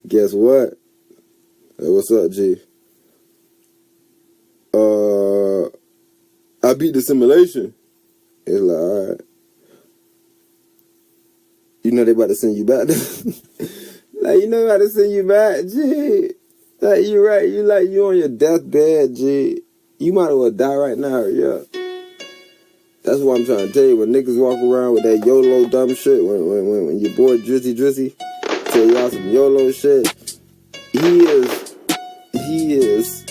Guess what? Hey, what's up, G? I beat the simulation. It's like, all right. You know they about to send you back. Like, you know how to send you back, G. Like, you right. You on your deathbed, G. You might as well die right now, yeah. That's what I'm trying to tell you. When niggas walk around with that YOLO dumb shit, when your boy Drizzy tell y'all some YOLO shit, he is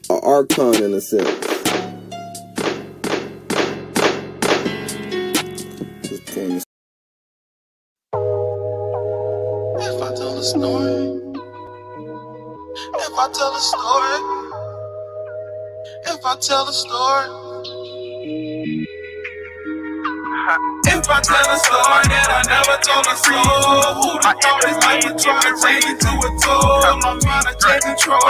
an archon in a sense. If I tell a story, if I tell a story, if I tell a story, if I tell a story that I never told a soul, who the thought is like to try to change it to a tool? I'm trying to take control.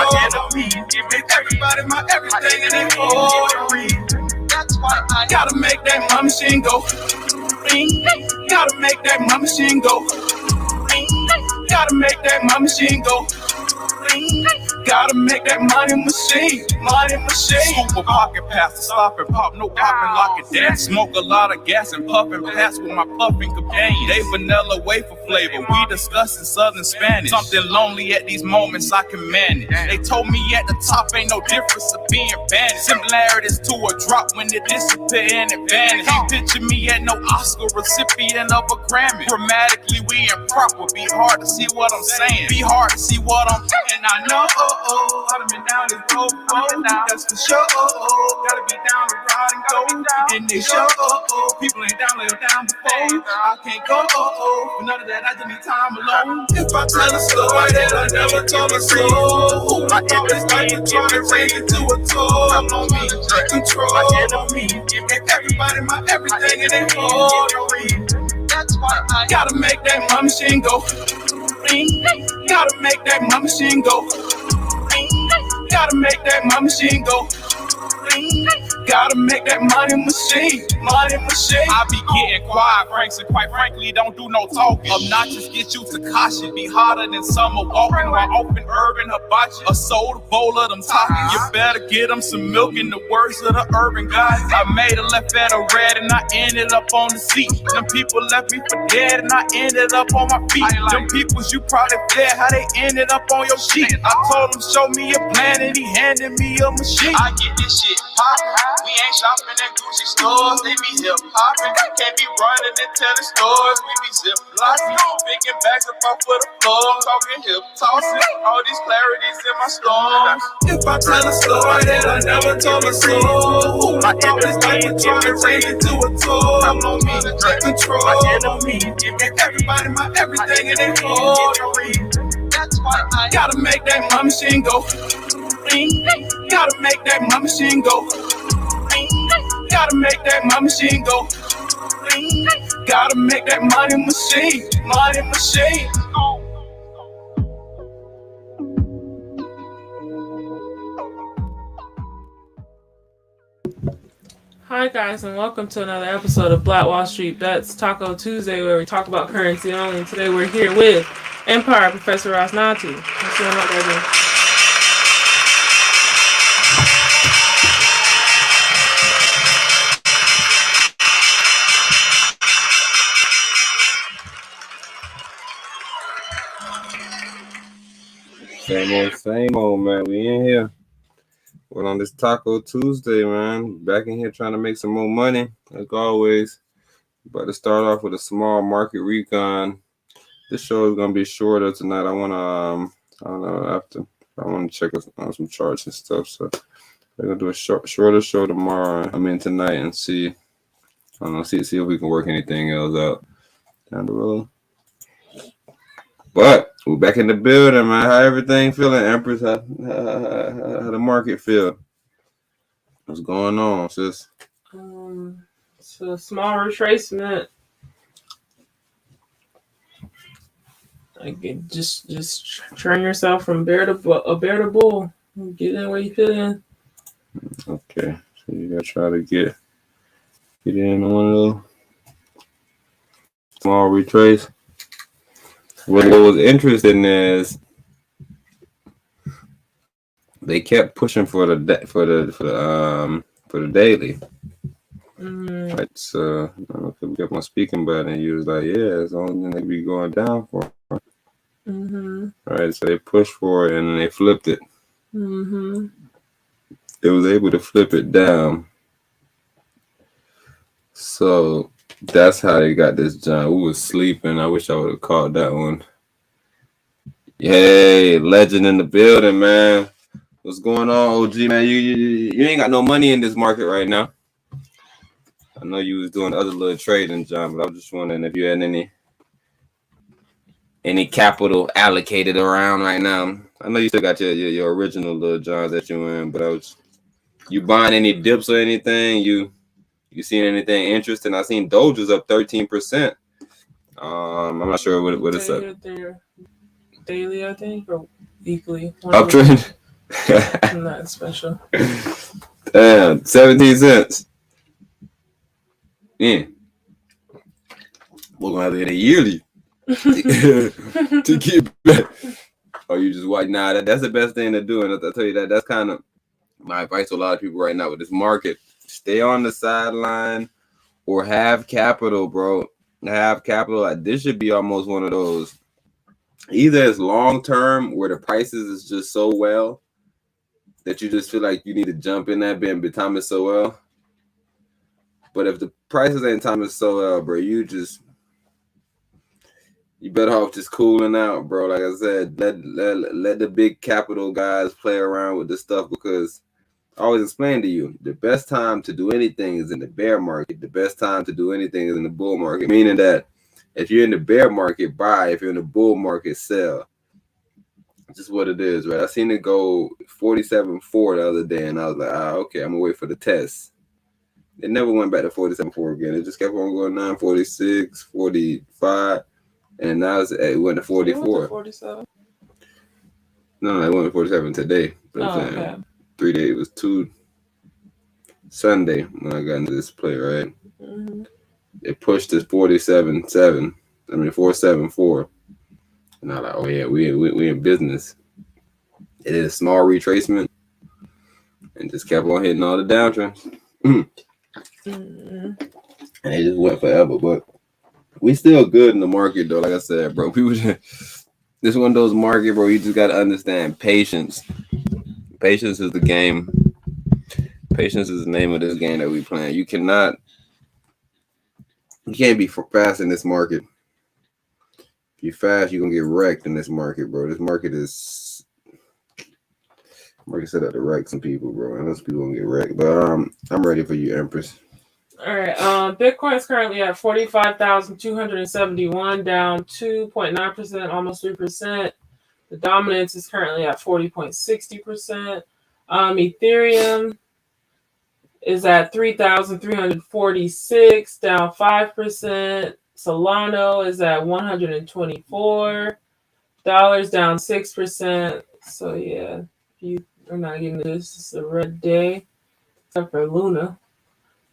Make everybody my everything and they hold. That's why I gotta make that my machine go. Gotta make that my machine go. Gotta make that my machine go. Gotta make that money machine. Scoop a pocket pass to stop and pop, no popping, lock it down. Smoke a lot of gas and puff and pass with my puffing companion. They vanilla wafer flavor, we discussing Southern Spanish. Something lonely at these moments I can manage. They told me at the top ain't no difference of being banished. Similarities to a drop when it disappear and it vanish. Can't picture me at no Oscar recipient of a Grammy. Grammatically we improper, be hard to see what I'm saying. Be hard to see what I'm saying. I know, I done been down this road, that's for sure. Gotta be down to ride and go. And they show, people ain't down, lay down before. I can't go, for none of that, I just need time alone. If I tell a story that I never told a soul, I everything to try to change it to a tool. I'm on me, take control. Make everybody my everything and they hold. That's why I gotta make that my machine go. Gotta make that my machine go. Gotta make that my machine go. Gotta make that money machine. I be getting quiet, Franks, and quite frankly, don't do no talking. Obnoxious, get you to caution. Be harder than summer walking while open urban hibachi. A soda bowl of them talking. You better get them some milk in the words of the urban guys. I made a left at a red and I ended up on the seat. Them people left me for dead and I ended up on my feet. Them peoples you probably fled, how they ended up on your sheet. I told him show me a plan and he handed me a machine. I get this shit poppin'. We ain't shopping at Gucci stores, they be hip hopping. Can't be running and telling stores, we be zip locking. Picking bags up off of the floor, I'm talking hip tossing. All these clarities in my storms. If I tell a story that I never told a soul, I everything to try to change it to a tool. I'm on me to take control. Make everybody my everything and they hold. That's why I gotta make that my machine go. Gotta make that my machine go. Gotta make that my machine go. Gotta make that money machine. Hi guys, and welcome to another episode of Black Wall Street. That's Taco Tuesday, where we talk about currency only. And today we're here with Empire Professor Ras Natty. What's going on, baby? Same old, man. We in here. We're on this Taco Tuesday, man. Back in here trying to make some more money, like always. But to start off with a small market recon. This show is gonna be shorter tonight. I wanna, I wanna check on some charts and stuff. So we're gonna do a shorter show tomorrow. Tonight, and see. See if we can work anything else out down the road. But we're back in the building, man. How everything feeling, Empress? How the market feel? What's going on, sis? It's a small retracement. Like just turn yourself from bear to bull. Get in where you fit in. Okay, so you gotta try to get in on one of those small retrace. What was interesting is they kept pushing for the daily. Right, so I don't know if we kept on speaking about it, and you was like, yeah, it's the only thing they be going down for. Right, so they pushed for it and then they flipped it. It was able to flip it down. So that's how they got this jump. We was sleeping. I wish I would have caught that one. Yay, legend in the building, man. What's going on, OG, man? You ain't got no money in this market right now. I know you was doing other little trading, John, but I was just wondering if you had any capital allocated around right now. I know you still got your original little Johns that you in, but you buying any dips or anything? You seen anything interesting? I seen Doge's up 13%. I'm not sure what it's up. Daily, I think, or weekly. Uptrend. Not special. Damn, 17 cents. Yeah. We're gonna have to hit a yearly to get back. Or you just watch. Nah, that's the best thing to do. And I'll tell you that's kind of my advice to a lot of people right now with this market. Stay on the sideline or have capital, bro. Have capital. Like, this should be almost one of those. Either it's long term where the prices is just so well that you just feel like you need to jump in that bit and time it so well. But if the prices ain't time it so well, bro, you better off just cooling out, bro. Like I said, let the big capital guys play around with this stuff, because I always explain to you, the best time to do anything is in the bear market. The best time to do anything is in the bull market, meaning that if you're in the bear market, buy. If you're in the bull market, sell. Just what it is, right? I seen it go 47.4 the other day, and I was like, okay, I'm gonna wait for the test. It never went back to 47.4 again. It just kept on going 9.46, 45, and now it went to 44. 47. No, it went to 47 today. But I'm saying, okay. 3 days. It was Sunday when I got into this play, right? It pushed to 47.7. I mean 4.74. And I'm like, oh yeah, we in business. It did a small retracement and just kept on hitting all the downtrends. And it just went forever. But we still good in the market though. Like I said, bro, people this is one of those markets, bro. You just gotta understand patience. Patience is the game. Patience is the name of this game that we playing. You can't be fast in this market. If you're fast, you're gonna get wrecked in this market, bro. This market is set up to wreck some people, bro. And those people gonna get wrecked. But I'm ready for you, Empress. All right. Bitcoin is currently at 45,271, down 2.9%, almost 3%. The dominance is currently at 40.60%. Ethereum is at 3,346, down 5%. Solano is at $124, down 6%. So yeah, you are not getting this. It's a red day, except for Luna.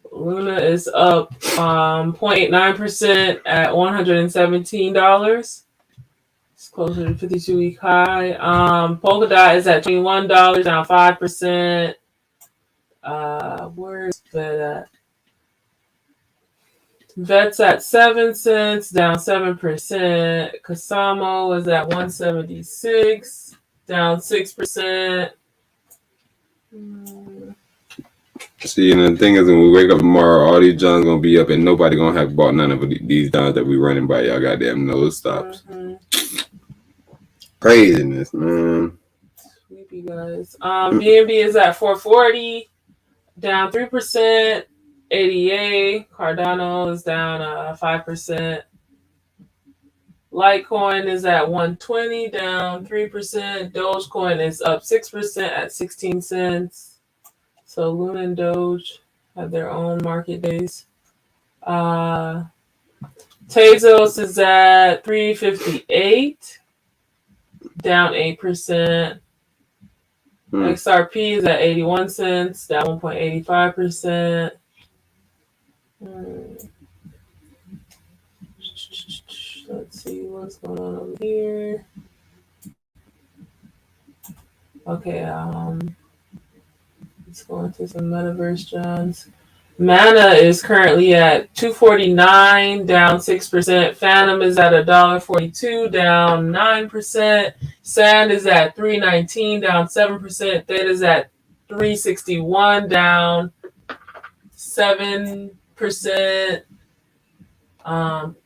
Luna is up 0.89% at $117. It's closer to 52-week high. Polkadot is at $21, down 5%. Where's that at? Vet's at 7 cents, down 7%. Kasamo is at 176, down 6%. See, and the thing is, when we wake up tomorrow, all these Johns gonna be up, and nobody gonna have bought none of these Johns that we running by y'all goddamn nose stops. Craziness, man. Sleepy guys. BNB is at 440, down 3%. ADA, Cardano is down 5%. Litecoin is at 120, down 3%. Dogecoin is up 6% at 16 cents. So Luna and Doge have their own market days. Tezos is at 358, down 8%. XRP is at 81 cents, down 1.85%. Let's see what's going on over here. Okay, let's go into some metaverse Johns. Mana is currently at $2.49, down 6%. Phantom is at $1.42, down 9%. Sand is at $3.19, down 7%. Theta is at $3.61, down 7%.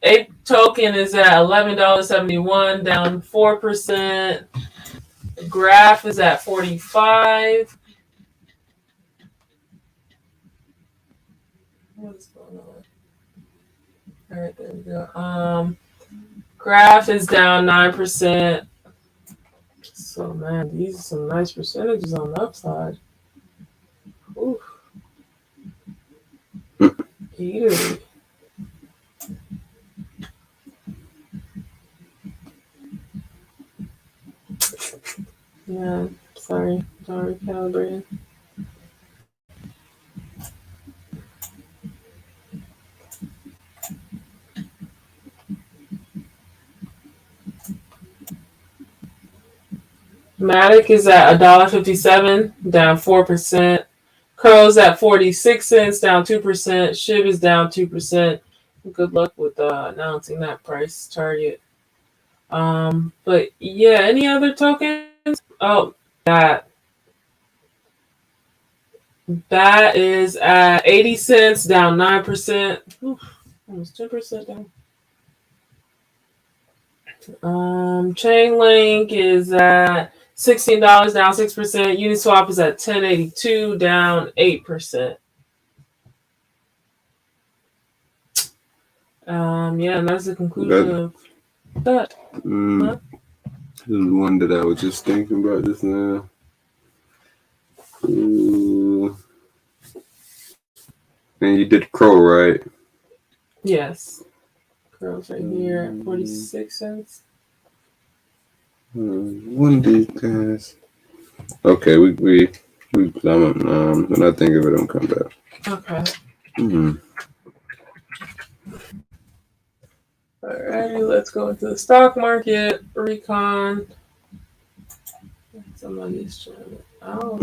Ape token is at $11.71, down 4%. Graph is at 45. What's going on? All right, there we go. Graph is down 9%. So man, these are some nice percentages on the upside. Oof. Eatery. Yeah, sorry, recalibrating. Matic is at $1.57, down 4%. Curl's at 46 cents, down 2%. Shib is down 2%. Good luck with announcing that price target. But yeah, any other tokens? Oh, that is at 80 cents, down 9%. Oof, almost 10% down. Chainlink is at $16, down 6%. Uniswap is at $10.82, down 8%. Yeah, and that's the conclusion of that. Huh? This is one that I was just thinking about just now. And you did Crow, right? Yes. Crow's right here at 46 cents. One of these guys. Okay, we when I think of it, I'm come back. Okay. Mm-hmm. Alrighty, let's go into the stock market. Recon. Somebody's trying it out.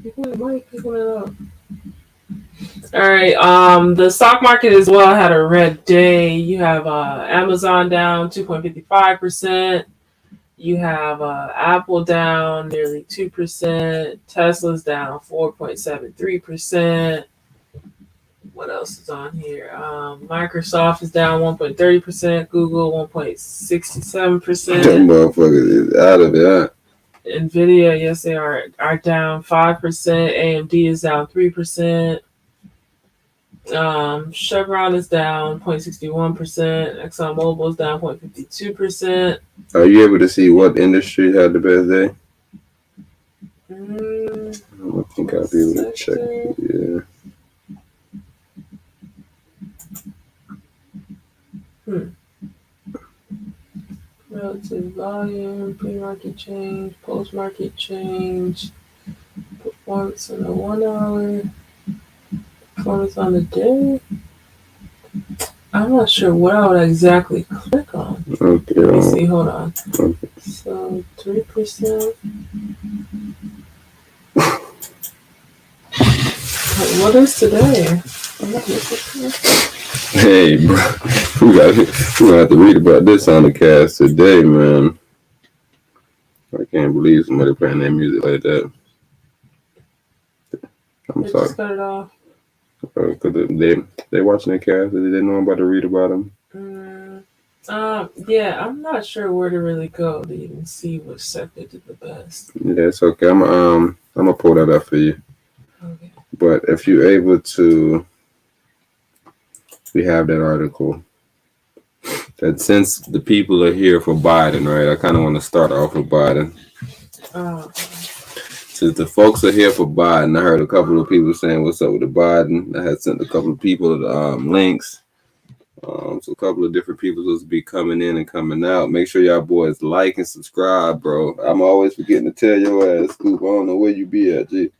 Picking it up. Alright, the stock market as well had a red day. You have Amazon down 2.55%. You have Apple down nearly 2%. Tesla's down 4.73%. What else is on here? Microsoft is down 1.30%. Google 1.67%. That motherfucker is out of it. Nvidia, yes, they are down 5%. AMD is down 3%. Chevron is down 0.61%. ExxonMobil is down 0.52%. Are you able to see what industry had the best day? I think I'll be able to check. Yeah. Relative volume, pre-market change, post-market change, performance in the 1 hour, performance on the day. I'm not sure what I would exactly click on. Okay. Let me see, hold on. Okay. So 3%. What is today? Hey, bro, we're gonna have to read about this on the cast today, man. I can't believe somebody playing that music like that. I'm sorry. Just cut it off. Because they watching the cast, they didn't know I'm about to read about them. Yeah, I'm not sure where to really go to even see which sector did the best. Yeah, it's okay. I'm gonna pull that up for you. Okay. But if you're able to, we have that article that since the people are here for Biden, right? I kind of want to start off with Biden. Since the folks are here for Biden, I heard a couple of people saying, "What's up with the Biden?" I had sent a couple of people links. So a couple of different people supposed to be coming in and coming out. Make sure y'all boys like and subscribe, bro. I'm always forgetting to tell your ass, Scoop. I don't know where you be at, G.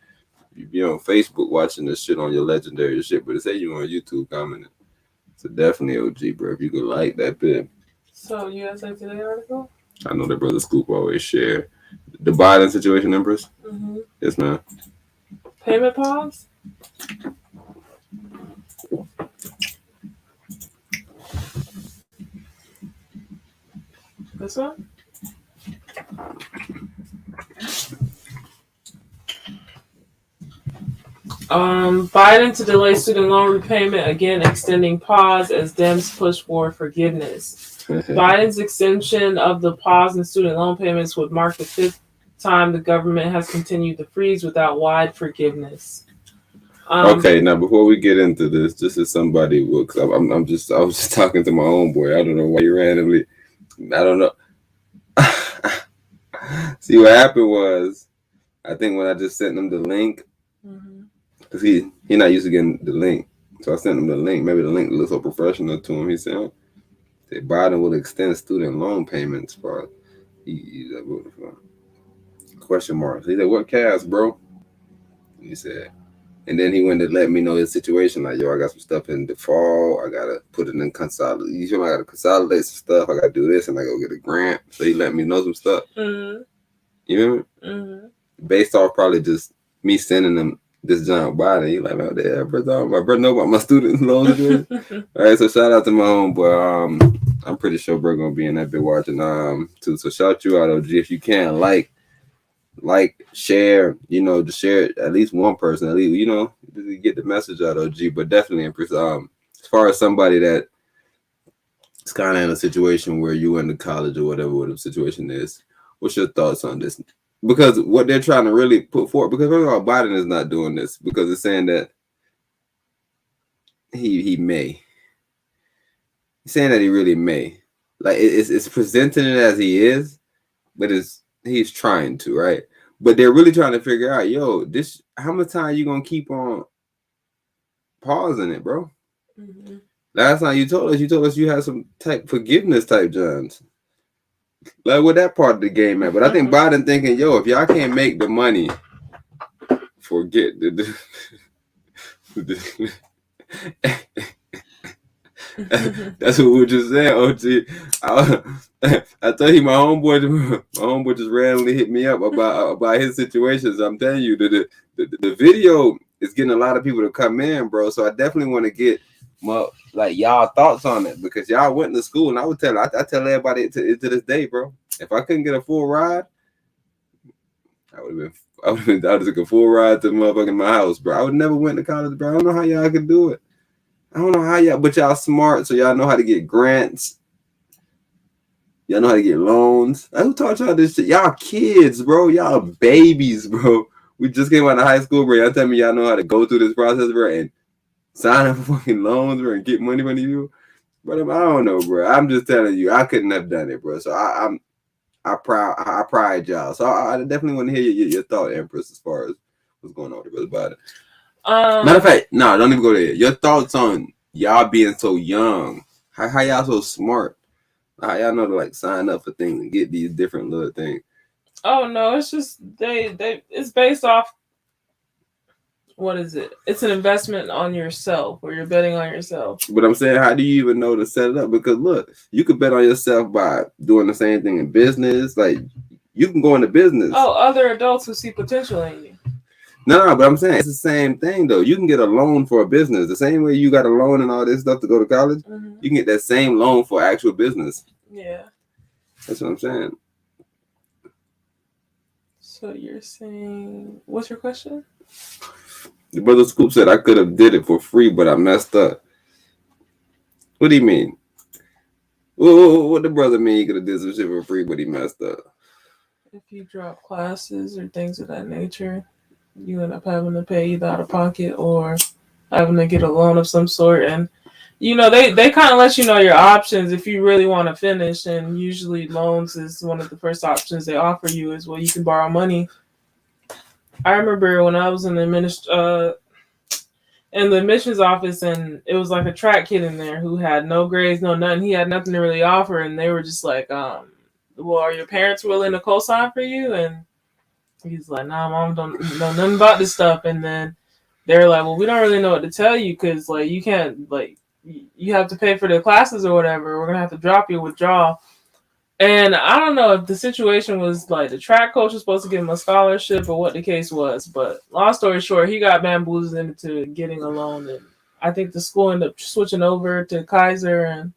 You be on Facebook watching this shit on your legendary shit, but it say you on YouTube commenting. So definitely OG, bro. If you could like that bit. So USA Today article? I know that brother Scoop always share the Biden situation, Empress. Mm-hmm. Yes, man. Payment pause? This one? Biden to delay student loan repayment, again extending pause as Dems push for forgiveness. Biden's extension of the pause in student loan payments would mark the 5th time the government has continued the freeze without wide forgiveness. Okay, now before we get into this, just as somebody will, cause I was just talking to my own boy. I don't know why you randomly. I don't know. See, what happened was, I think when I just sent him the link, because he not used to getting the link, so I sent him the link. Maybe the link looks so professional to him. He said that Biden will extend student loan payments for. Question marks. He said, "What cast, bro?" He said. And then he went to let me know his situation. Like, yo, I got some stuff in default. I gotta put it in consolidate. You feel me? I gotta consolidate some stuff. I gotta do this, and I go get a grant. So he let me know some stuff. Mm-hmm. You feel me? Mm-hmm. Based off probably just me sending him this giant body. He like, man, my brother know about my student loan situation. All right, so shout out to my homeboy. I'm pretty sure bro gonna be in that bit watching too. So shout you out, OG, if you can like, share, to share it, at least one person, at least, to get the message out, OG. But definitely, Empress, as far as somebody that is kind of in a situation where you went to college or whatever the situation is, what's your thoughts on this? Because what they're trying to really put forward, because first of all, Biden is not doing this because it's saying that he may. He's saying that he really may. Like, it's presenting it as he is, but he's trying to, right? But they're really trying to figure out, yo, this, how much time you gonna keep on pausing it, bro? Mm-hmm. Last time you told us you had some type forgiveness type Johns. Like, what that part of the game at? But I think Biden thinking, yo, if y'all can't make the money, forget that's what we were just saying, OG. I told you my homeboy just randomly hit me up about his situations. I'm telling you, the video is getting a lot of people to come in, bro. So I definitely want to get y'all thoughts on it, because y'all went to school, and I tell everybody to this day, bro. If I couldn't get a full ride, I would have took a full ride to motherfucking my house, bro. I would never went to college, bro. I don't know how y'all could do it. I don't know how y'all, but y'all smart, so y'all know how to get grants. Y'all know how to get loans. Who taught y'all this shit? Y'all kids, bro. Y'all babies, bro. We just came out of high school, bro. Y'all tell me y'all know how to go through this process, bro, and sign up for fucking loans, bro, and get money from you. But I don't know, bro. I'm just telling you, I couldn't have done it, bro. So I pride y'all. So I definitely want to hear your thought, Empress, as far as what's going on with Brother Biden. Matter of fact, no, don't even go there. Your thoughts on y'all being so young. How y'all so smart? How y'all know to sign up for things and get these different little things? Oh no, it's just it's based off, what is it? It's an investment on yourself, where you're betting on yourself. But I'm saying, how do you even know to set it up? Because look, you could bet on yourself by doing the same thing in business. Like, you can go into business. Oh, other adults who see potential in you. No, but I'm saying it's the same thing though. You can get a loan for a business. The same way you got a loan and all this stuff to go to college, mm-hmm. You can get that same loan for actual business. Yeah. That's what I'm saying. So you're saying, what's your question? The brother Scoop said I could have did it for free, but I messed up. What do you mean? What the brother mean he could have did some shit for free, but he messed up? If you drop classes or things of that nature, you end up having to pay either out of pocket or having to get a loan of some sort. And, they kind of let you know your options if you really want to finish. And usually loans is one of the first options they offer you as well. You can borrow money. I remember when I was in the admissions office, and it was like a track kid in there who had no grades, no nothing. He had nothing to really offer. And they were just like, well, are your parents willing to co-sign for you? And he's like, nah, mom don't know nothing about this stuff. And then they're like, well, we don't really know what to tell you, because you can't, you have to pay for the classes or whatever. We're gonna have to drop you, withdraw. And I don't know if the situation was like the track coach was supposed to give him a scholarship or what the case was, but long story short, he got bamboozled into getting a loan, and I think the school ended up switching over to Kaiser, and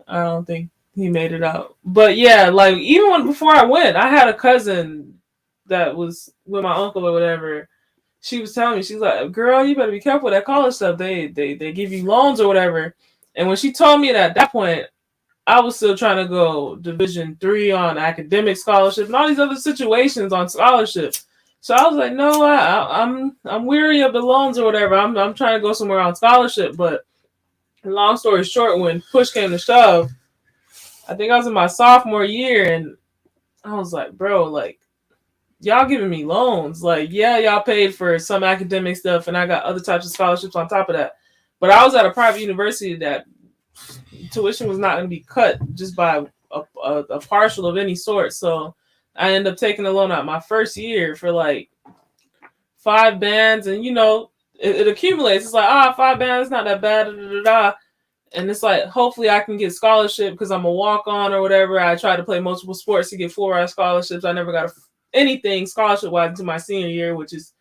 I don't think he made it out. But yeah, like even before I went, I had a cousin that was with my uncle or whatever. She was telling me, she's like, "Girl, you better be careful with that college stuff. They give you loans or whatever." And when she told me that at that point, I was still trying to go Division III on academic scholarship and all these other situations on scholarship. So I was like, no, I'm weary of the loans or whatever. I'm trying to go somewhere on scholarship. But long story short, when push came to shove, I think I was in my sophomore year, and I was like, bro, like, y'all giving me loans. Like, yeah, y'all paid for some academic stuff, and I got other types of scholarships on top of that. But I was at a private university that tuition was not going to be cut just by a partial of any sort. So I ended up taking a loan out my first year for like 5 bands, and you know, it accumulates. It's like, 5 bands, it's not that bad. Da, da, da, da. And it's like, hopefully I can get scholarship because I'm a walk-on or whatever. I tried to play multiple sports to get 4 scholarships. I never got anything scholarship-wise until my senior year, which is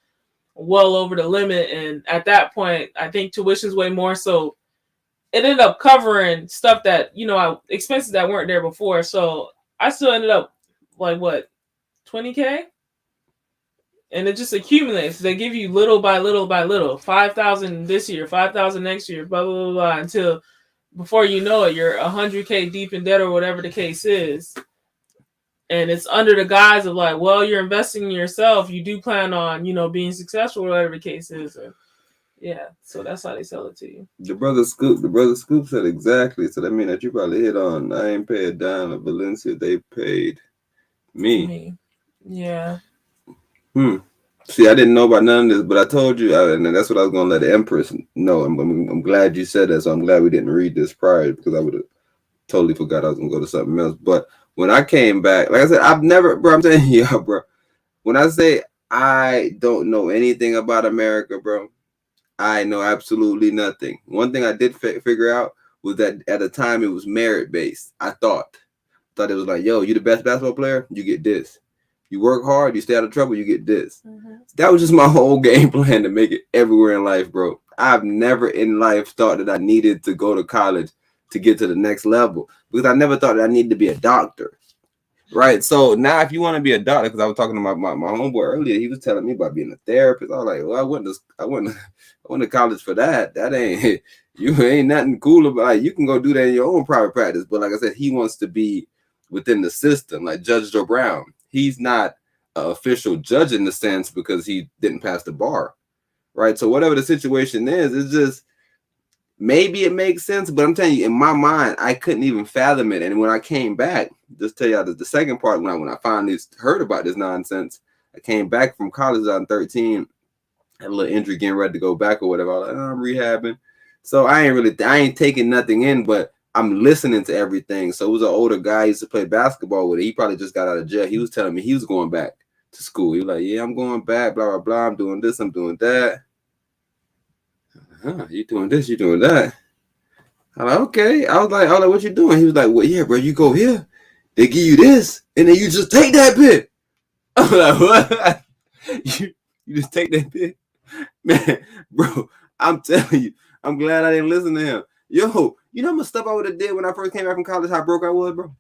well over the limit. And at that point, I think tuition's way more. So it ended up covering stuff that, you know, expenses that weren't there before. So I still ended up like, what, $20K? And it just accumulates. They give you little by little by little. 5,000 this year, 5,000 next year, blah, blah, blah, blah, until before you know it, you're 100K deep in debt or whatever the case is. And it's under the guise of like, well, you're investing in yourself. You do plan on, you know, being successful, whatever the case is. Or, yeah, so that's how they sell it to you. The brother Scoop said exactly. So that mean that you probably hit on. I ain't paid down to Valencia. They paid me. Yeah. See, I didn't know about none of this, but I told you, and that's what I was gonna let the Empress know. I'm glad you said that. So I'm glad we didn't read this prior, because I would have totally forgot I was gonna go to something else. But when I came back, like I said, I've never, bro. I'm telling you, bro. When I say I don't know anything about America, bro, I know absolutely nothing. One thing I did figure out was that at the time it was merit based. I thought it was like, yo, you the best basketball player, you get this. You work hard, you stay out of trouble, you get this. That was just my whole game plan to make it everywhere in life, bro. I've never in life thought that I needed to go to college to get to the next level, because I never thought that I needed to be a doctor. Right. So now if you want to be a doctor, because I was talking to my homeboy earlier, he was telling me about being a therapist. I was like, well, I went to college for that. That ain't nothing cool about it. You can go do that in your own private practice. But like I said, he wants to be within the system, like Judge Joe Brown. He's not an official judge in the sense because he didn't pass the bar. Right. So whatever the situation is, it's just, maybe it makes sense, but I'm telling you, in my mind, I couldn't even fathom it. And when I came back, just tell y'all the second part, when I finally heard about this nonsense, I came back from college out in 13, had a little injury, getting ready to go back or whatever. I was like, I'm rehabbing. So I ain't taking nothing in, but I'm listening to everything. So it was an older guy I used to play basketball with. He probably just got out of jail. He was telling me he was going back to school. He was like, yeah, I'm going back, blah, blah, blah. I'm doing this, I'm doing that. You doing this, you doing that. I'm like, okay. I was like, what you doing? He was like, well, yeah, bro, you go here, they give you this, and then you just take that bit. I'm like, what? you just take that bit? Man, bro, I'm telling you, I'm glad I didn't listen to him. Yo, you know how much stuff I would have did when I first came back from college, how broke I was, bro?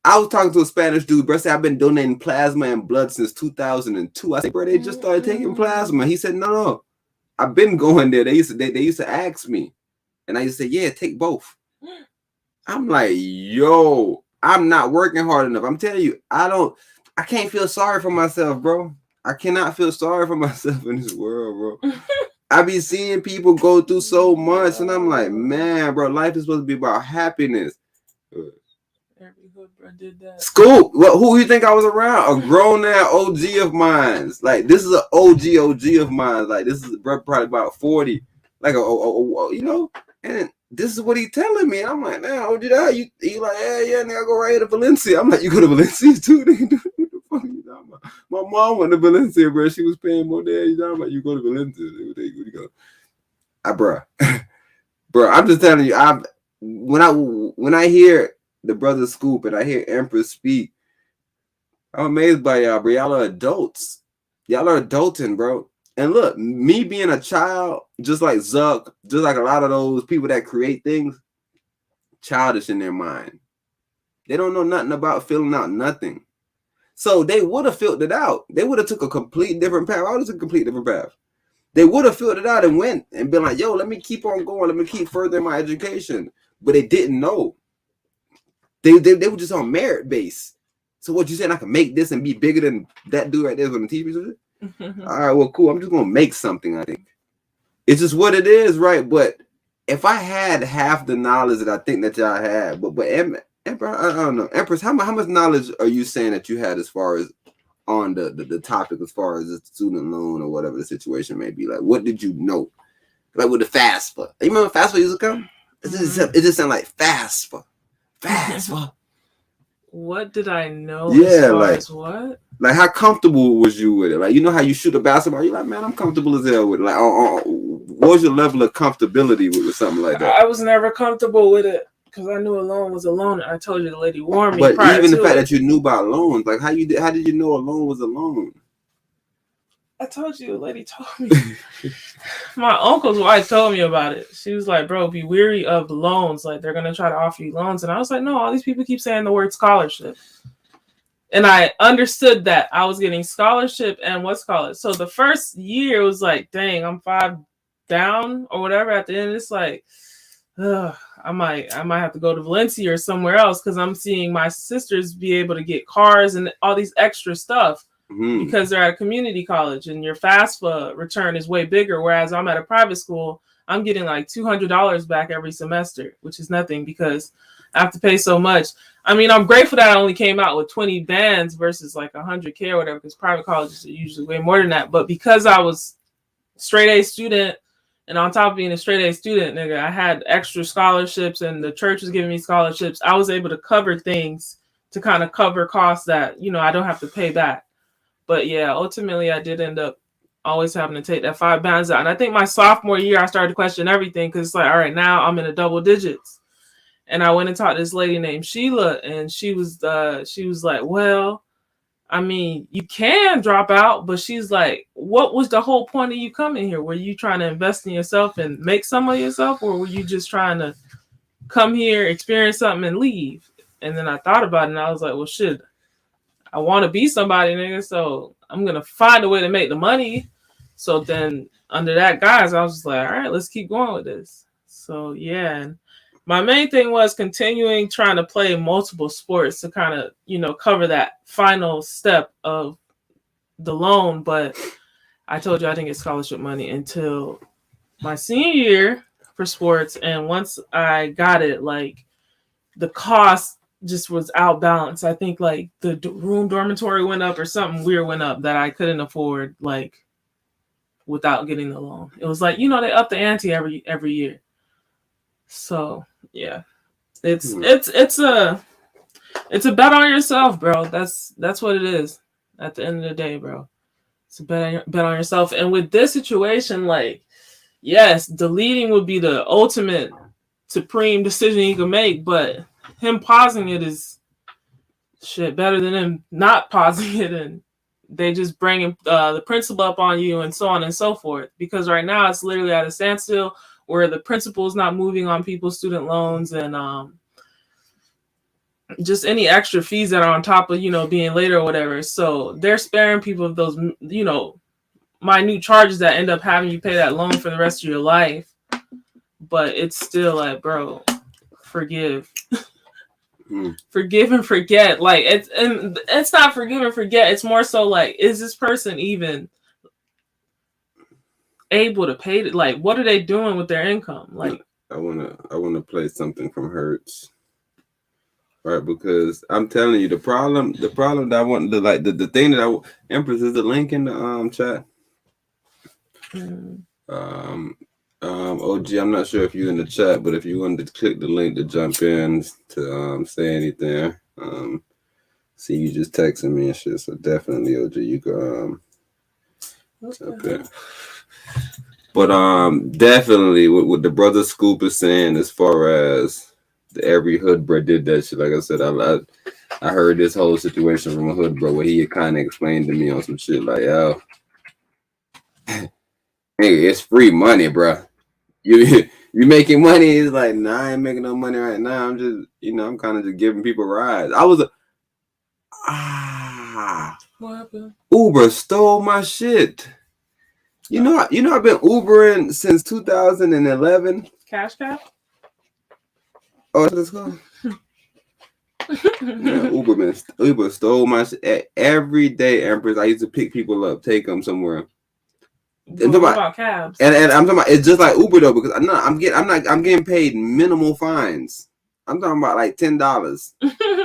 I was talking to a Spanish dude, bro. Said, I've been donating plasma and blood since 2002. I said, bro, they just started taking plasma. He said, no. I've been going there. They used to ask me. And I used to say, yeah, take both. I'm like, yo, I'm not working hard enough. I'm telling you, I can't feel sorry for myself, bro. I cannot feel sorry for myself in this world, bro. I be seeing people go through so much, and I'm like, man, bro, life is supposed to be about happiness. Every hood bro did that. Scoop, who you think I was around? A grown ass OG of mine. Like, this is an OG of mine. Like, this is probably about 40. Like, you know, and this is what he telling me. I'm like, man, OG, that he like, yeah, nigga, I go right here to Valencia. I'm like, you go to Valencia too? Nigga? What the fuck are you talking about? My mom went to Valencia, bro. She was paying more there. You talking about you go to Valencia? Where you go? Bro, I'm just telling you. When I hear the brother Scoop and I hear Empress speak, I'm amazed by y'all, bro. Y'all are adults. Y'all are adulting, bro. And look, me being a child, just like Zuck, just like a lot of those people that create things, childish in their mind. They don't know nothing about filling out nothing. So they would have filled it out. They would have took a complete different path. I would have took a complete different path. They would have filled it out and went and been like, yo, let me keep on going. Let me keep furthering my education. But they didn't know. They were just on merit base. So what you saying, I can make this and be bigger than that dude right there on the TV? All right, well, cool. I'm just going to make something, I think. It's just what it is, right? But if I had half the knowledge that I think that y'all had, but Empress, I don't know. Empress, how much knowledge are you saying that you had as far as on the topic, as far as the student loan or whatever the situation may be? Like, what did you know? Like with the FAFSA. You remember FAFSA used to come? It just sound like FAFSA. What did I know? Yeah, as far like as what? Like, how comfortable was you with it? Like, you know how you shoot a basketball? You're like, man, I'm comfortable as hell with it. Like, what was your level of comfortability with something like that? I was never comfortable with it because I knew a loan was a loan. I told you the lady warned me. But even the fact that you knew about loans, like, how did you know a loan was a loan? I told you, the lady told me. My uncle's wife told me about it. She was like, bro, be weary of loans. Like, they're going to try to offer you loans. And I was like, no, all these people keep saying the word scholarship. And I understood that I was getting scholarship and what's called it. So the first year was like, dang, I'm 5 down or whatever. At the end, it's like, I might have to go to Valencia or somewhere else because I'm seeing my sisters be able to get cars and all these extra stuff. Because they're at a community college and your FAFSA return is way bigger. Whereas I'm at a private school, I'm getting like $200 back every semester, which is nothing because I have to pay so much. I mean, I'm grateful that I only came out with 20 bands versus like 100K or whatever, because private colleges are usually way more than that. But because I was straight A student and on top of being a straight A student, nigga, I had extra scholarships and the church was giving me scholarships. I was able to cover things to kind of cover costs that, you know, I don't have to pay back. But yeah, ultimately, I did end up always having to take that 5 bands out. And I think my sophomore year, I started to question everything because it's like, all right, now I'm in the double digits. And I went and talked to this lady named Sheila, and she was like, well, I mean, you can drop out, but she's like, what was the whole point of you coming here? Were you trying to invest in yourself and make some of yourself, or were you just trying to come here, experience something, and leave? And then I thought about it, and I was like, well, shit. I want to be somebody, nigga, so I'm going to find a way to make the money. So then under that guise, I was just like, all right, let's keep going with this. So, yeah. And my main thing was continuing trying to play multiple sports to kind of, you know, cover that final step of the loan. But I told you I didn't get scholarship money until my senior year for sports. And once I got it, like, the cost just was outbalanced. I think like the room dormitory went up or something weird went up that I couldn't afford like without getting the loan. It was like, you know, they up the ante every year. So yeah, it's a bet on yourself, bro. That's what it is at the end of the day, bro. It's a bet on yourself. And with this situation, like, yes, deleting would be the ultimate supreme decision you can make, but him pausing it is shit better than him not pausing it, and they just bring the principal up on you and so on and so forth. Because right now it's literally at a standstill where the principal is not moving on people's student loans and just any extra fees that are on top of, you know, being late or whatever. So they're sparing people of those, you know, minute charges that end up having you pay that loan for the rest of your life. But it's still like, bro, forgive. Forgive and forget. Like, it's not forgive and forget. It's more so like, is this person even able to pay it? Like, what are they doing with their income? Like, I wanna play something from Hertz, right? Because I'm telling you, the problem that I want to, like, the thing that Empress, is the link in the chat. OG, I'm not sure if you're in the chat, but if you wanted to click the link to jump in to say anything, see, you just texting me and shit, so definitely, OG, you can jump in. But definitely what the brother Scoop is saying as far as every hood bro did that shit. Like I said, I heard this whole situation from a hood bro where he kind of explained to me on some shit like, yo, nigga, it's free money, bro. You making money? It's like, nah, I ain't making no money right now. I'm just, I'm kind of just giving people rides. I was What happened? Uber stole my shit. I've been Ubering since 2011. Cash Cab? Oh, that's called. Yeah, Uber stole my shit every day. Empress, I used to pick people up, take them somewhere. What about cabs? And I'm talking about, it's just like Uber though, because I'm getting paid minimal fines. I'm talking about like $10,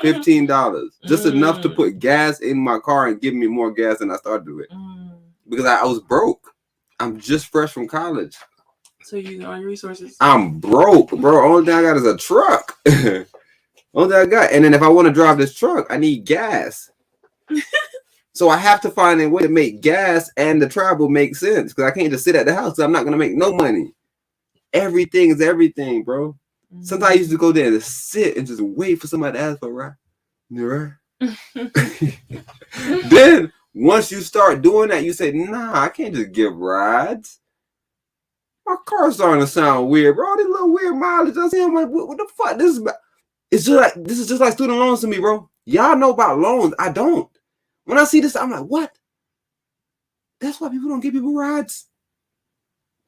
$15, just enough to put gas in my car and give me more gas than I started with, because I was broke. I'm just fresh from college. So you use all your resources. I'm broke, bro. Only thing I got is a truck. Only thing I got, and then if I want to drive this truck, I need gas. So I have to find a way to make gas and the travel make sense, because I can't just sit at the house. I'm not gonna make no money. Everything is everything, bro. Sometimes I used to go there and sit and just wait for somebody to ask for a ride. Then once you start doing that, you say, nah, I can't just give rides. My car's starting to sound weird, bro. All these little weird mileage. I see, I'm like, what the fuck? This is just like student loans to me, bro. Y'all know about loans. I don't. When I see this, I'm like, what? That's why people don't give people rides.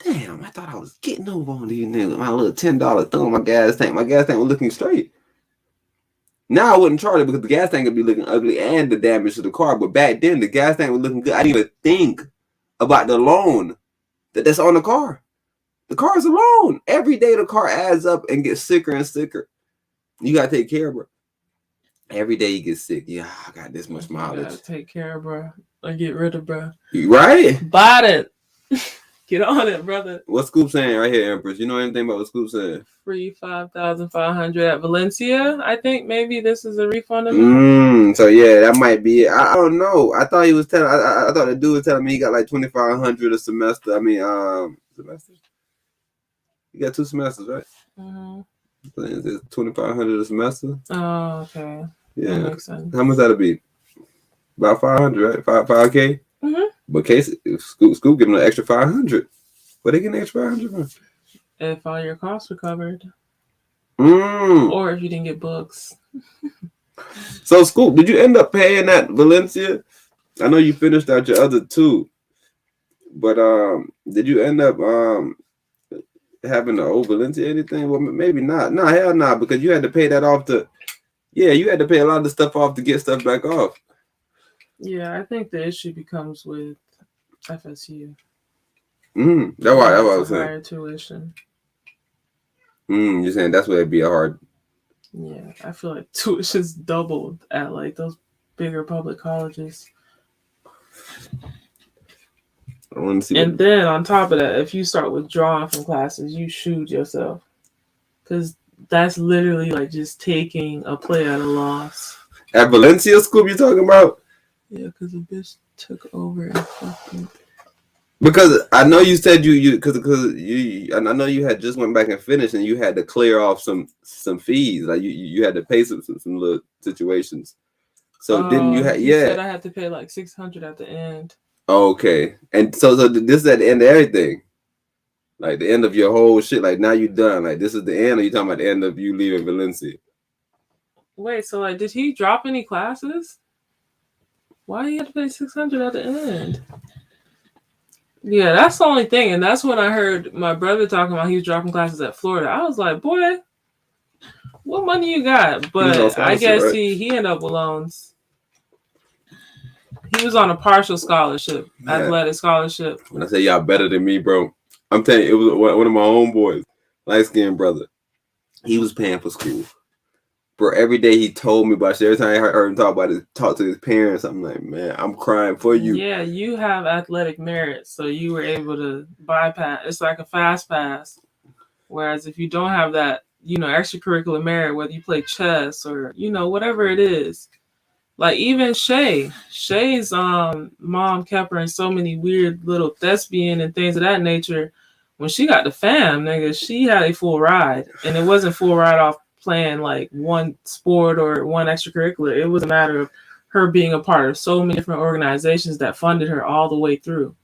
Damn, I thought I was getting over on these niggas with my little $10 thing on my gas tank. My gas tank was looking straight. Now I wouldn't charge it because the gas tank would be looking ugly and the damage to the car. But back then, the gas tank was looking good. I didn't even think about the loan that's on the car. The car is a loan. Every day the car adds up and gets sicker and sicker. You got to take care of it. Every day you get sick. Yeah, I got this much mileage. You gotta take care of, bro. Or get rid of, bro. Right? Bought it. Get on it, brother. What's Scoop saying right here, Empress? You know anything about what Scoop saying? Free 5,500 at Valencia. I think maybe this is a refund of it. So yeah, that might be it. I don't know. I thought he was telling. I thought the dude was telling me he got like 2,500 a semester. I mean, semesters. You got 2 semesters, right? Mm-hmm. It's 2,500 a semester. Oh, okay. Yeah. That makes sense. How much that'll be? About 500, right? 5K. Mm-hmm. But Scoop give them an extra 500. Where they getting an extra 500 from? If all your costs were covered. Mm. Or if you didn't get books. So Scoop, did you end up paying at Valencia? I know you finished out your other 2, but did you end up having to owe Valencia anything? Well, maybe not. No, hell no, because you had to pay that off to. Yeah, you had to pay a lot of the stuff off to get stuff back off. Yeah, I think the issue becomes with FSU. That's why I was saying. Higher tuition. You're saying that's where it'd be a hard. Yeah, I feel like tuition's doubled at like those bigger public colleges. I want to see. And then on top of that, if you start withdrawing from classes, you shoot yourself, because that's literally like just taking a play at a loss. At Valencia Scoop, you talking about? Yeah, because the bitch took over and fucking. Because I know you said because I know you had just went back and finished and you had to clear off some fees, like you had to pay some little situations. So didn't you have? Yeah, said I had to pay like $600 at the end. Okay, and so this is at the end of everything, like the end of your whole shit. Like now you done. Like this is the end. Or you talking about the end of you leaving Valencia? Wait, so like, did he drop any classes? Why you had to pay $600 at the end? Yeah, that's the only thing. And that's when I heard my brother talking about he was dropping classes at Florida. I was like, boy, what money you got? But I guess right? he ended up with loans. He was on a partial scholarship, athletic scholarship. When I say y'all better than me, bro, I'm telling you, it was one of my homeboys, light-skinned brother. He was paying for school. Bro, every day he told me about shit. Every time I heard him talk to his parents, I'm like, man, I'm crying for you. Yeah, you have athletic merit, so you were able to bypass. It's like a fast pass. Whereas if you don't have that, extracurricular merit, whether you play chess or, whatever it is. Like even Shay's mom kept her in so many weird little thespian and things of that nature. When she got the fam, nigga, she had a full ride. And it wasn't full ride off playing like one sport or one extracurricular. It was a matter of her being a part of so many different organizations that funded her all the way through.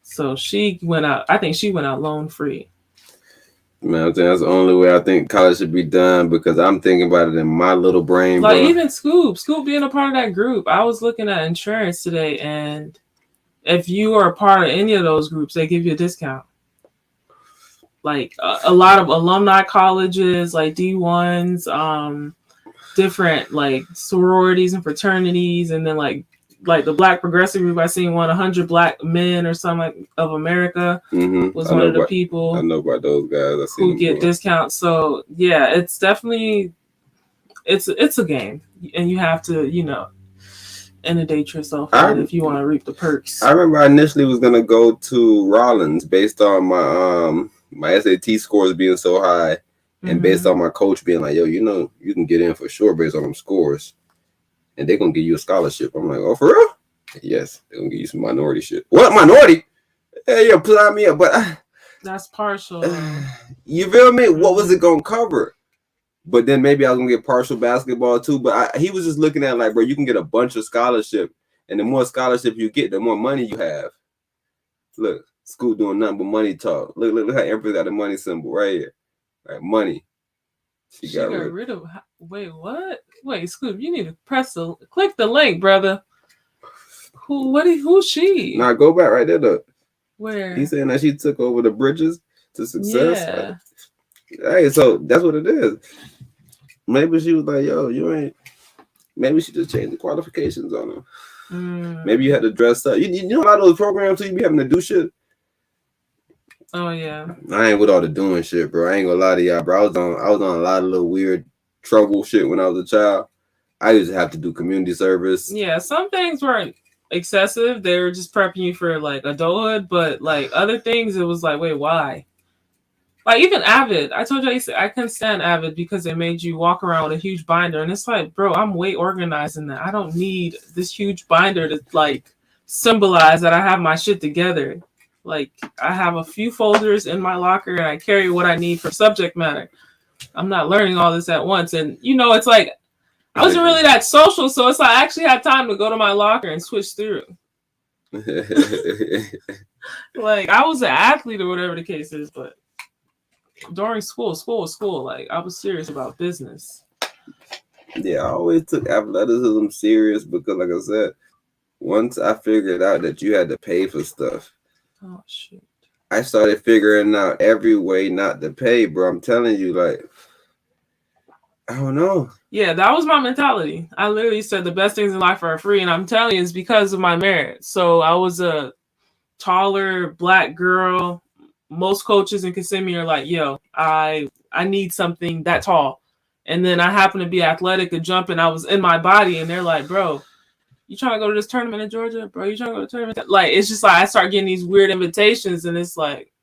So she went out. I think she went out loan free. Man, I think that's the only way I think college should be done, because I'm thinking about it in my little brain. Like, bro. even Scoop being a part of that group. I was looking at insurance today, and if you are a part of any of those groups, they give you a discount. Like a lot of alumni colleges, like D1s, different like sororities and fraternities, and then like the Black Progressive Group. I seen 100 Black Men or something like of America was one of the people. I know about those guys. Who get discounts. So yeah, it's definitely it's a game, and you have to inundate yourself if you want to reap the perks. I remember I initially was gonna go to Rollins based on my my SAT scores being so high, and based on my coach being like, yo, you can get in for sure based on them scores, and they're gonna give you a scholarship. I'm like, oh, for real? Yes, they're gonna give you some minority shit. What minority? Hey, yo, put me up, but that's partial. You feel me? What was it gonna cover? But then maybe I was gonna get partial basketball too. But he was just looking at like, bro, you can get a bunch of scholarship, and the more scholarship you get, the more money you have. Look, Scoop doing nothing but money talk. Look how Empras got the money symbol right here. Like money. She got rid of. Wait, what? Wait, Scoop, you need to click the link, brother. Who's she? Nah, go back right there though. Where? He's saying that she took over the bridges to success. Yeah. Hey, so that's what it is. Maybe she was like, yo, you ain't. Maybe she just changed the qualifications on her. Maybe you had to dress up. You know a lot of those programs, so you be having to do shit. Oh yeah. I ain't with all the doing shit, bro. I ain't gonna lie to y'all, bro. I was on a lot of little weird trouble shit when I was a child. I used to have to do community service. Yeah, some things weren't excessive. They were just prepping you for like adulthood, but like other things, it was like, wait, why? Like even Avid, I told you I couldn't stand Avid because it made you walk around with a huge binder, and it's like, bro, I'm way organized in that. I don't need this huge binder to like symbolize that I have my shit together. Like I have a few folders in my locker, and I carry what I need for subject matter. I'm not learning all this at once, and it's like I wasn't really that social, so it's like I actually had time to go to my locker and switch through. Like I was an athlete or whatever the case is, but during school, like I was serious about business. Yeah, I always took athleticism serious because, like I said, once I figured out that you had to pay for stuff, oh shit, I started figuring out every way not to pay, bro. I'm telling you, like, I don't know. Yeah, that was my mentality. I literally said the best things in life are free, and I'm telling you, it's because of my merit. So I was a taller Black girl. Most coaches in Kissimmee are like, yo, I need something that tall. And then I happen to be athletic and jump, and I was in my body, and they're like, bro, you trying to go to this tournament in Georgia? Bro, you trying to go to the tournament? Like, it's just like I start getting these weird invitations, and it's like,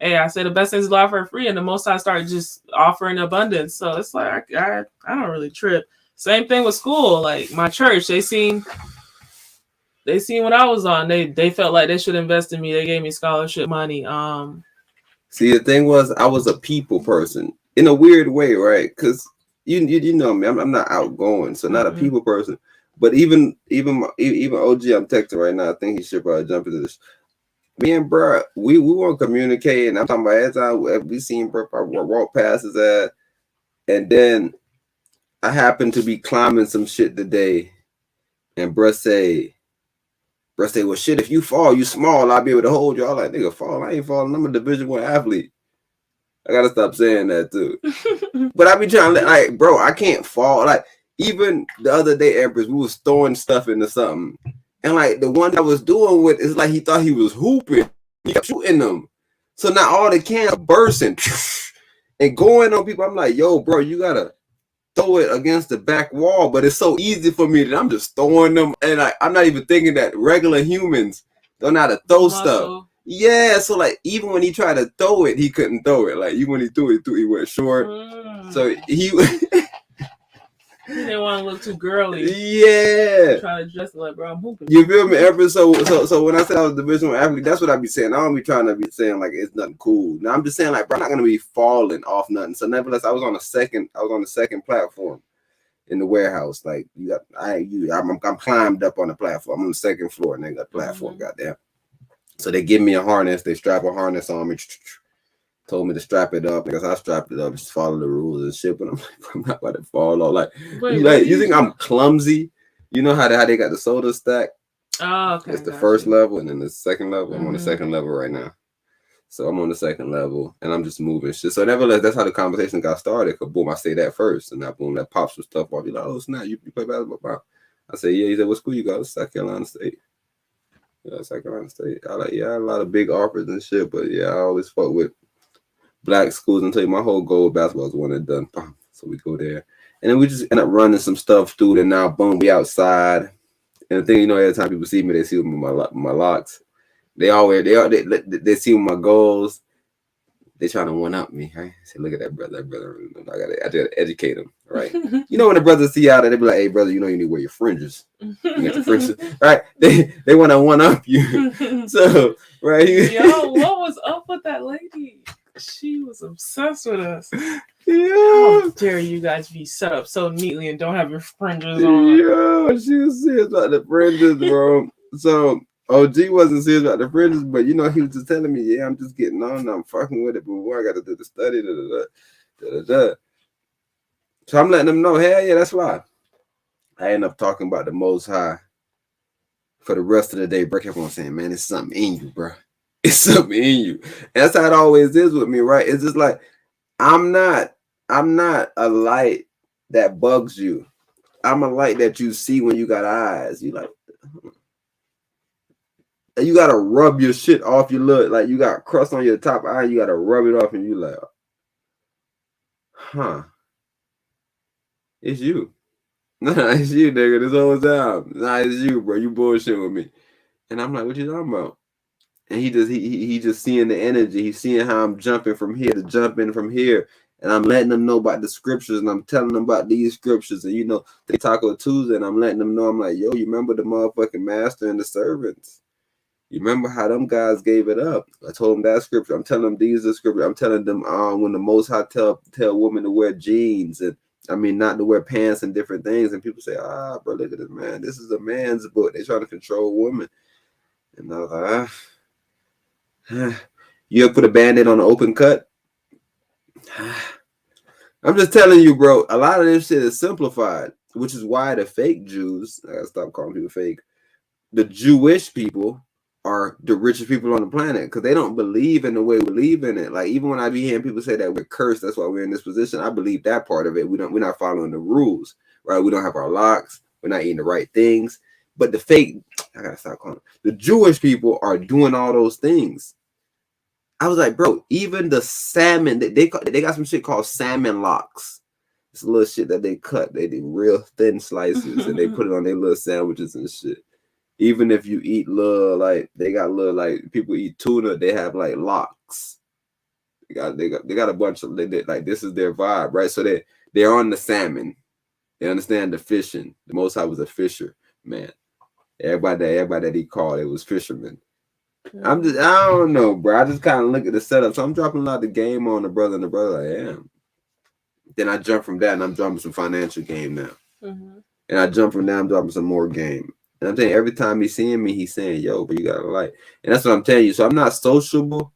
hey, I say the best things in life are free, and the most I start just offering abundance. So it's like I don't really trip. Same thing with school. Like my church, they seen what I was on. They felt like they should invest in me. They gave me scholarship money. See, the thing was, I was a people person in a weird way, right? Because you know me, I'm not outgoing, so not a people person. But even OG, I'm texting right now. I think he should probably jump into this. Me and bro, we won't communicate, and I'm talking about every time we seen bro, I walk past his ass, and then I happened to be climbing some shit today, and bro say, well, shit, if you fall, you small, I'll be able to hold you. I'm like, nigga, fall, I ain't falling. I'm a Division I athlete. I gotta stop saying that too. But I be trying to, like, bro, I can't fall. Like, even the other day, Empress, we was throwing stuff into something. And like the one I was doing with is like he thought he was hooping. He kept shooting them. So now all the cans are bursting and going on people. I'm like, yo, bro, you gotta throw it against the back wall. But it's so easy for me that I'm just throwing them. And I'm not even thinking that regular humans don't know how to throw stuff. Yeah, so like even when he tried to throw it, he couldn't throw it. Like even when he threw it, he went short. So he He didn't want to look too girly. Yeah. Try to dress like, bro, I'm hooping. You feel me? So when I say I was a divisional athlete, that's what I be saying. I don't be trying to be saying like it's nothing cool. Now I'm just saying like, bro, I'm not gonna be falling off nothing. So nevertheless, I was on the second platform in the warehouse. Like I'm climbed up on the platform. I'm on the second floor, and they got platform, goddamn. So they give me a harness. They strap a harness on me. Told me to strap it up because I strapped it up, just follow the rules and shit. But I'm like, I'm not about to fall off. Like, you think I'm clumsy? You know how they got the soda stack? Oh, okay. It's the first level and then the second level. I'm on the second level right now. So I'm on the second level and I'm just moving shit. So nevertheless, that's how the conversation got started. Cause boom, I say that first, and now boom, that pops some stuff off. You're like, oh snap, you play basketball? I say, yeah. He said, what school you go? South Carolina State. Yeah, South Carolina State. I like, yeah, a lot of big offers and shit, but yeah, I always fuck with black schools and tell you my whole goal of basketball is one and done. So we go there. And then we just end up running some stuff through it, and now boom, we outside. And the thing, you know, every time people see me, they see my locks. They see my goals. They trying to one up me. Right? Say, look at that brother. I gotta educate them, right? You know, when the brothers see out there, they be like, hey brother, you know you need to wear your fringes. You got your fringes, right? They want to one up you. So right. Yo, what was up with that lady? She was obsessed with us. Yeah. How dare you guys be set up so neatly and don't have your fringes on? Yeah, she was serious about the fringes, bro. So OG wasn't serious about the fringes, but you know, he was just telling me, yeah, I'm just getting on, I'm fucking with it, but boy, I got to do the study, So I'm letting them know, hell yeah, that's why. I end up talking about the Most High for the rest of the day. Bro kept on saying, man, it's something in you, bro. It's something in you. And that's how it always is with me, right? It's just like, I'm not a light that bugs you. I'm a light that you see when you got eyes. You like, you gotta rub your shit off your look. Like you got crust on your top eye, you gotta rub it off, and you like, huh? It's you. Nah, it's you, nigga. This whole time. Nah, it's you, bro. You bullshit with me. And I'm like, what you talking about? And he just seeing the energy. He's seeing how I'm jumping from here to jump in from here. And I'm letting them know about the scriptures, and I'm telling them about these scriptures. And you know, they Taco Tuesday, and I'm letting them know. I'm like, yo, you remember the motherfucking master and the servants? You remember how them guys gave it up? I told them that scripture. I'm telling them these are scripture. I'm telling them when the Most High tell women to wear jeans, and I mean not to wear pants and different things. And people say, bro, look at this, man. This is a man's book. They trying to control women. And I was like, you ever put a Band-Aid on an open cut? I'm just telling you, bro, a lot of this shit is simplified, which is why the fake Jews, I gotta stop calling people fake, the Jewish people are the richest people on the planet because they don't believe in the way we believe in it. Like, even when I be hearing people say that we're cursed, that's why we're in this position, I believe that part of it. We're not following the rules, right? We don't have our locks. We're not eating the right things. But the fake, I gotta stop calling them. The Jewish people are doing all those things. I was like, bro, even the salmon, they got some shit called salmon locks. It's a little shit that they cut. They do real thin slices and they put it on their little sandwiches and shit. Even if you eat little, like, they got little, like, people eat tuna, they have, like, locks. They got a bunch of, like, this is their vibe, right? So they're on the salmon. They understand the fishing. The Most High was a fisher, man. Everybody that he called, it was fishermen. I don't know, bro. I just kind of look at the setup. So I'm dropping a lot of the game on the brother, and the brother, I am. Then I jump from that, and I'm dropping some financial game now. And I jump from that, I'm dropping some more game. And I'm telling you, every time he's seeing me, he's saying, yo, but you got a light. And that's what I'm telling you. So I'm not sociable.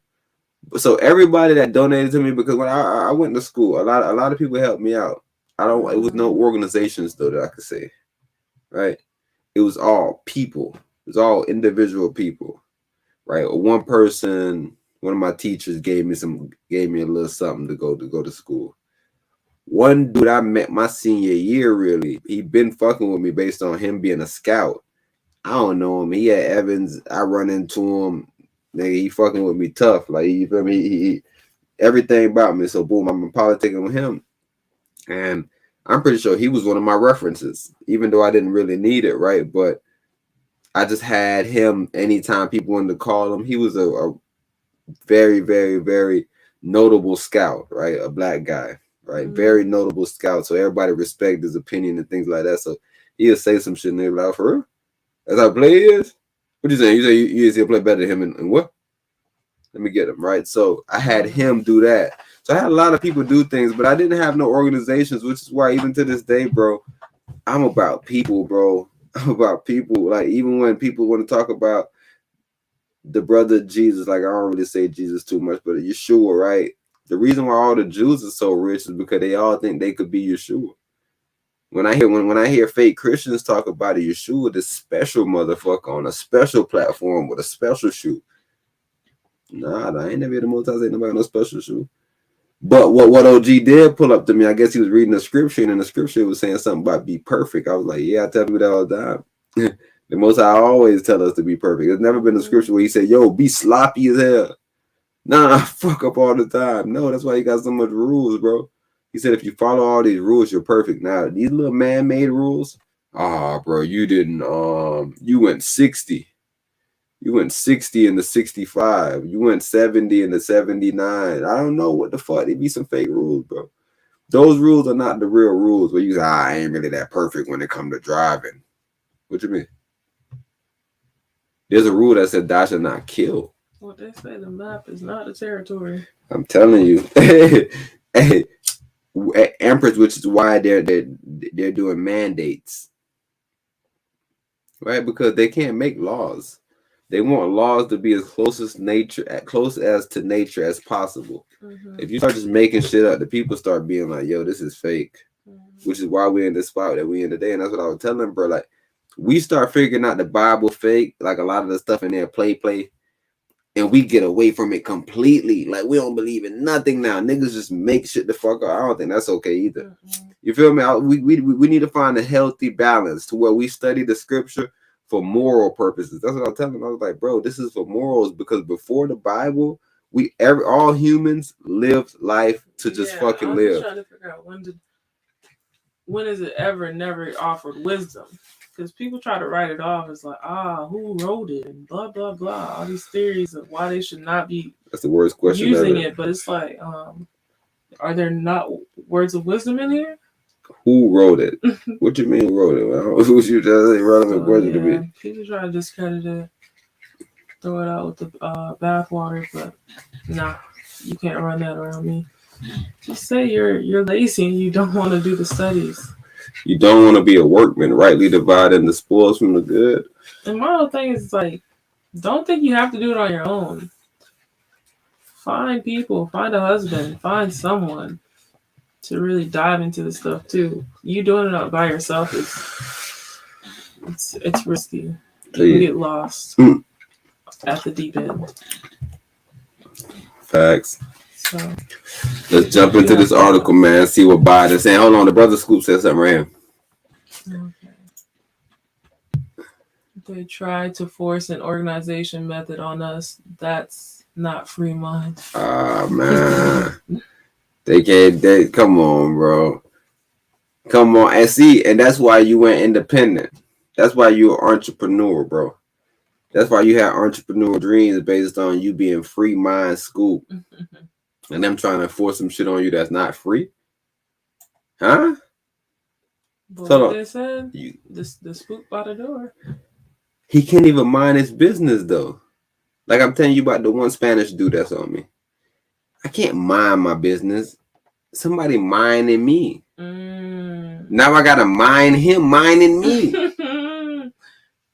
So everybody that donated to me, because when I went to school, a lot of people helped me out. It was no organizations, though, that I could say. Right? It was all people. It was all individual people. Right, or one person, one of my teachers gave me a little something to go to school. One dude I met my senior year, really, he been fucking with me based on him being a scout. I don't know him. He had Evans. I run into him. Nigga, he fucking with me tough. Like, you feel me? He everything about me. So boom, I'm politicking with him, and I'm pretty sure he was one of my references, even though I didn't really need it, right? But I just had him anytime people wanted to call him. He was a very, very, very notable scout, right? A black guy. right? Very notable scout. So everybody respect his opinion and things like that. So he'll say some shit and they'll be like, for real? That's how play is? What you saying? You say you play better than him and what? Let me get him, right? So I had him do that. So I had a lot of people do things, but I didn't have no organizations, which is why even to this day, bro, I'm about people, bro. I'm about people. Like, even when people want to talk about the brother Jesus, like, I don't really say Jesus too much, but Yeshua, right? The reason why all the Jews are so rich is because they all think they could be Yeshua. When I hear fake Christians talk about a Yeshua, this special motherfucker on a special platform with a special shoe. Nah, I ain't never heard the most I say nobody no special shoe. But what OG did pull up to me, I guess he was reading the scripture, and in the scripture it was saying something about be perfect. I was like, yeah, I tell people that all the time. The Most High always tell us to be perfect. There's never been a scripture where he said, yo, be sloppy as hell. Nah, fuck up all the time. No, that's why you got so much rules, bro. He said, if you follow all these rules, you're perfect. Now, these little man-made rules, bro, you didn't, you went 60. You went 60 into 65. You went 70 into 79. I don't know what the fuck. They be some fake rules, bro. Those rules are not the real rules where you say, I ain't really that perfect when it comes to driving. What you mean? There's a rule that said thou shalt not kill. Well, they say the map is not a territory. I'm telling you. Hey, Empress, which is why they're doing mandates. Right? Because they can't make laws. They want laws to be as close as to nature as possible. If you start just making shit up, the people start being like, yo, this is fake. Which is why we're in this spot that we're in today. And that's what I was telling them, bro. Like, we start figuring out the Bible fake, like a lot of the stuff in there, play, and we get away from it completely. Like, we don't believe in nothing now. Niggas just make shit the fuck up. I don't think that's okay either. You feel me? We need to find a healthy balance to where we study the scripture for moral purposes. That's what I was telling them. I was like, bro, this is for morals, because before the Bible, all humans lived life to just fucking live. I'm trying to figure out when is it ever never offered wisdom? Because people try to write it off as like, who wrote it and blah blah blah, all these theories of why they should not be. That's the worst question using it. But it's like, are there not words of wisdom in here? Who wrote it? What you mean who wrote it? I don't know who you just irrelevant question to me. People try to discredit it, throw it out with the bathwater, but nah, you can't run that around me. Just say you're lazy and you don't want to do the studies. You don't want to be a workman, rightly dividing the spoils from the good. And my whole thing is like, don't think you have to do it on your own. Find people, find a husband, find someone to really dive into the stuff too. You doing it out by yourself it's risky. You can get lost at the deep end. Facts. So let's jump into this article, man. See what Biden's saying. Hold on, the brother Scoop said something right here. Okay. They tried to force an organization method on us. That's not Freemind. Man. They come on, bro. Come on. And that's why you went independent. That's why you're an entrepreneur, bro. That's why you had entrepreneur dreams based on you being Freemind Scoop. And them trying to force some shit on you that's not free. Huh? But so what they said, the spook by the door. He can't even mind his business though. Like I'm telling you about the one Spanish dude that's on me. I can't mind my business. Somebody minding me. Now I gotta mind him minding me.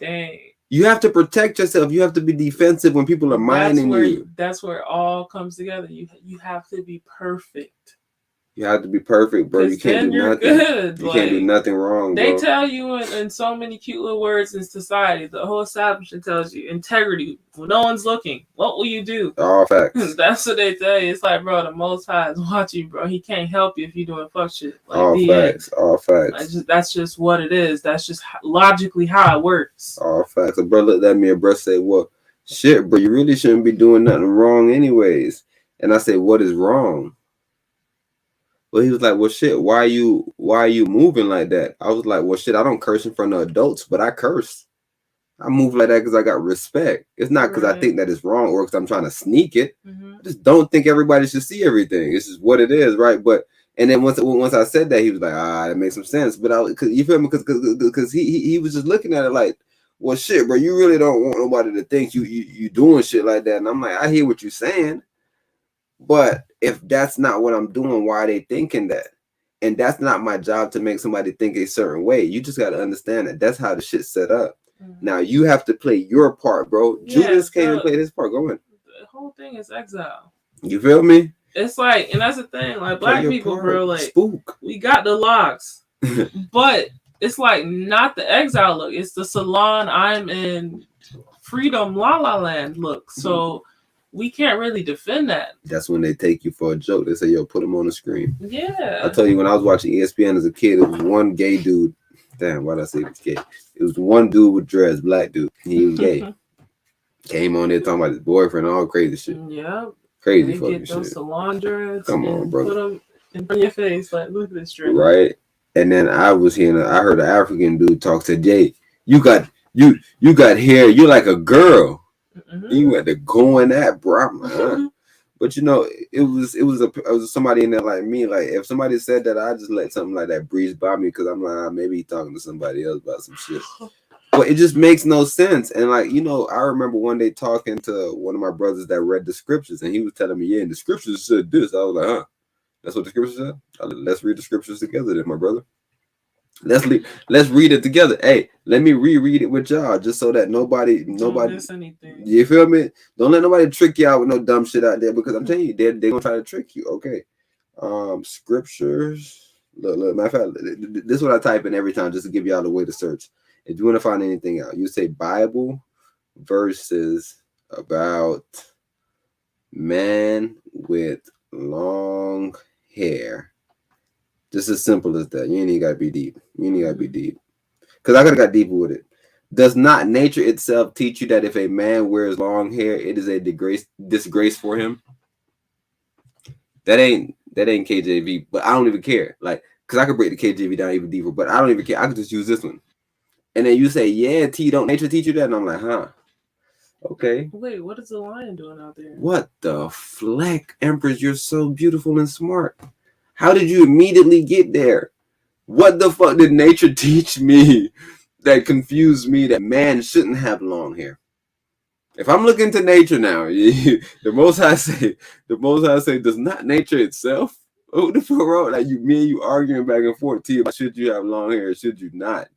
Dang. You have to protect yourself. You have to be defensive when people are minding you. That's where it all comes together. You have to be perfect. You have to be perfect, bro. You can't do nothing. Good. You can't do nothing wrong, bro. They tell you in so many cute little words in society. The whole establishment tells you integrity. When no one's looking, what will you do? All facts. That's what they tell you. It's like, bro, the Most High is watching, bro. He can't help you if you're doing fuck shit. Like, all facts. All facts. That's just what it is. That's just logically how it works. All facts. A bro looked at me and bro said, well, shit, bro, you really shouldn't be doing nothing wrong anyways. And I said, what is wrong? Well, he was like, well, shit, why are you moving like that? I was like, well, shit, I don't curse in front of adults, but I curse. I move like that because I got respect. It's not because I think that it's wrong or because I'm trying to sneak it. I just don't think everybody should see everything. This is what it is, right? But And then once I said that, he was like, that makes some sense. But cause you feel me? Because he was just looking at it like, well, shit, bro, you really don't want nobody to think you doing shit like that. And I'm like, I hear what you're saying, but if that's not what I'm doing, why are they thinking that? And that's not my job to make somebody think a certain way. You just got to understand that that's how the shit's set up. Now you have to play your part, bro. Yeah, Judas came and played his part. Go in. The whole thing is exile. You feel me? It's like, and that's the thing, like black people, part. Bro, like Spook. We got the locks, but it's like not the exile look. It's the salon. I'm in freedom, la la land look. So we can't really defend that. That's when they take you for a joke. They say, "Yo, put him on the screen." Yeah. I tell you, when I was watching ESPN as a kid, it was one gay dude. Damn, why did I say it was gay? It was one dude with dreads, black dude. He was gay. Came on there talking about his boyfriend, all crazy shit. Yeah. Crazy they fucking get those shit. Salon dreads. Come on, brother. Put them in front of your face, like, look at this dread. Right. And then I heard an African dude talk to Jay. You got hair. You're like a girl. You had to go in that, bro. I'm like, huh? But you know, it was somebody in there like me. Like if somebody said that, I just let something like that breeze by me because I'm like, maybe he's talking to somebody else about some shit. But it just makes no sense. And like, you know, I remember one day talking to one of my brothers that read the scriptures, and he was telling me, yeah, and the scriptures said this. I was like, huh? That's what the scriptures said? Let's read the scriptures together then, my brother. Let's read it together. Hey, let me reread it with y'all just so that nobody miss anything. You feel me? Don't let nobody trick you out with no dumb shit out there, because I'm telling you, they're gonna try to trick you. Okay. Scriptures. Look, matter of fact, this is what I type in every time just to give y'all the way to search. If you want to find anything out, you say Bible verses about man with long hair. Just as simple as that. You ain't even gotta be deep. Because I could have got deeper with it. Does not nature itself teach you that if a man wears long hair, it is a disgrace for him? That ain't KJV, but I don't even care. Like, because I could break the KJV down even deeper, but I don't even care. I could just use this one. And then you say, yeah, don't nature teach you that? And I'm like, huh? Okay. Wait, what is the lion doing out there? What the fleck, Empress? You're so beautiful and smart. How did you immediately get there? What the fuck did nature teach me that confused me that man shouldn't have long hair? If I'm looking to nature now, the Most High say, does not nature itself? Oh, the fuck wrong? Like me and you arguing back and forth to you about should you have long hair or should you not?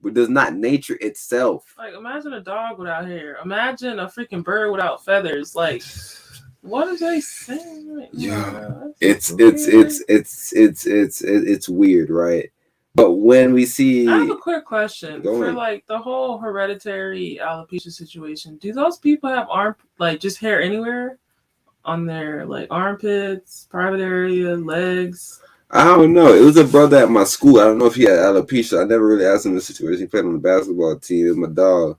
But does not nature itself? Like, imagine a dog without hair. Imagine a freaking bird without feathers. Like, what are they saying? Right yeah, it's weird, right? But when we see, I have a quick question for like the whole hereditary alopecia situation. Do those people have just hair anywhere on their like armpits, private area, legs? I don't know. It was a brother at my school. I don't know if he had alopecia. I never really asked him the situation. He played on the basketball team. It was my dog,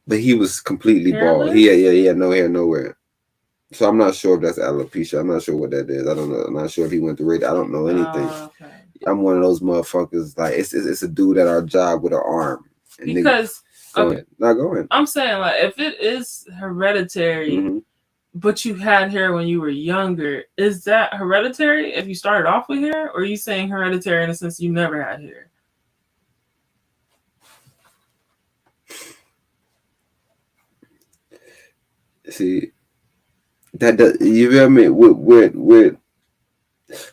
but he was completely bald. He had no hair nowhere. So I'm not sure if that's alopecia. I'm not sure what that is. I don't know. I'm not sure if he went to radio. I don't know anything. Okay. I'm one of those motherfuckers. Like it's a dude at our job with an arm. And because go ahead. I'm saying like if it is hereditary, but you had hair when you were younger, is that hereditary if you started off with hair, or are you saying hereditary in the sense you never had hair? See. That does, you feel me? With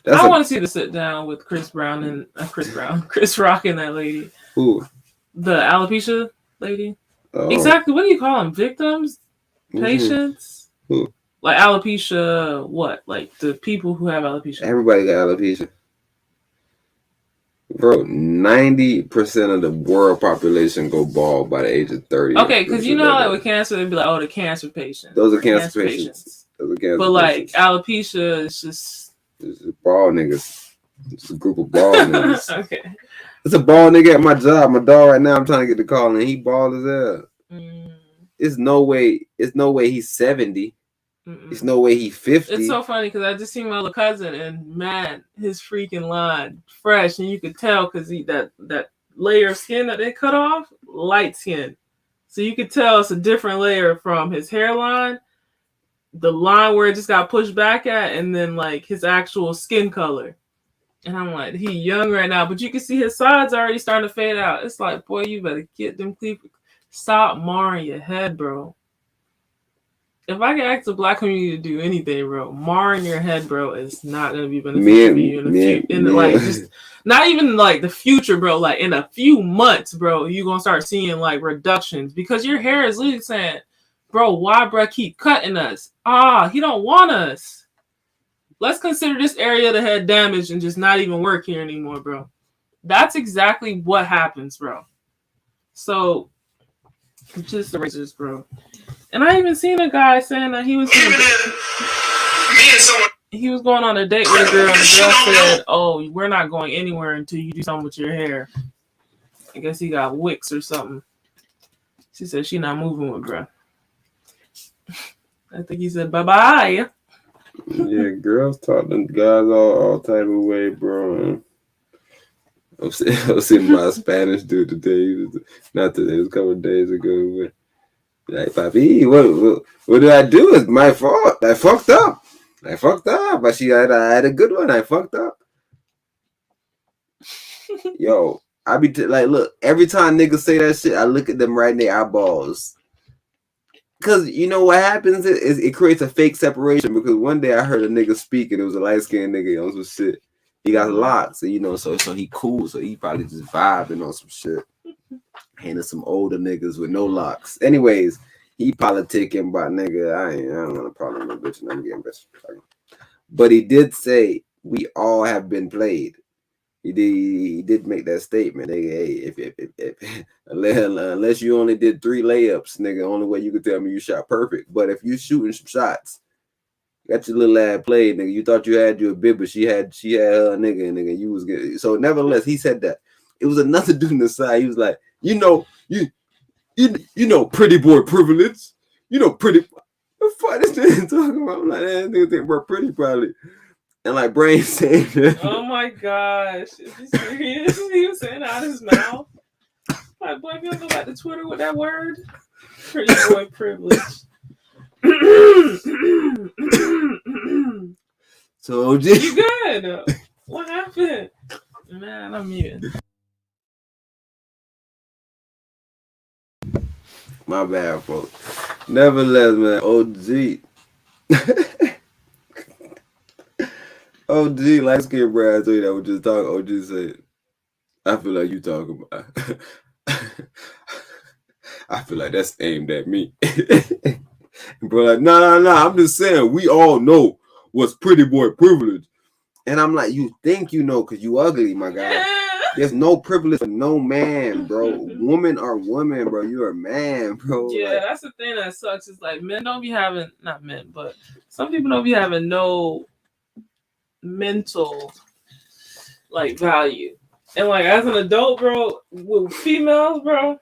I want to see the sit down with Chris Rock and that lady. Who? The alopecia lady. Oh. Exactly. What do you call them? Victims? Patients? Who? Like alopecia? What? Like the people who have alopecia? Everybody got alopecia. Bro, 90% of the world population go bald by the age of 30. Okay, because you know, like with cancer, they'd be like, "Oh, the cancer patients." Those are cancer patients. But like alopecia is just bald niggas. It's a group of bald niggas. Okay. It's a bald nigga at my job. My dog right now, I'm trying to get the call, and he bald as hell. It's no way he's 70. It's no way he's 50. It's so funny because I just seen my little cousin, and man, his freaking line fresh, and you could tell because that layer of skin that they cut off, light skin, so you could tell it's a different layer from his hairline. the line where it just got pushed back at, and then like his actual skin color. And I'm like, he young right now, but you can see his sides already starting to fade out. It's like, boy, you better get them clippers. Stop marring your head, bro. If I can ask the black community to do anything, bro, marring your head, bro, is not gonna be beneficial for you in the like just not even like the future, bro. Like in a few months, bro, you're gonna start seeing like reductions because your hair is literally saying, bro, why bro keep cutting us? He don't want us. Let's consider this area of the head damaged and just not even work here anymore, bro. That's exactly what happens, bro. So just the razors, bro. And I even seen a guy saying that he was going on a date with a girl, and the girl said, "Oh, we're not going anywhere until you do something with your hair." I guess he got wicks or something. She said she not moving with bro. I think he said bye-bye. Yeah, girls talk to guys all type of way, bro. I was seeing my Spanish dude today. Not today, it was a couple of days ago. But like, papi, what did I do? It's my fault. I fucked up. But I had a good one. I fucked up. Yo, I be like, look, every time niggas say that shit, I look at them right in their eyeballs. Because you know what happens is it creates a fake separation. Because one day I heard a nigga speak and it was a light-skinned nigga on some shit. He got locks, and, you know, so he cool. So he probably just vibing on some shit. Handing some older niggas with no locks. Anyways, he politicking about nigga. I don't want a problem with bitch, and I'm getting bitch. But he did say we all have been played. He did make that statement. Nigga, hey, if unless you only did 3 layups, nigga, only way you could tell me you shot perfect. But if you shooting some shots, got your little ass played, nigga. You thought you had your bib, but she had her nigga, and nigga, you was good. So nevertheless, he said that. It was another dude on the side. He was like, you know, pretty boy privilege. You know, pretty. What the fuck this nigga talking about? I'm like, that nigga think we're pretty probably. And like Brain saying that. Oh my gosh. Is he serious? He was saying out his mouth. Like, boy, if you don't go back to Twitter with that word, pretty boy privilege. So OG. You good? What happened? Man, I'm muting. My bad, folks. Nevertheless, man, OG, light skin Brad, I told you that was just talking. OG said, I feel like you talking about. I feel like that's aimed at me. Bro, like, no. I'm just saying, we all know what's pretty boy privilege. And I'm like, you think you know because you ugly, my guy. There's no privilege for no man, bro. Woman or woman, bro. You're a man, bro. Yeah, like, that's the thing that sucks. Is like men don't be having, not men, but some people don't be having no mental like value. And like as an adult, bro, with females, bro,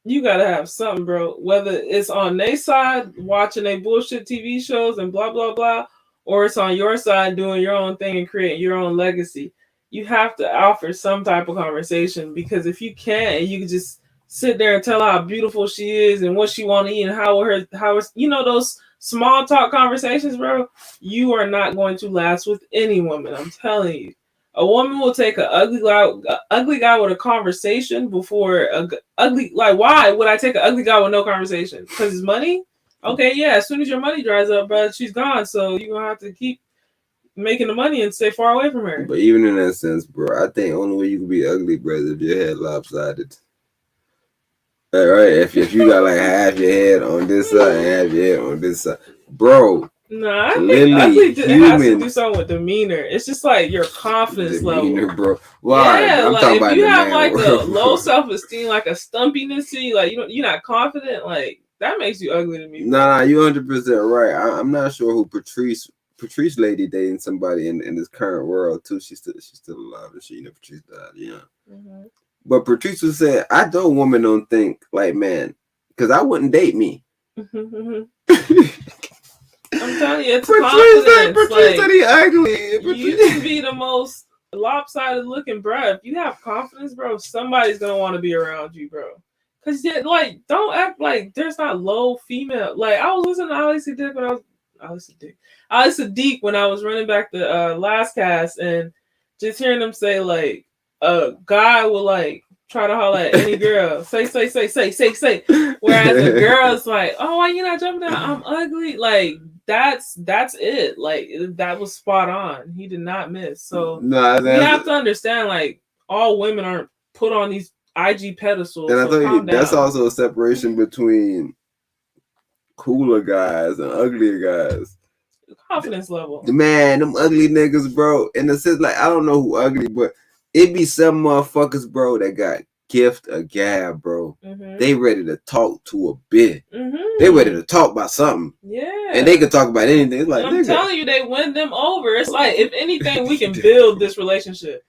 you gotta have something, bro. Whether it's on their side watching their bullshit TV shows and blah blah blah, or it's on your side doing your own thing and creating your own legacy. You have to offer some type of conversation, because if you can't, and you can just sit there and tell her how beautiful she is and what she want to eat and how it's, you know, those small talk conversations, bro, you are not going to last with any woman. I'm telling you. A woman will take an ugly guy with a conversation before like, why would I take an ugly guy with no conversation? Because it's money? Okay, yeah, as soon as your money dries up, bro, she's gone. So you're going to have to keep making the money and stay far away from her. But even in that sense, bro, I think the only way you can be ugly, bro, is if your head lopsided. All right, if you got like half your head on this side and half your head on this side, bro. No, I think ugly has to do something with demeanor. It's just like your confidence level, bro. Why? Yeah, I'm like talking if about you have like world, a low self-esteem, like a stumpiness to you, like you're not confident, like that makes you ugly to me. Nah, you 100% right. I'm not sure who Patrice lady dating somebody in this current world too. She's still alive, and she, you know, Patrice died. Yeah. Mm-hmm. But Patrice was saying, I don't woman don't think like man, because I wouldn't date me. I'm telling you, it's confidence. Patrice said he ugly. You can be the most lopsided looking, bro. If you have confidence, bro, somebody's gonna want to be around you, bro. Cause like, don't act like there's not low female. Like I was listening to Alice Dick when I was Ali Sadiq when I was running back the last cast and just hearing them say like a guy will like try to holler at any girl, say. Whereas a girl's like, oh, why you not jumping down? I'm ugly. Like that's it. Like that was spot on. He did not miss. So you have to understand, like all women aren't put on these IG pedestals. And I think that's also a separation between cooler guys and uglier guys. Confidence level. Man, them ugly niggas, bro. In the sense, like, I don't know who ugly, but it be some motherfuckers, bro, that got gift a gab, bro. Mm-hmm. They ready to talk to a bit. Mm-hmm. They ready to talk about something. Yeah. And they can talk about anything. It's like, I'm telling you, they win them over. It's like, if anything, we can build this relationship.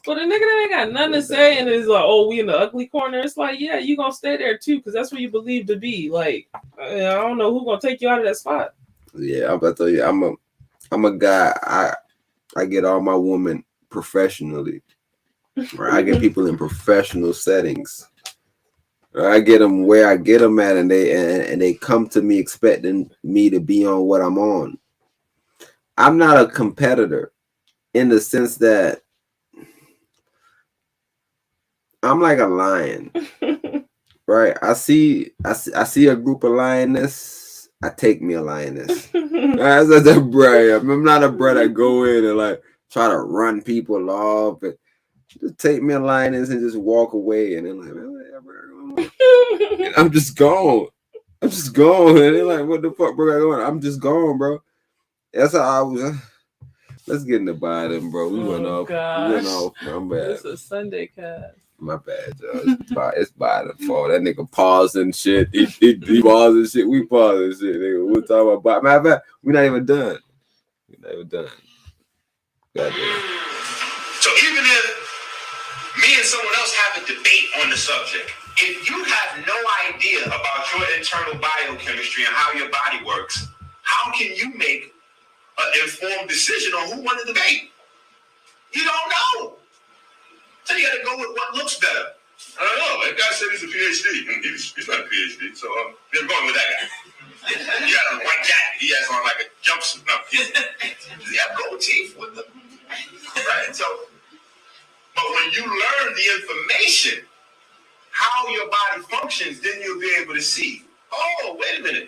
But a nigga that ain't got nothing to say and is like, oh, we in the ugly corner. It's like, yeah, you gonna stay there too, because that's what you believe to be. Like, I don't know who gonna take you out of that spot. Yeah, I'm about to tell you, I'm a guy. I get all my women professionally. Right? I get people in professional settings. I get them where I get them at, and they come to me expecting me to be on what I'm on. I'm not a competitor in the sense that I'm like a lion, right? I see a group of lioness. I take me a lioness. That's a brat. I'm not a brat that go in and like try to run people off. And just take me a lioness and just walk away. And they're like, whatever. And I'm just gone. And they're like, what the fuck, bro? I'm just gone, bro. That's how I was. Let's get in the bottom, bro. We went off. I'm bad. It's a Sunday cast. My bad, y'all. It's by the fault. That nigga paused and shit. He paused and shit. We paused and shit, nigga. We're talking about. Matter of fact, we're not even done. Goddamn. So even if me and someone else have a debate on the subject, if you have no idea about your internal biochemistry and how your body works, how can you make an informed decision on who won the debate? You don't know. So you gotta go with what looks better. I don't know. That guy said he's a PhD. He's not a PhD, so I'm going with that guy. He got a white jacket. He has on like a jumpsuit. No, he have gold teeth with them. Right? So, but when you learn the information, how your body functions, then you'll be able to see, oh, wait a minute.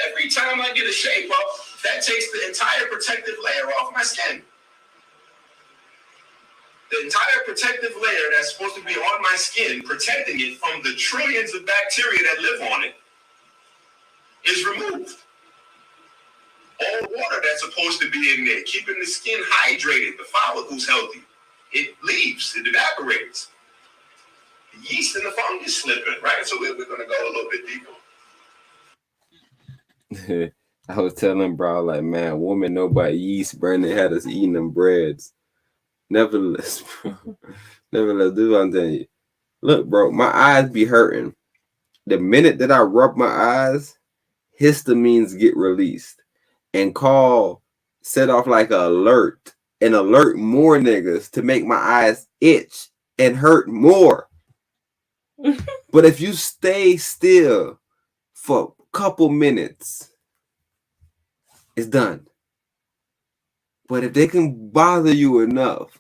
Every time I get a shape up, that takes the entire protective layer off my skin. The entire protective layer that's supposed to be on my skin, protecting it from the trillions of bacteria that live on it, is removed. All water that's supposed to be in there, keeping the skin hydrated, the follicles healthy, it leaves, it evaporates. The yeast and the fungus slip in, right? So we're going to go a little bit deeper. I was telling bro, like, man, woman know about yeast. Brandon had us eating them breads. Nevertheless, do I'm telling you. Look, bro, my eyes be hurting. The minute that I rub my eyes, histamines get released and set off like an alert and alert more niggas to make my eyes itch and hurt more. But if you stay still for a couple minutes, it's done. But if they can bother you enough,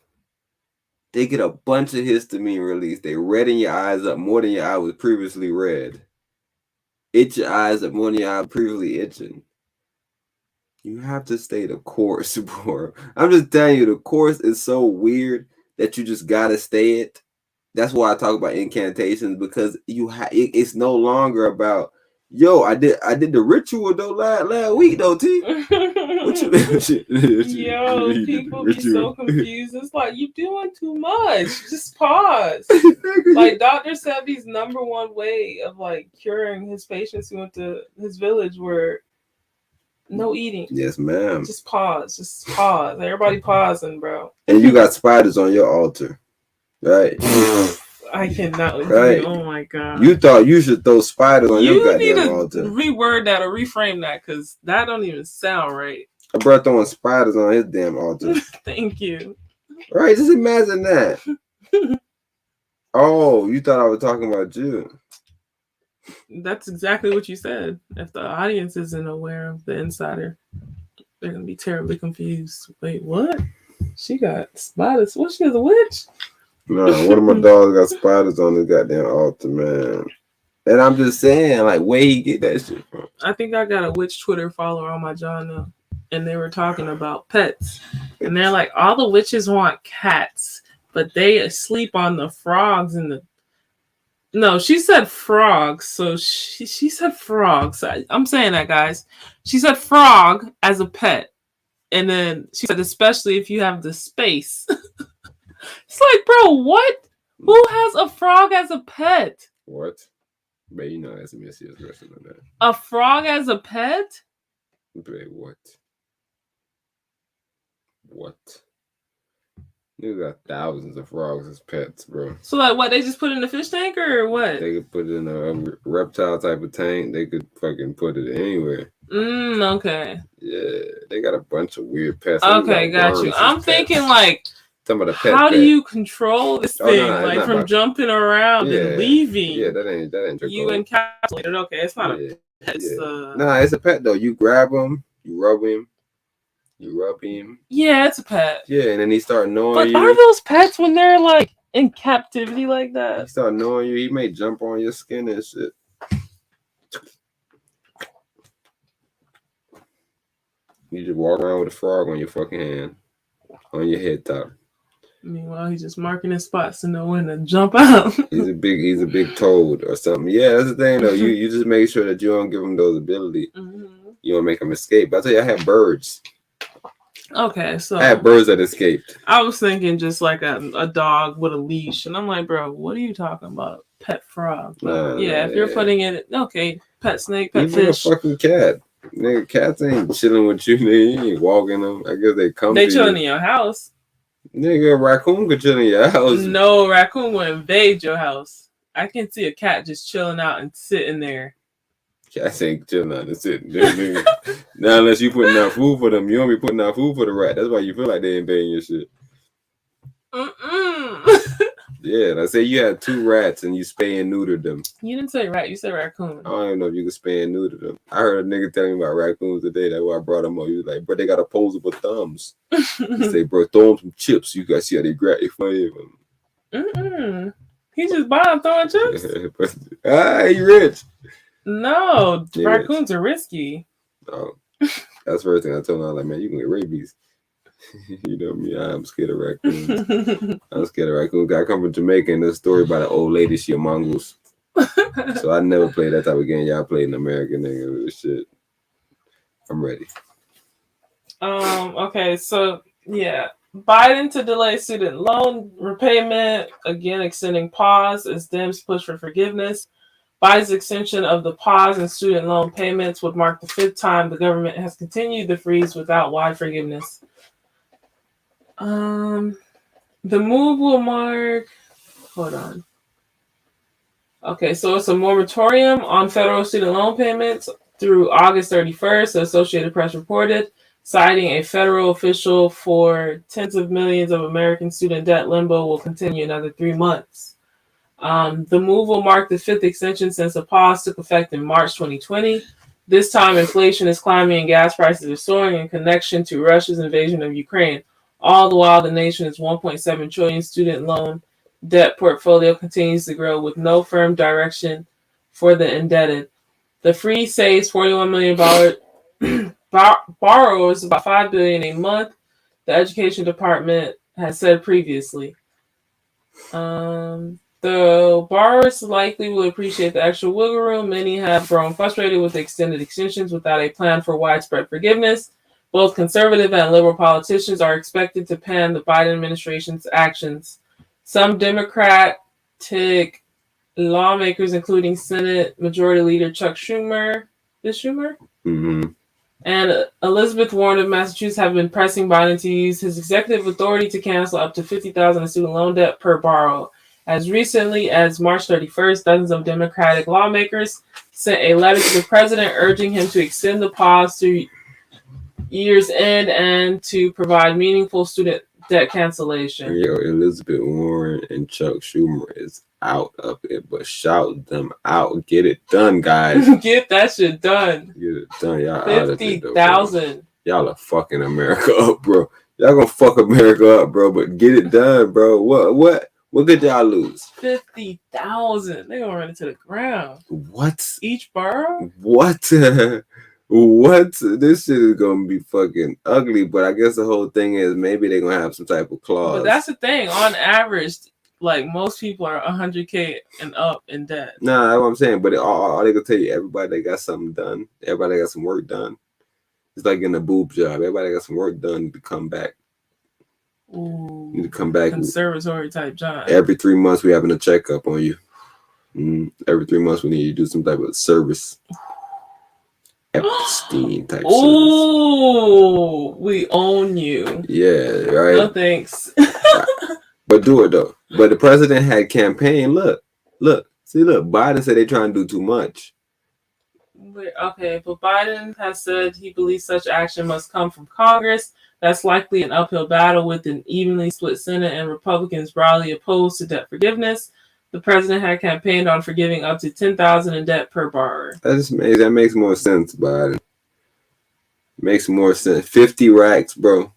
they get a bunch of histamine release. They redden your eyes up more than your eye was previously red. Itch your eyes up more than your eye previously itching. You have to stay the course, bro. I'm just telling you, the course is so weird that you just gotta stay it. That's why I talk about incantations, because it's no longer about, yo, I did the ritual though last week though, T. Yo, people be so confused. It's like, you doing too much. Just pause. Like Dr. Sebi's number one way of like curing his patients who went to his village were no eating. Yes, ma'am. Just pause. Everybody pausing, bro. And you got spiders on your altar, right? I cannot. Right. Oh my god! You thought you should throw spiders on your goddamn altar. Reword that or reframe that, because that don't even sound right. A bro throwing spiders on his damn altar. Thank you. Right, just imagine that. Oh, you thought I was talking about you. That's exactly what you said. If the audience isn't aware of the insider, they're gonna be terribly confused. Wait, what? She got spiders. What? She is a witch? No, one of my dogs got spiders on his goddamn altar, man. And I'm just saying, like, where he get that shit from? I think I got a witch Twitter follower on my John now, and they were talking about pets, and they're like, all the witches want cats, but they sleep on the frogs and the. No, she said frogs, so she said frogs. I'm saying that, guys. She said frog as a pet, and then she said especially if you have the space. It's like, bro, what? Who has a frog as a pet? What? But you know, that's a messy expression on that. A frog as a pet? But what? What? You got thousands of frogs as pets, bro. So, like, what? They just put it in a fish tank or what? They could put it in a reptile type of tank. They could fucking put it anywhere. Okay. Yeah, they got a bunch of weird pets. Okay, got you. I'm thinking, like, some of the pet. How do you control this thing, no, like from jumping around and leaving? Yeah, that ain't you encapsulated. Okay, it's not a pet. Nah, it's a pet though. You grab him, you rub him. Yeah, it's a pet. Yeah, and then he start knowing but you. Are those pets when they're like in captivity like that? He start knowing you. He may jump on your skin and shit. You just walk around with a frog on your fucking hand, on your head top. Meanwhile, he's just marking his spots to know when to jump out. he's a big toad or something. Yeah, that's the thing though. You just make sure that you don't give him those abilities. You don't make them escape. But I tell you, I had birds. Okay, so I had birds that escaped. I was thinking just like a dog with a leash, and I'm like, bro, what are you talking about? Pet frog? If you're putting it, okay, pet snake, pet even fish, a fucking cat. Nigga, cats ain't chilling with you. Nigga, you ain't walking them. I guess they come. They chilling in your house. Nigga, a raccoon could chill in your house. No, raccoon will invade your house. I can see a cat just chilling out and sitting there. Cats ain't chilling out and sitting there, nigga. Now, unless you putting out food for them, you don't be putting out food for the rat. That's why you feel like they invading your shit. Yeah, let's say you had 2 rats and you spay and neutered them. You didn't say rat, you said raccoon. I don't even know if you could spay and neuter them. I heard a nigga telling me about raccoons today. That's why I brought them up. He was like, bro, they got opposable thumbs. He say, bro, throw them some chips. You guys see how they grab your phone. He just buying throwing chips? He rich. No, raccoons are risky. Oh, that's the first thing I told him. I was like, man, you can get rabies. You know me, I'm scared of raccoons. I'm scared of raccoons. I come from Jamaica and there's a story about an old lady, she a mongoose. So I never played that type of game. Y'all played in America, nigga. Shit. I'm ready. Okay, so yeah. Biden to delay student loan repayment, again extending pause as Dems push for forgiveness. Biden's extension of the pause in student loan payments would mark the 5th time the government has continued the freeze without wide forgiveness. The move will mark. Hold on. Okay, so it's a moratorium on federal student loan payments through August 31st, the Associated Press reported, citing a federal official for tens of millions of American student debt limbo will continue another 3 months. The move will mark the 5th extension since the pause took effect in March 2020. This time, inflation is climbing and gas prices are soaring in connection to Russia's invasion of Ukraine. All the while, the nation's $1.7 trillion student loan debt portfolio continues to grow with no firm direction for the indebted. The freeze saves $41 million borrowers about $5 billion a month, the education department has said previously. The borrowers likely will appreciate the extra wiggle room. Many have grown frustrated with extended extensions without a plan for widespread forgiveness. Both conservative and liberal politicians are expected to pan the Biden administration's actions. Some Democratic lawmakers, including Senate Majority Leader Chuck Schumer, and Elizabeth Warren of Massachusetts have been pressing Biden to use his executive authority to cancel up to $50,000 in student loan debt per borrower. As recently as March 31st, dozens of Democratic lawmakers sent a letter to the president urging him to extend the pause to year's end and to provide meaningful student Debt cancellation. Yo, Elizabeth Warren and Chuck Schumer is out of it, but shout them out. Get it done, guys. Get that shit done. Get it done. Y'all out of it. 50,000. Y'all are fucking America up, bro. Y'all gonna fuck America up, bro, but get it done, bro. What could y'all lose? 50,000. They gonna run it to the ground. What? Each borough? What? What? This shit is gonna be fucking ugly, but I guess the whole thing is maybe they're gonna have some type of clause. But that's the thing. On average, like most people are 100K and up in debt. Nah, that's what I'm saying. But all they gonna tell you, everybody that got something done, everybody that got some work done. It's like in a boob job. Everybody that got some work done need to come back. Ooh, You need to come back. Conservatory type job. Every 3 months we having a checkup on you. Every 3 months we need you to do some type of service. Epstein type service. Ooh, we own you. Yeah, right. No thanks. But do it though. But the president had campaign. Look. Biden said they trying to do too much. Okay, but Biden has said he believes such action must come from Congress. That's likely an uphill battle with an evenly split Senate and Republicans broadly opposed to debt forgiveness. The president had campaigned on forgiving up to $10,000 in debt per borrower. That makes more sense, Biden. Makes more sense. 50 racks, bro.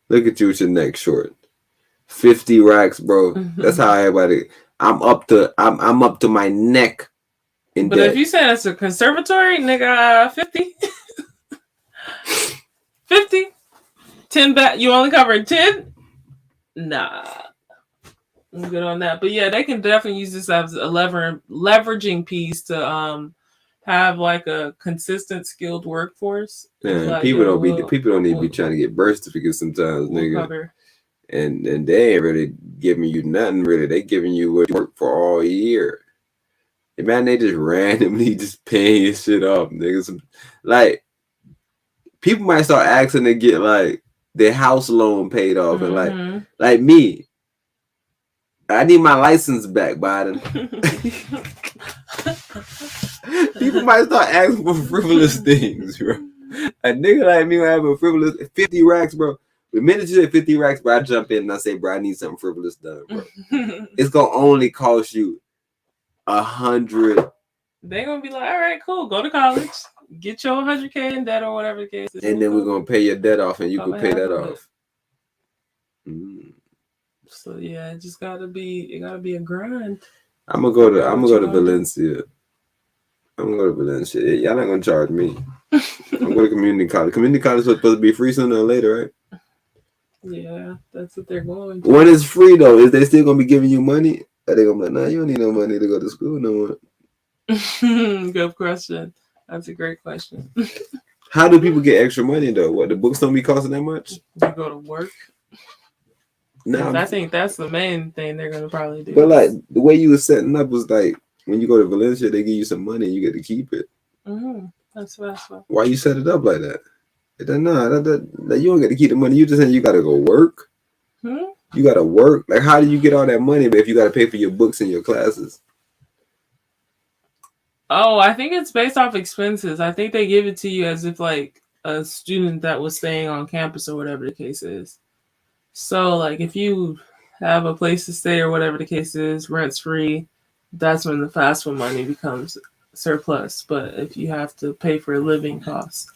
Look at you with your neck short. 50 racks, bro. That's how everybody. I'm up to my neck in but debt. If you say it's a conservatory, nigga, 50. 50. 10 back. You only covered 10? Nah. I'm good on that. But yeah, they can definitely use this as a leveraging piece to have like a consistent skilled workforce. Man, like, people don't need to be trying to get birth certificates sometimes, nigga. Cover. And they ain't really giving you nothing really. They giving you what you work for all year. And man, they just randomly just paying your shit off, niggas. Like people might start asking to get like their house loan paid off, and like me. I need my license back, Biden. People might start asking for frivolous things, bro. A nigga like me might have a frivolous 50 racks, bro. The minute you say 50 racks, bro, I jump in and I say, bro, I need something frivolous done, bro. It's gonna only cost you 100. They're gonna be like, all right, cool, go to college, get your 100K in debt or whatever the case is. And then we're gonna pay your debt off, and you can pay that off. So yeah, it gotta be a grind. I'm gonna go to Valencia. Y'all not gonna charge me. I'm going to community college. Community college is supposed to be free sooner or later, right? Yeah, that's what they're going to. When it's free though, is they still gonna be giving you money? Are they gonna be like, nah, you don't need no money to go to school no more? Good question. That's a great question. How do people get extra money though? What, the books don't be costing that much? You go to work. No, I think that's the main thing they're gonna probably do. But like the way you were setting up was like when you go to Valencia, they give you some money and you get to keep it. That's what. Why you set it up like that? You don't get to keep the money. You just saying you gotta go work. You gotta work. Like, how do you get all that money? But if you gotta pay for your books and your classes. Oh, I think it's based off expenses. I think they give it to you as if like a student that was staying on campus or whatever the case is. So like if you have a place to stay or whatever the case is, rent's free, that's when the FAFSA money becomes surplus. But if you have to pay for a living cost,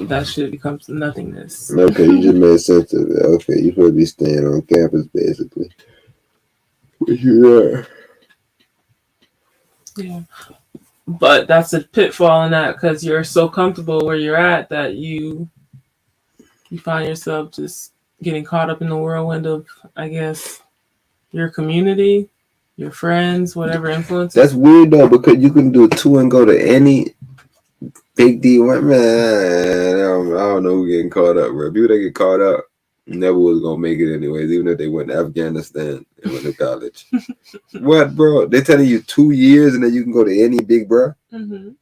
that shit becomes nothingness. Okay, you just made sense of it. Okay, you're supposed to be staying on campus basically. Yeah. But that's a pitfall in that because you're so comfortable where you're at that you find yourself just getting caught up in the whirlwind of, I guess, your community, your friends, whatever influence. That's weird though, because you can do 2 and go to any big D one. Man, I don't know who getting caught up, bro. People that get caught up never was gonna make it anyways, even if they went to Afghanistan and went to college. What, bro? They're telling you 2 years and then you can go to any big, bro. Them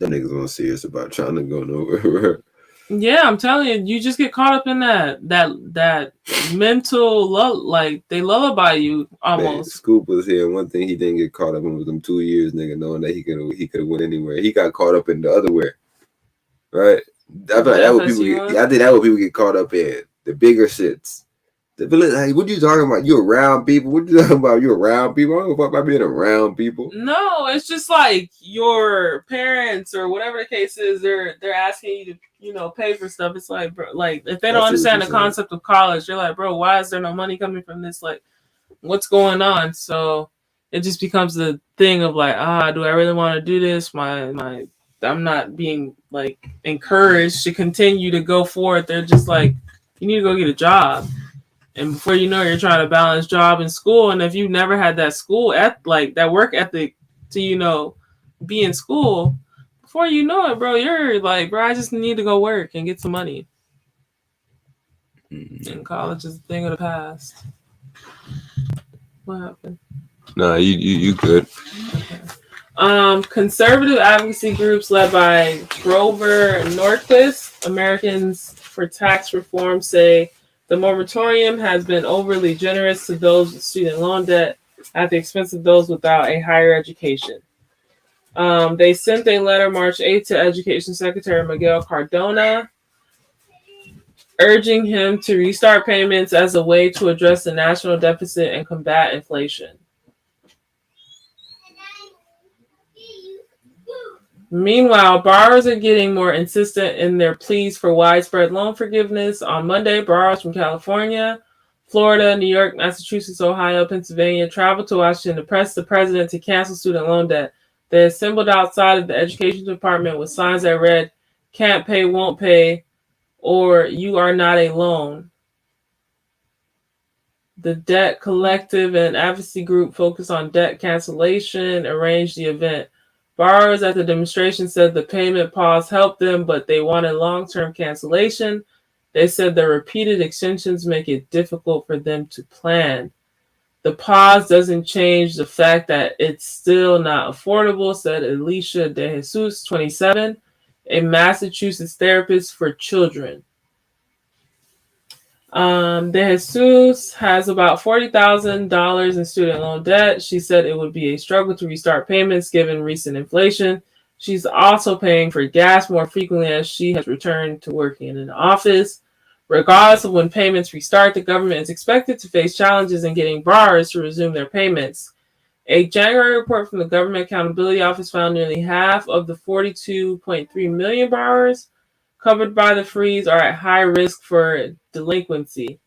niggas weren't serious about trying to go nowhere. Yeah, I'm telling you, you just get caught up in that mental like they lullaby you almost. Man, Scoop was here. One thing he didn't get caught up in was them 2 years, nigga, knowing that he could have went anywhere. He got caught up in the other way, right? I think that what people get. I think that what people get caught up in. The bigger shits. Like, what you talking about? You around people? What you talking about? You around people? I don't give a fuck about being around people. No, it's just like your parents or whatever the case is. They're asking you to, you know, pay for stuff. It's like, bro, like if they don't understand the concept of college, they're like, bro, why is there no money coming from this? Like, what's going on? So it just becomes a thing of like, do I really want to do this? I'm not being like encouraged to continue to go forward. They're just like, you need to go get a job. And before you know it, you're trying to balance job and school. And if you never had that school that work ethic to, you know, be in school, before you know it, bro, you're like, bro, I just need to go work and get some money. And college is a thing of the past. What happened? Nah, you good. Okay. Conservative advocacy groups led by Grover Norquist, Americans for Tax Reform, say the moratorium has been overly generous to those with student loan debt at the expense of those without a higher education. They sent a letter March 8th to Education Secretary Miguel Cardona, urging him to restart payments as a way to address the national deficit and combat inflation. Meanwhile, borrowers are getting more insistent in their pleas for widespread loan forgiveness. On Monday, borrowers from California, Florida, New York, Massachusetts, Ohio, Pennsylvania traveled to Washington to press the president to cancel student loan debt. They assembled outside of the Education Department with signs that read, "Can't pay, won't pay," or "You are not a loan." The Debt Collective and advocacy group focused on debt cancellation arranged the event. Borrowers at the demonstration said the payment pause helped them, but they wanted long-term cancellation. They said the repeated extensions make it difficult for them to plan. The pause doesn't change the fact that it's still not affordable, said Alicia De Jesus, 27, a Massachusetts therapist for children. De Jesus has about $40,000 in student loan debt. She said it would be a struggle to restart payments given recent inflation. She's also paying for gas more frequently as she has returned to working in an office. Regardless of when payments restart, the government is expected to face challenges in getting borrowers to resume their payments. A January report from the Government Accountability Office found nearly half of the 42.3 million borrowers covered by the freeze are at high risk for delinquency.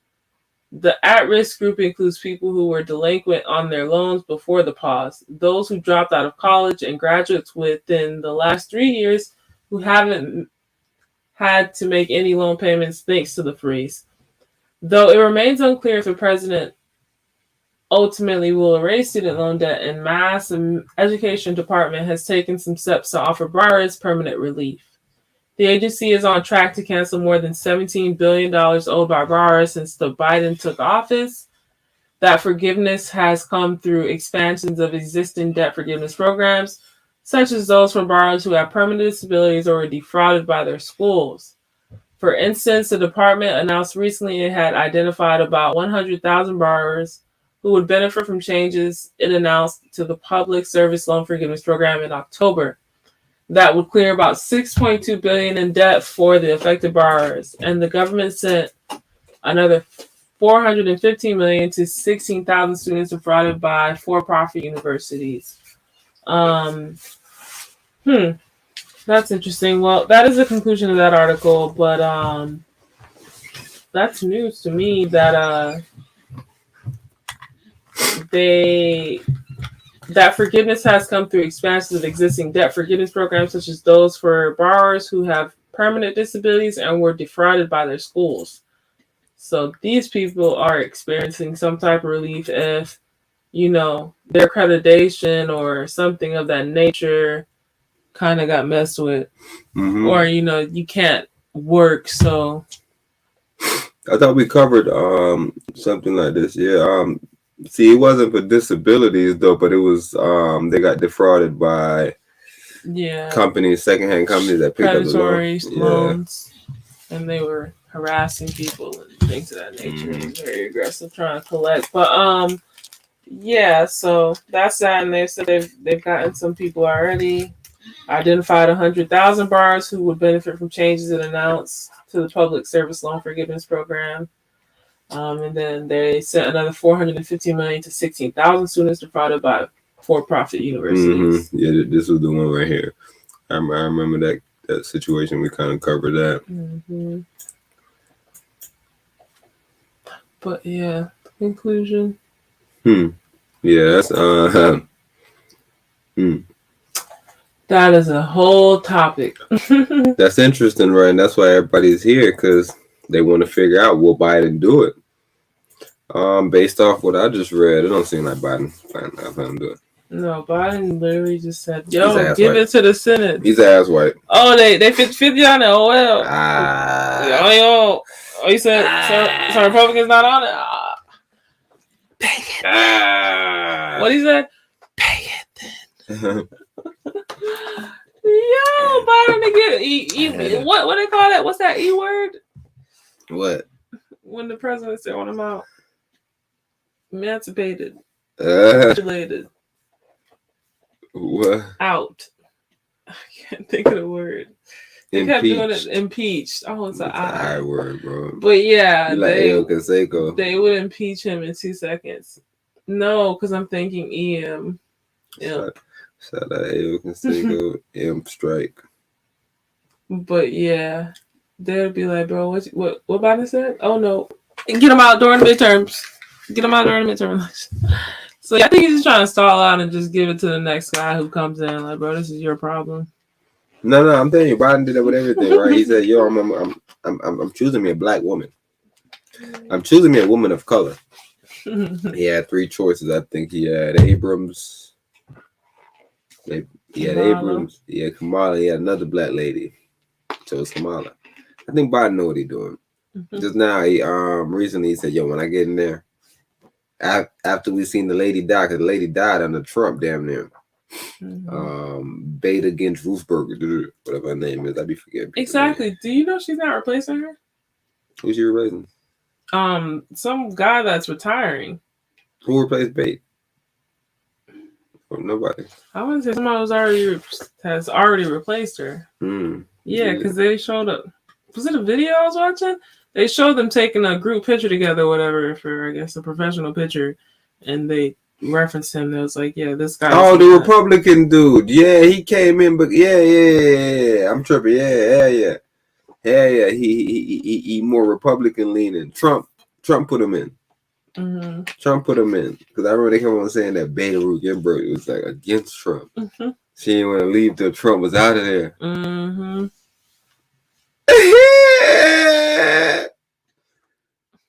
The at-risk group includes people who were delinquent on their loans before the pause, those who dropped out of college, and graduates within the last 3 years who haven't had to make any loan payments thanks to the freeze. Though it remains unclear if the president ultimately will erase student loan debt, and Mass Education Department has taken some steps to offer borrowers permanent relief. The agency is on track to cancel more than $17 billion owed by borrowers since the Biden took office. That forgiveness has come through expansions of existing debt forgiveness programs, such as those for borrowers who have permanent disabilities or were defrauded by their schools. For instance, the department announced recently it had identified about 100,000 borrowers who would benefit from changes it announced to the Public Service Loan Forgiveness Program in October. That would clear about $6.2 billion in debt for the affected borrowers, and the government sent another $415 million to 16,000 students defrauded by for-profit universities. That's interesting. Well, that is the conclusion of that article, but that's news to me that that forgiveness has come through expansions of existing debt forgiveness programs, such as those for borrowers who have permanent disabilities and were defrauded by their schools. So these people are experiencing some type of relief if, you know, their accreditation or something of that nature kind of got messed with. Mm-hmm. Or, you know, you can't work, so. I thought we covered something like this, yeah. See, it wasn't for disabilities though, but it was they got defrauded by companies, secondhand companies that picked up the loans, and they were harassing people and things of that nature. Mm-hmm. Very aggressive, trying to collect. But so that's that, and they said they've gotten some people already. identified 100,000 borrowers who would benefit from changes it announced to the Public Service Loan Forgiveness Program. And then they sent another $450 million to 16,000 students defrauded by for-profit universities. Mm-hmm. Yeah, this was the one right here. I remember that situation. We kind of covered that. Mm-hmm. But yeah, conclusion. Yeah, that's That is a whole topic. That's interesting, right? And that's why everybody's here, because they want to figure out will Biden do it. Based off what I just read, it don't seem like Biden planning to do it. No, Biden literally just said, "Yo, give it to the Senate." He's ass white. Oh, they 50-50 on it. Oh well. Oh, you said some Republicans not on it. Pay it. What he said? Pay it then. Yo, Biden to get what they call that? What's that E word? What? When the president said on him out. Emancipated. What? Out. I can't think of the word. They kept doing it. Impeached. Oh, it's an I word, bro. But yeah, they would impeach him in 2 seconds. No, because I'm thinking EM. Shout out Ayo Canseco, M strike. But yeah, they'd be like, bro, what Biden said? Oh no, get him out during the midterms. Get him out during the midterms. So yeah, I think he's just trying to stall out and just give it to the next guy who comes in. Like, bro, this is your problem. No, I'm telling you, Biden did it with everything, right? He said, "Yo, I'm choosing me a black woman. I'm choosing me a woman of color." He had 3 choices. I think he had Abrams. He had Abrams. He had Kamala. He had another black lady. Chose Kamala. I think Biden know what he's doing. Just now, he recently he said, "Yo, when I get in there, after we seen the lady die, because the lady died under Trump, damn near." Beta against Roosberg, whatever her name is. I be forgetting. Exactly. Do you know she's not replacing her? Who's she replacing? Some guy that's retiring. Who replaced Bate? Nobody. I wouldn't say somebody has already replaced her. Yeah, because they showed up. Was it a video I was watching? They showed them taking a group picture together, whatever, for I guess a professional picture, and they referenced him. It was like, yeah, this guy. Oh, the Republican dude. Yeah, he came in, but yeah. I'm tripping. Yeah. He more Republican leaning. Trump put him in. Trump put him in because I remember they came on saying that Beta Rugenberg was like against Trump. She didn't want to leave till Trump was out of there.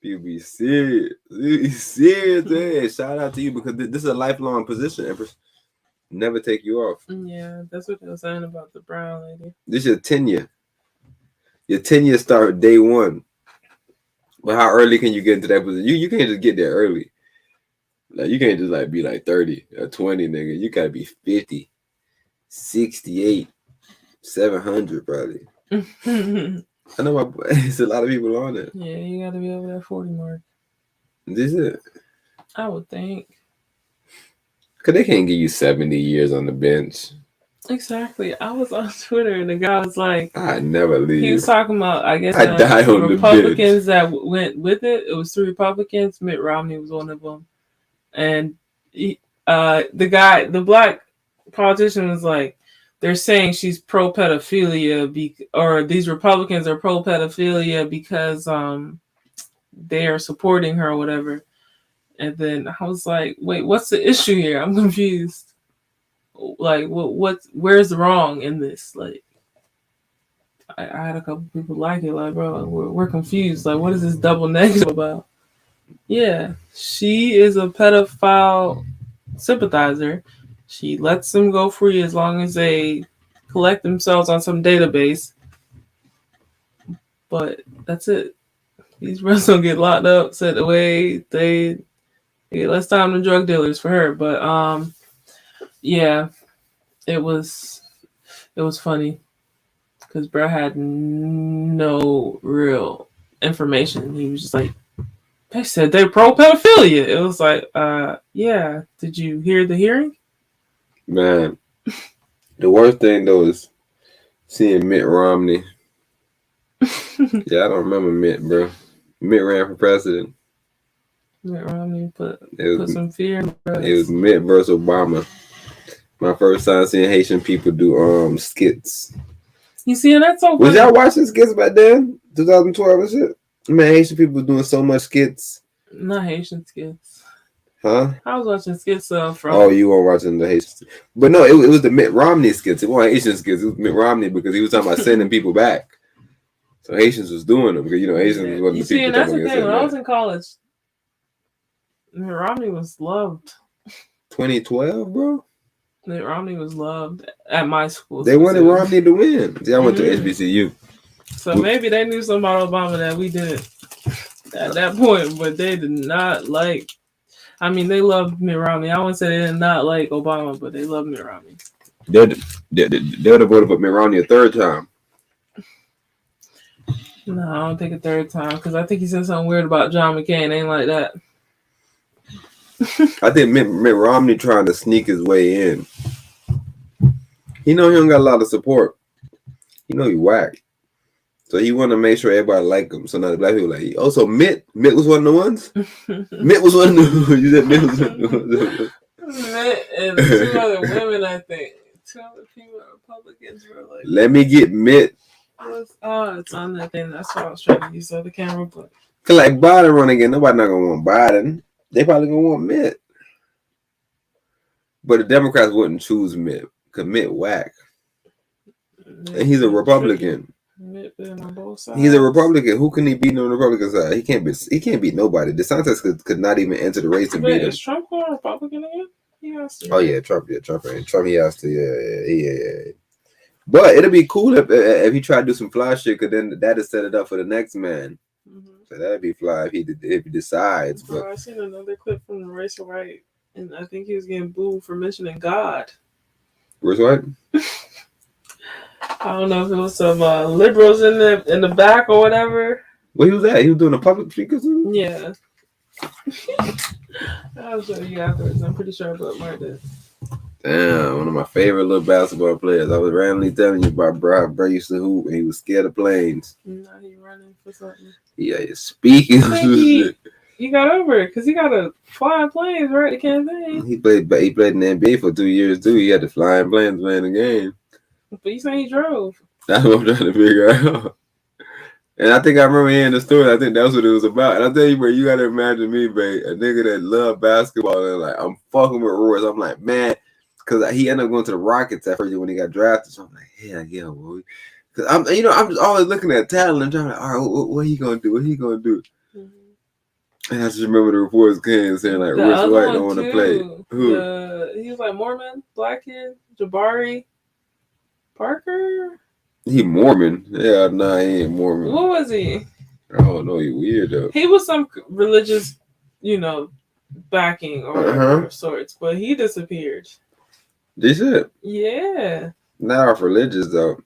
You be serious. Man. Shout out to you because this is a lifelong position, Empress. Never take you off. Yeah, that's what they were saying about the brown lady. This is your tenure. Your tenure start day 1. But how early can you get into that position? You can't just get there early. Like you can't just like be like 30 or 20, nigga. You gotta be 50, 68, 700 probably. I know it's a lot of people on it. Yeah, you gotta be over that 40 mark. This is it. I would think. Cause they can't give you 70 years on the bench. Exactly. I was on Twitter and the guy was like, I never leave. He was talking about, I guess, I die on Republicans that went with it. It was 3 Republicans. Mitt Romney was one of them. And the black politician was like, they're saying she's pro-pedophilia or these Republicans are pro-pedophilia because they are supporting her or whatever. And then I was like, wait, what's the issue here? I'm confused. Like, where's the wrong in this? Like, I had a couple people like it, like, bro, we're confused. Like, what is this double negative about? Yeah, she is a pedophile sympathizer. She lets them go free as long as they collect themselves on some database. But that's it. These brothers don't get locked up, sent away. They get less time than drug dealers for her. But yeah, it was funny because bro had no real information. He was just like, they said they're pro-pedophilia. It was like, yeah. Did you hear the hearing? Man, The worst thing though is seeing Mitt Romney. Yeah, I don't remember Mitt, bro. Mitt ran for president. Mitt Romney put was, some fear in us. It was Mitt versus Obama. My first time seeing Haitian people do skits. You see, and that's so funny. Was y'all watching skits back then? 2012 and shit? Man, Haitian people doing so much skits. Not Haitian skits. Huh? I was watching skits from. Oh, you weren't watching the Haitian. But no, it was the Mitt Romney skits. It wasn't Haitian skits. It was Mitt Romney because he was talking about sending people back. So Haitians was doing them because Haitians wasn't the people. And that's the thing. When I was in college, Mitt Romney was loved. 2012, bro. Mitt Romney was loved at my school. They wanted Romney to win. See, I went to HBCU. So maybe they knew something about Obama that we didn't at that point, but they did not like. I mean, they loved Mitt Romney. I wouldn't say they did not like Obama, but they loved Mitt Romney. They would have voted for Mitt Romney a third time. No, I don't think a third time because I think he said something weird about John McCain. Ain't like that. I think Mitt Romney trying to sneak his way in. He know he don't got a lot of support. He know he whack. So he want to make sure everybody like him. So now the black people like, oh, so Mitt was one of the ones? Mitt was one of the ones. You said Mitt was one of the ones. Mitt and two other women, I think. Two other female Republicans were like, let me get Mitt. Oh, it's on that thing. That's what I was trying to use on the camera. But Cause like Biden run again, nobody not gonna want Biden. They probably gonna want Mitt. But the Democrats wouldn't choose Mitt because Mitt whack. And he's a Republican. Mitt been on both sides. He's a Republican. Who can he beat on the Republican side? He can't beat nobody. DeSantis could not even enter the race and beat him. Is Trump going Republican again? He has to. Oh yeah, Trump. Yeah, Trump. He has to. Yeah. But it'll be cool if he tried to do some fly shit, because then that'll set it up for the next man. Mm-hmm. So that'd be fly if he decides. Bro, I seen another clip from the Race White, and I think he was getting booed for mentioning God. Race White? I don't know if it was some liberals in the back or whatever. Where he was at? He was doing a public speak or something? Yeah. I'll show you afterwards. I'm pretty sure I put marked it. Damn, one of my favorite little basketball players. I was randomly telling you about bro used to hoop and he was scared of planes. Now he running for something. Yeah, speaking of shit. He got over it because he got to fly planes right to campaign. He played in the NBA for 2 years too. He had to fly in planes playing the game. But you saying he drove. That's what I'm trying to figure out. And I think I remember hearing the story. I think that's what it was about. And I tell you, bro, you gotta imagine me, babe, a nigga that love basketball and like I'm fucking with Royce. I'm like, man, because he ended up going to the Rockets at first when he got drafted. So I'm like, yeah, boy. Because I'm just always looking at talent and trying to, all right, what he gonna do? What he gonna do? Mm-hmm. And I just remember the reports came saying like, Rich White don't want to play. Who? He was like Mormon, black kid, Jabari Parker. He Mormon? Yeah, nah, he ain't Mormon. What was he? I don't know. He weird though. He was some religious, backing or whatever of sorts, but he disappeared. They said? Yeah. Now, if religious though,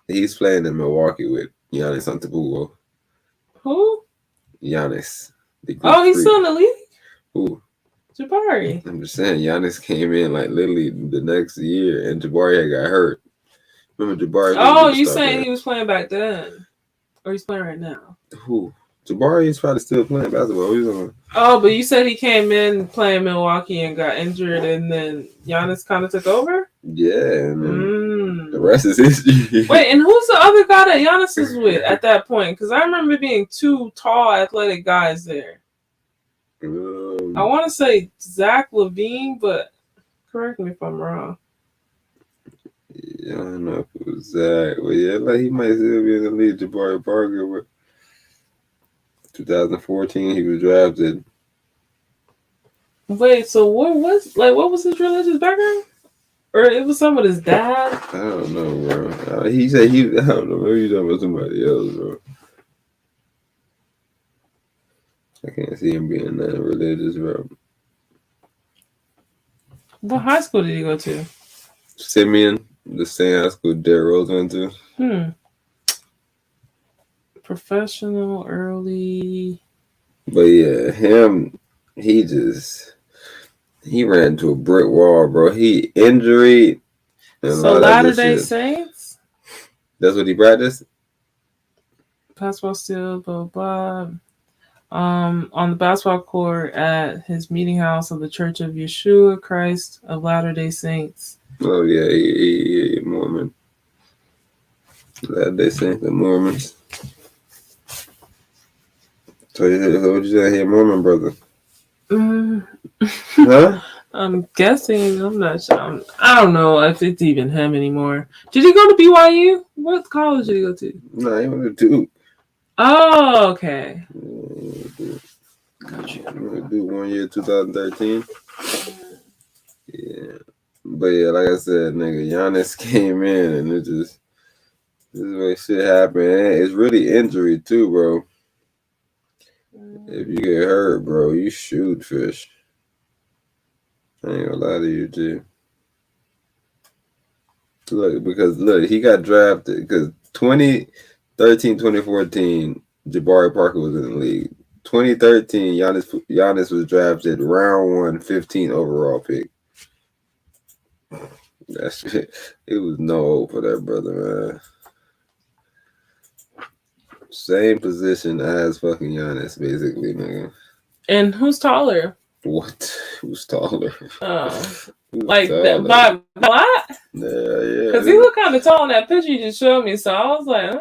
he's playing in Milwaukee with Giannis Antetokounmpo. Who? Giannis. Oh, he's still in the league? Who? Jabari. I'm just saying, Giannis came in like literally the next year, and Jabari had got hurt. Remember Jabari? Oh, you saying he was playing back then, or he's playing right now? Who? Jabari is probably still playing basketball. He's on. Oh, but you said he came in playing Milwaukee and got injured, and then Giannis kind of took over. Yeah, man. The rest is history. Wait, and who's the other guy that Giannis is with at that point? Because I remember being two tall, athletic guys there. I want to say Zach LaVine, but correct me if I'm wrong. Yeah, I don't know if it was Zach. Well, yeah, like he might still be in the league, Jabari Parker, but 2014 he was drafted. Wait, so what was his religious background? Or it was some with his dad? I don't know, bro. He said I don't know, maybe he's talking about somebody else, bro. I can't see him being that religious, bro. What high school did he go to? Simeon, the same high school Derrick Rose went to. Professional early. But yeah, he ran into a brick wall, bro. He injury. And a So lot of that Latter-day good shit. Saints, That's what he practiced? basketball still, blah, blah. On the basketball court at his meeting house of the Church of Yeshua Christ of Latter-day Saints. Oh, yeah, he Mormon. Latter-day Saints, the Mormons. So what you say here, Mormon brother? Huh? I'm guessing. I'm not sure. I don't know if it's even him anymore. Did he go to BYU? What college did he go to? Nah, he went to Duke. Oh, okay. Gotcha. Duke 1 year, 2013. Yeah. But yeah, like I said, nigga, Giannis came in and it just, this is way shit happened. And it's really injury too, bro. If you get hurt, bro, you shoot fish. I ain't gonna lie to you, G. Look, he got drafted because 2013, 2014, Jabari Parker was in the league. 2013, Giannis was drafted round 1, 15 overall pick. That shit, it was no hope for that brother, man. Same position as fucking Giannis, basically, nigga. And who's taller? What? Who's taller? Like that by a lot? Yeah. Because he looked kind of tall in that picture you just showed me, so I was like,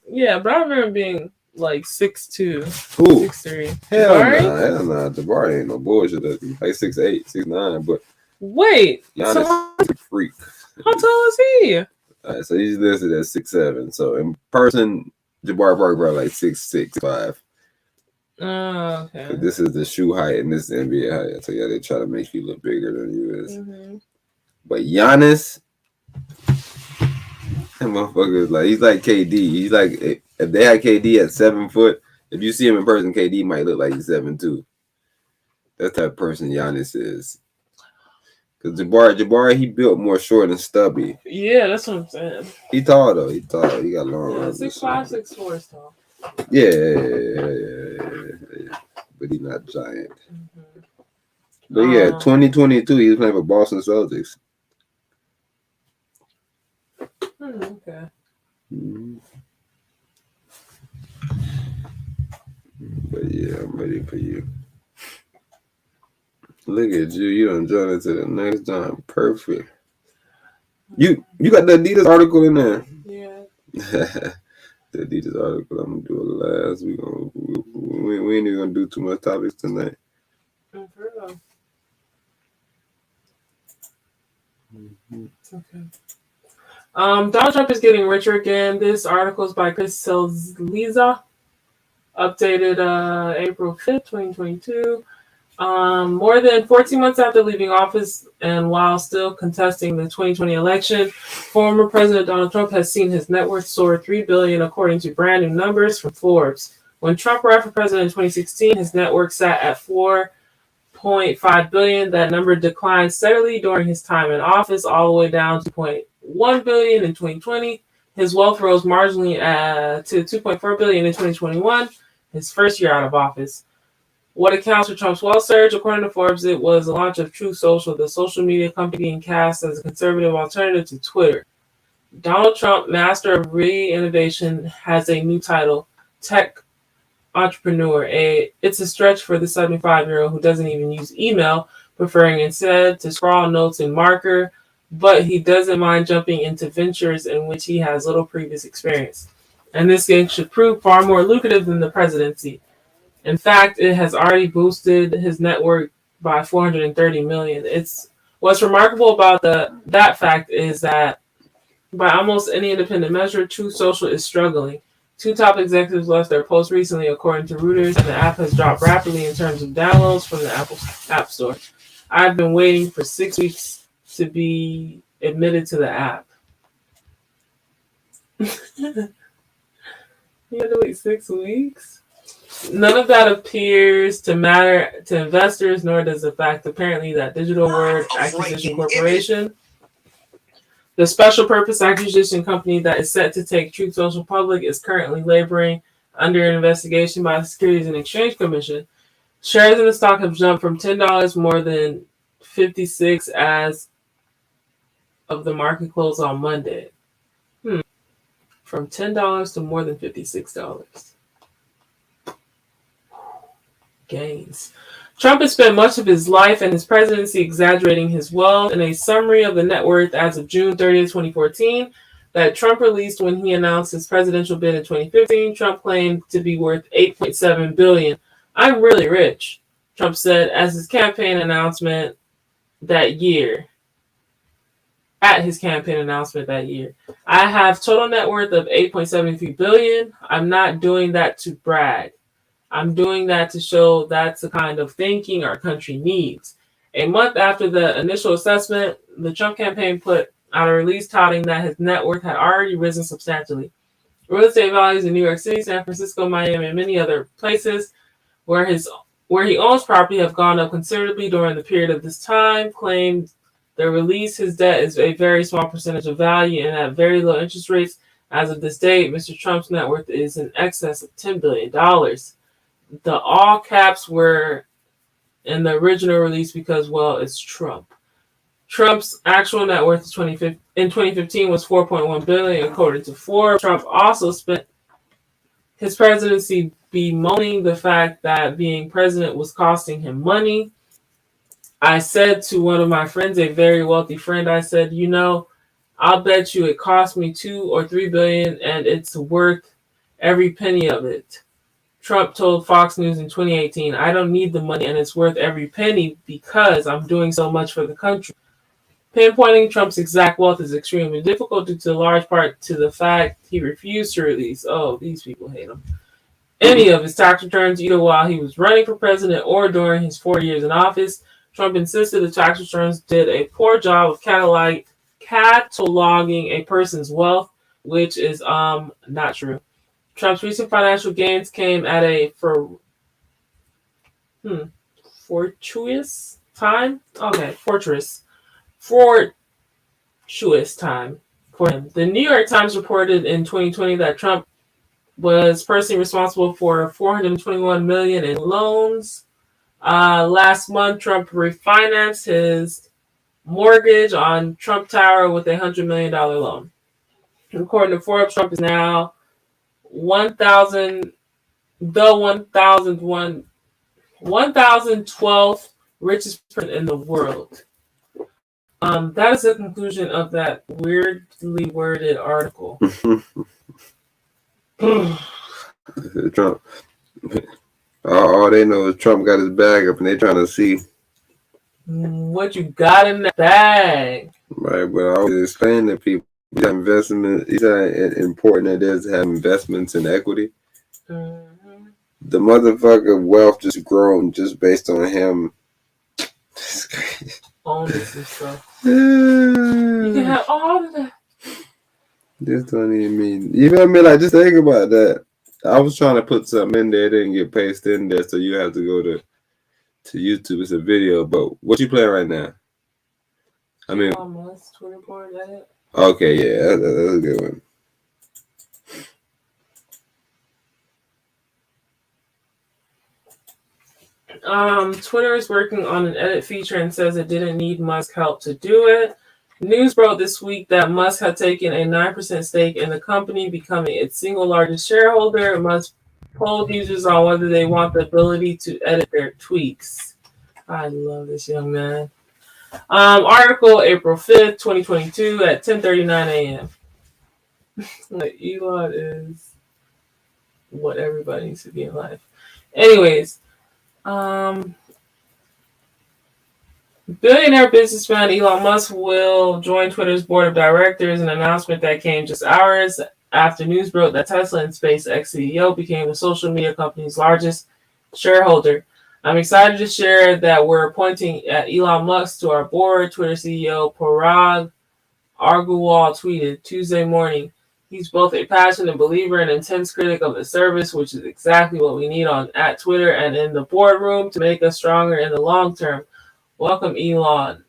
yeah, but I remember being like 6'2", 6'3". Hell nah. Jabari ain't no bullshit. Like 6'8", 6'9", but wait, Giannis is a freak. How tall is he? Alright, so he's listed as 6'7". So in person, Jabari Parker probably like 6'6", 5". Oh, okay. This is the shoe height and this is the NBA height. So yeah, they try to make you look bigger than you is. Mm-hmm. But Giannis, that motherfucker is like, he's like KD. He's like, if they had KD at 7 foot, if you see him in person, KD might look like he's 7'2". That's the type of person Giannis is. Because Jabari, he built more short and stubby. Yeah, that's what I'm saying. He tall though. He tall. He got long arms. 6'5", 6'4" is tall. Yeah. But he's not giant. Mm-hmm. But yeah, 2022, he was playing for Boston Celtics. Okay. Mm-hmm. But yeah, I'm ready for you. Look at you. You done joined into the next time. Perfect. You got the Adidas article in there. Yeah. The Adidas article. I'm gonna do it last. We ain't even gonna do too much topics tonight. It's okay. Donald Trump is getting richer again. This article is by Chris Liza, updated April 5th, 2022. More than 14 months after leaving office and while still contesting the 2020 election, former President Donald Trump has seen his net worth soar $3 billion, according to brand new numbers from Forbes. When Trump ran for president in 2016, his net worth sat at $4.5 billion. That number declined steadily during his time in office, all the way down to $2.1 billion in 2020. His wealth rose marginally to $2.4 billion in 2021, his first year out of office. What accounts for Trump's wealth surge? According to Forbes, it was the launch of Truth Social, the social media company being cast as a conservative alternative to Twitter. Donald Trump, master of re-innovation, has a new title, tech entrepreneur. It's a stretch for the 75-year-old who doesn't even use email, preferring instead to scrawl notes in marker, but he doesn't mind jumping into ventures in which he has little previous experience. And this gig should prove far more lucrative than the presidency. In fact, it has already boosted his net worth by $430 million. What's remarkable about that fact is that by almost any independent measure, Truth Social is struggling. 2 top executives left their posts recently, according to Reuters, and the app has dropped rapidly in terms of downloads from the Apple App Store. I've been waiting for 6 weeks to be admitted to the app. You had to wait 6 weeks? None of that appears to matter to investors, nor does the fact apparently that Digital Word Acquisition Corporation, the special purpose acquisition company that is set to take Truth Social public, is currently laboring under an investigation by the Securities and Exchange Commission. Shares in the stock have jumped from $10 more than 56 as of the market close on Monday. From $10 to more than $56. Gains. Trump has spent much of his life and his presidency exaggerating his wealth. In a summary of the net worth as of June 30th, 2014, that Trump released when he announced his presidential bid in 2015, Trump claimed to be worth $8.7 billion. I'm really rich, Trump said as his campaign announcement that year. At his campaign announcement that year, I have total net worth of $8.73 billion. I'm not doing that to brag. I'm doing that to show that's the kind of thinking our country needs. A month after the initial assessment, the Trump campaign put out a release touting that his net worth had already risen substantially. Real estate values in New York City, San Francisco, Miami, and many other places where he owns property have gone up considerably during the period of this time. Claimed the release, his debt is a very small percentage of value and at very low interest rates. As of this date, Mr. Trump's net worth is in excess of $10 billion. The all caps were in the original release because, well, it's Trump. Trump's actual net worth in 2015 was $4.1 billion, according to Forbes. Trump also spent his presidency bemoaning the fact that being president was costing him money. I said to one of my friends, a very wealthy friend, I said, you know, I'll bet you it cost me $2 or $3 billion and it's worth every penny of it. Trump told Fox News in 2018, I don't need the money and it's worth every penny because I'm doing so much for the country. Pinpointing Trump's exact wealth is extremely difficult due to large part to the fact he refused to release, these people hate him, any of his tax returns either while he was running for president or during his 4 years in office. Trump insisted the tax returns did a poor job of cataloging a person's wealth, which is not true. Trump's recent financial gains came at a fortuitous time. Fortuitous time for him. The New York Times reported in 2020 that Trump was personally responsible for $421 million in loans. Last month, Trump refinanced his mortgage on Trump Tower with a $100 million loan. According to Forbes, Trump is now 1,012th richest person in the world. That is the conclusion of that weirdly worded article. Trump. All they know is Trump got his bag up and they're trying to see what you got in that bag. Right, but I always explain to people investment. It's important that it is to have investments in equity. Mm-hmm. The motherfucker wealth just grown just based on him. Owning some stuff. You can have all of that. This don't even mean. You know what I mean? Like, just think about that. I was trying to put something in there, it didn't get pasted in there, so you have to go to YouTube. It's a video, but what you playing right now? I mean, Musk, Twitter board, that it? Okay, yeah, that's a good one. Twitter is working on an edit feature and says it didn't need Musk help to do it. News broke this week that Musk had taken a 9% stake in the company, becoming its single largest shareholder. Musk polled users on whether they want the ability to edit their tweets. I love this young man. Article April 5th, 2022 at 10:39 a.m. Like, Elon is what everybody needs to be in life. Anyways, billionaire businessman Elon Musk will join Twitter's board of directors, an announcement that came just hours after news broke that Tesla and SpaceX CEO became the social media company's largest shareholder. I'm excited to share that we're appointing Elon Musk to our board, Twitter CEO Parag Agrawal tweeted Tuesday morning. He's both a passionate believer and intense critic of the service, which is exactly what we need at Twitter and in the boardroom to make us stronger in the long term. Welcome, Elon,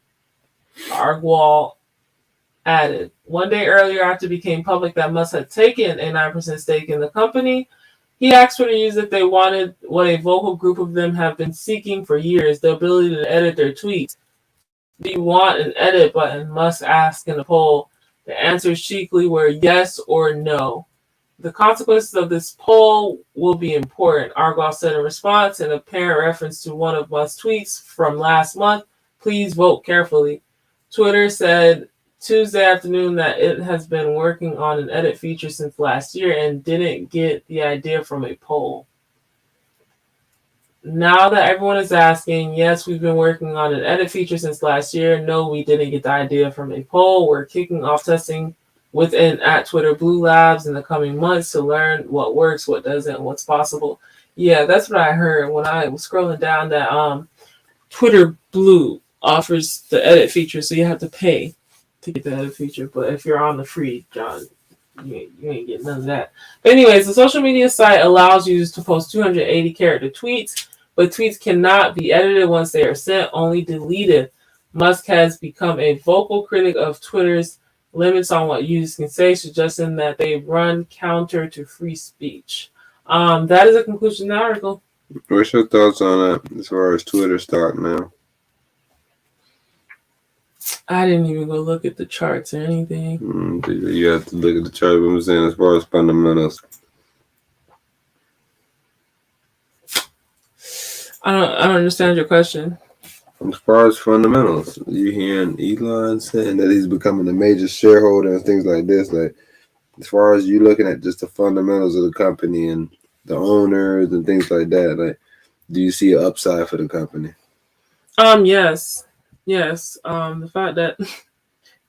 Agrawal added. One day earlier, after it became public that Musk had taken a 9% stake in the company, he asked Twitter users if they wanted what a vocal group of them have been seeking for years, the ability to edit their tweets. Do you want an edit button? Musk asked in a poll. The answers cheekily were yes or no. The consequences of this poll will be important, Argos said in response, in apparent reference to one of Musk's tweets from last month. Please vote carefully. Twitter said Tuesday afternoon that it has been working on an edit feature since last year and didn't get the idea from a poll. Now that everyone is asking, yes, we've been working on an edit feature since last year. No, we didn't get the idea from a poll. We're kicking off testing within at Twitter Blue Labs in the coming months to learn what works, what doesn't, and what's possible. Yeah, that's what I heard when I was scrolling down that Twitter Blue offers the edit feature, so you have to pay to get the edit feature. But if you're on the free, John, you ain't getting none of that. But anyways, the social media site allows users to post 280 character tweets, but tweets cannot be edited once they are sent, only deleted. Musk has become a vocal critic of Twitter's limits on what users can say, suggesting that they run counter to free speech. That is a conclusion of the article. What's your thoughts on that as far as Twitter stock now? I didn't even go look at the charts or anything. You have to look at the chart. I'm saying as far as fundamentals. I don't understand your question. As far as fundamentals, you hearing Elon saying that he's becoming a major shareholder and things like this. Like, as far as you looking at just the fundamentals of the company and the owners and things like that, like, do you see an upside for the company? Yes. The fact that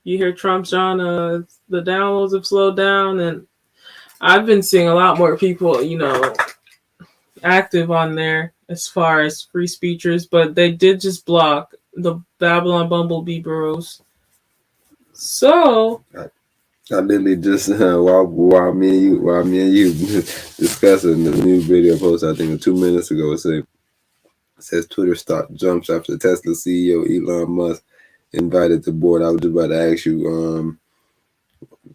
you hear Trump's on the downloads have slowed down, and I've been seeing a lot more people, active on there as far as free speechers, but they did just block the Babylon Bumblebee bros. So I literally just while me and you discussing the new video post, I think 2 minutes ago, it says Twitter stock jumps after Tesla CEO Elon Musk invited the board. I was just about to ask you,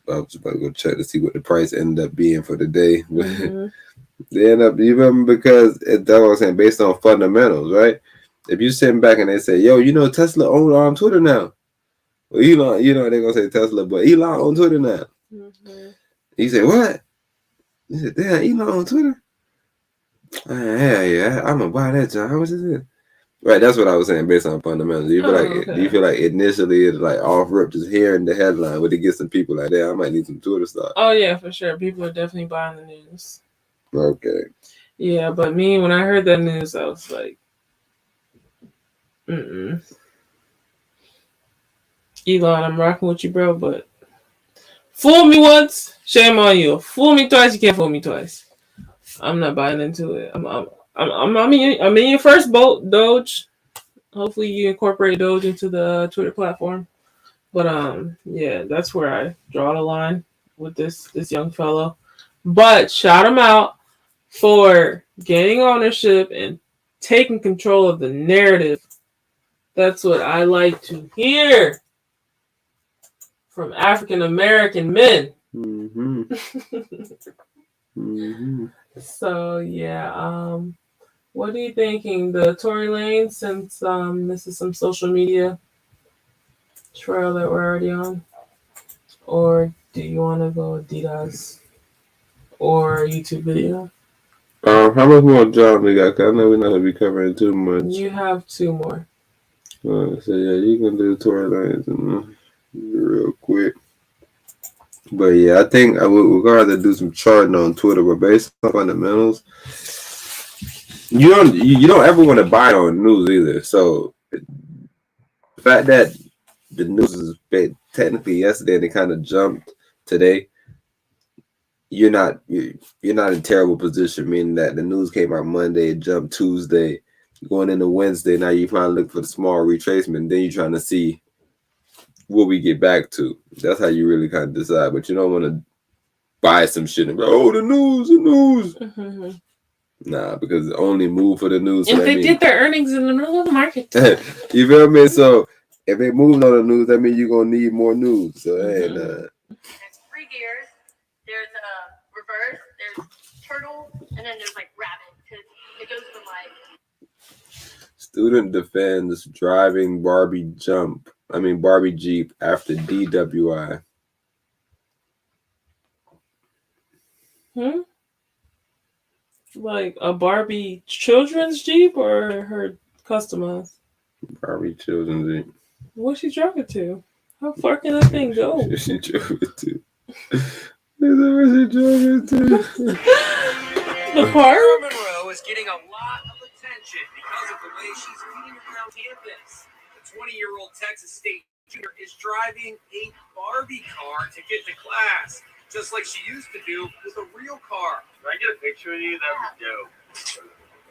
I was about to go check to see what the price ended up being for the day. mm-hmm. They end up, you remember, because that's what I'm saying, based on fundamentals, right? If you sitting back and they say, yo, Tesla own Twitter now. Well, Elon, they're going to say Tesla, but Elon on Twitter now. Mm-hmm. He said, what? He said, damn, Elon on Twitter? Hell yeah, I'm going to buy that, John. How much is it? Right, that's what I was saying based on fundamentals. Do you feel like initially it's like off rip, just hearing the headline, would it get some people like that? I might need some Twitter stock. Oh, yeah, for sure. People are definitely buying the news. Okay. Yeah, but me, when I heard that news, I was like, Elon, I'm rocking with you, bro, but fool me once, shame on you. Fool me twice, you can't fool me twice. I'm not buying into it. I'm in your first boat, Doge. Hopefully you incorporate Doge into the Twitter platform. But yeah, that's where I draw the line with this young fellow. But shout him out for gaining ownership and taking control of the narrative. That's what I like to hear from African American men. Mm-hmm. Mm-hmm. So yeah, what are you thinking? The Tory Lane, since this is some social media trail that we're already on, or do you want to go Adidas or YouTube video? How much more jobs we got? Cause I know we're not gonna be covering too much. You have 2 more. So yeah, you can do Tory Lanez real quick. But yeah, I think we're gonna have to do some charting on Twitter, but based on fundamentals, you don't ever want to buy it on news either. So the fact that the news is technically yesterday and it kind of jumped today, you're not in a terrible position, meaning that the news came out Monday, it jumped Tuesday, going into Wednesday. Now you're trying to look for the small retracement, then you're trying to see what we get back to. That's how you really kind of decide. But you don't want to buy some shit and go, oh, the news. Mm-hmm. Nah, because it only move for the news. If they did their earnings in the middle of the market. You feel me? So if they moved on the news, that means you're going to need more news. So, hey, nah. There's 3 gears. There's reverse, there's turtle, and then there's like rabbit. Because it goes from like... Student defends driving Barbie Jeep after DWI. Like a Barbie children's Jeep or her customized? Barbie children's Jeep. What's she driving to? How far can that thing go? She drove it to. Where she drove it to? The park? Monroe is getting a lot of attention because of the way she's cleaning around campus. The 20-year-old Texas State junior is driving a Barbie car to get to class, just like she used to do with a real car. Can I get a picture of you? That would be dope.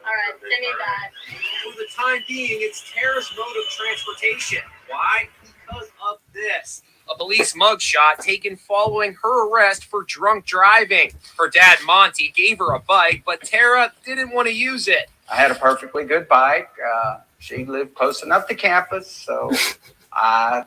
All right, send me that. For the time being, it's Tara's mode of transportation. Why? Because of this. A police mugshot taken following her arrest for drunk driving. Her dad, Monty, gave her a bike, but Tara didn't want to use it. I had a perfectly good bike. She lived close enough to campus, so I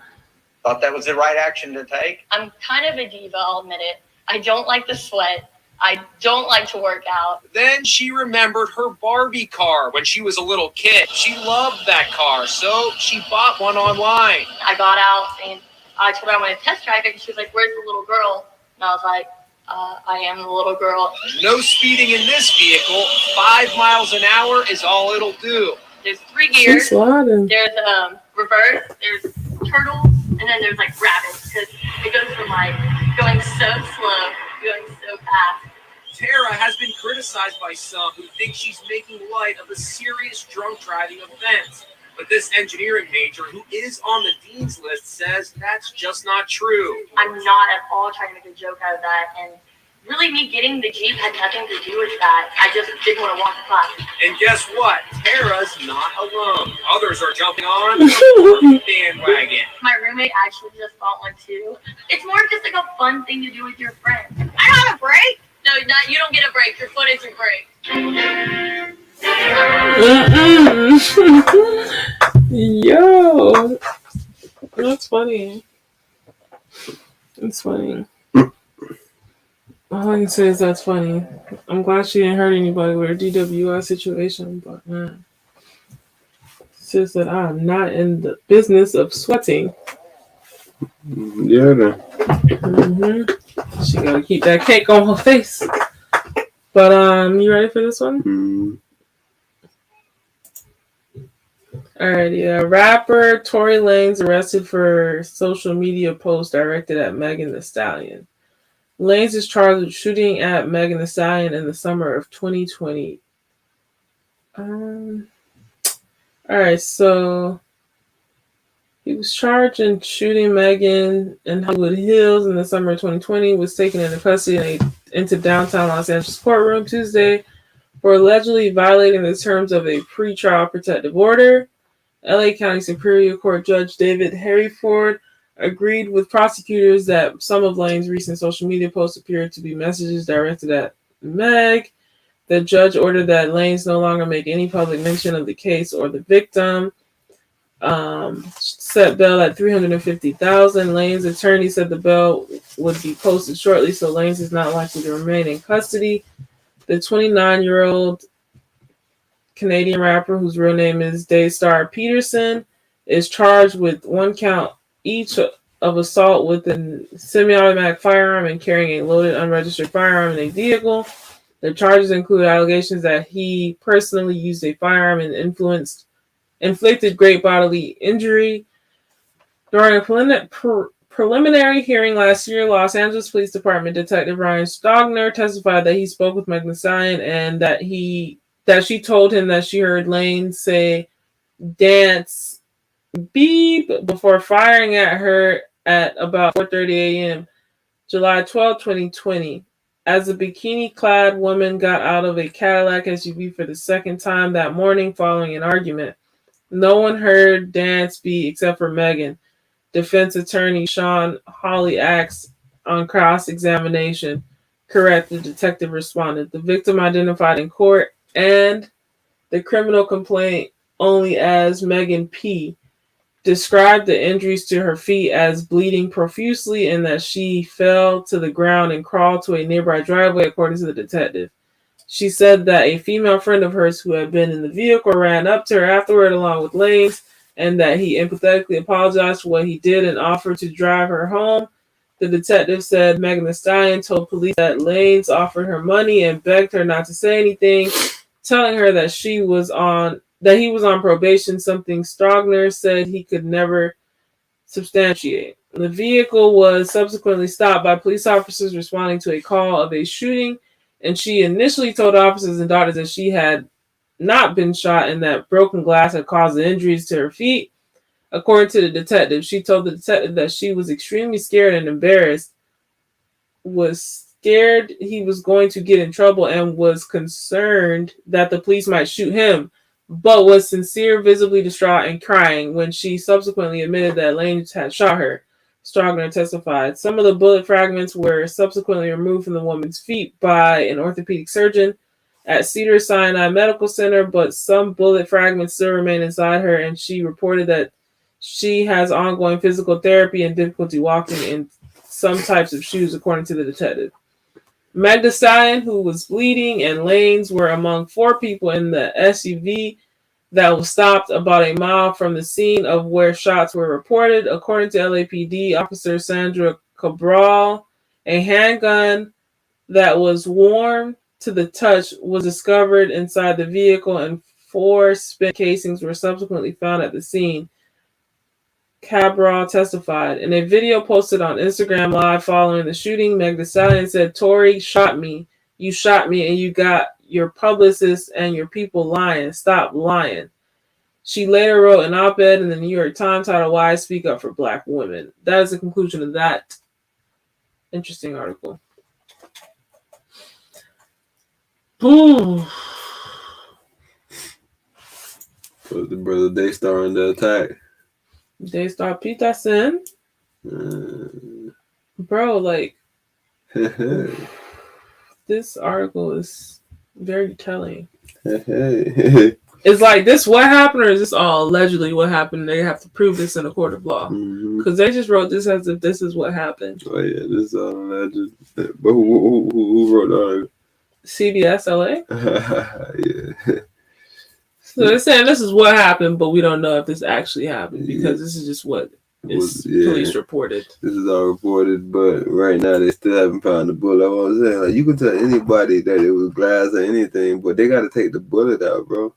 thought that was the right action to take. I'm kind of a diva, I'll admit it. I don't like the sweat. I don't like to work out. Then she remembered her Barbie car when she was a little kid. She loved that car, so she bought one online. I got out and I told her I wanted to test drive it, and she was like, "Where's the little girl?" And I was like, I am the little girl. No speeding in this vehicle. 5 miles an hour is all it'll do. There's 3 gears. She's sliding. There's reverse, there's turtles, and then there's like rabbits, because it goes from like going so slow, going so fast. Tara has been criticized by some who think she's making light of a serious drunk driving offense. But this engineering major, who is on the dean's list, says that's just not true. I'm not at all trying to make a joke out of that, and really me getting the Jeep had nothing to do with that. I just didn't want to walk the class. And guess what? Tara's not alone. Others are jumping on the bandwagon. My roommate actually just bought one too. It's more just like a fun thing to do with your friends. I don't have a break. No, you don't get a break. Your foot is your break. Yo, that's funny. It's funny. All I can say is that's funny. I'm glad she didn't hurt anybody with her DWI situation, but man, it's just that I'm not in the business of sweating. Yeah. She gotta keep that cake on her face. But you ready for this one? Mm. Alright, yeah. Rapper Tory Lanez arrested for social media post directed at Megan Thee Stallion. Lanez is charged with shooting at Megan Thee Stallion in the summer of 2020. Alright, so he was charged in shooting Megan in Hollywood Hills in the summer of 2020, was taken into custody into downtown Los Angeles courtroom Tuesday for allegedly violating the terms of a pretrial protective order. LA County Superior Court Judge David Harryford agreed with prosecutors that some of Lane's recent social media posts appeared to be messages directed at Meg. The judge ordered that Lanez no longer make any public mention of the case or the victim. Set bail at $350,000. Lanez attorney said the bail would be posted shortly, so Lanez is not likely to remain in custody. The 29-year-old Canadian rapper, whose real name is Daystar Peterson, is charged with 1 count each of assault with a semi-automatic firearm and carrying a loaded unregistered firearm in a vehicle. The charges include allegations that he personally used a firearm and inflicted great bodily injury. During a preliminary hearing last year, Los Angeles Police Department Detective Ryan Stogner testified that he spoke with Megan Thee Stallion and that she told him that she heard Lane say "dance beep" before firing at her at about 4:30 a.m. July 12, 2020. As a bikini-clad woman got out of a Cadillac SUV for the second time that morning following an argument. No one heard dance beat except for Megan. Defense attorney Sean Hawley asked on cross-examination. Correct, the detective responded. The victim identified in court and the criminal complaint only as Megan P. described the injuries to her feet as bleeding profusely and that she fell to the ground and crawled to a nearby driveway, according to the detective. She said that a female friend of hers who had been in the vehicle ran up to her afterward along with Lanez, and that he empathetically apologized for what he did and offered to drive her home. The detective said Megan Thee Stallion told police that Lanez offered her money and begged her not to say anything, telling her that he was on probation, something Strogner said he could never substantiate. The vehicle was subsequently stopped by police officers responding to a call of a shooting, and she initially told officers and doctors that she had not been shot and that broken glass had caused the injuries to her feet. According to the detective, she told the detective that she was extremely scared and embarrassed, was scared he was going to get in trouble, and was concerned that the police might shoot him, but was sincere, visibly distraught, and crying when she subsequently admitted that Lanez had shot her. Strogner testified. Some of the bullet fragments were subsequently removed from the woman's feet by an orthopedic surgeon at Cedars-Sinai Medical Center, but some bullet fragments still remain inside her, and she reported that she has ongoing physical therapy and difficulty walking in some types of shoes, according to the detective. Meg Thee Stallion, who was bleeding, and Lanez were among 4 people in the SUV that was stopped about a mile from the scene of where shots were reported. According to LAPD officer Sandra Cabral, a handgun that was warm to the touch was discovered inside the vehicle, and 4 spent casings were subsequently found at the scene. Cabral testified. In a video posted on Instagram Live following the shooting, Meg Thee Stallion said, "Tory shot me. You shot me, and you got your publicists and your people lying. Stop lying." She later wrote an op-ed in the New York Times titled "Why I Speak Up for Black Women." That is the conclusion of that interesting article. Ooh. Was the brother Daystar in the attack? Daystar Peterson. Bro, like, this article is very telling. It's like, this what happened, or is this all allegedly what happened? They have to prove this in a court of law. Because they just wrote this as if this is what happened. Oh, yeah, this is all alleged. But who wrote the article? CBS LA? Yeah. So they're saying this is what happened, but we don't know if this actually happened because this is just what is police reported. This is all reported, but right now they still haven't found the bullet. I was saying, like, you can tell anybody that it was glass or anything, but they got to take the bullet out, bro.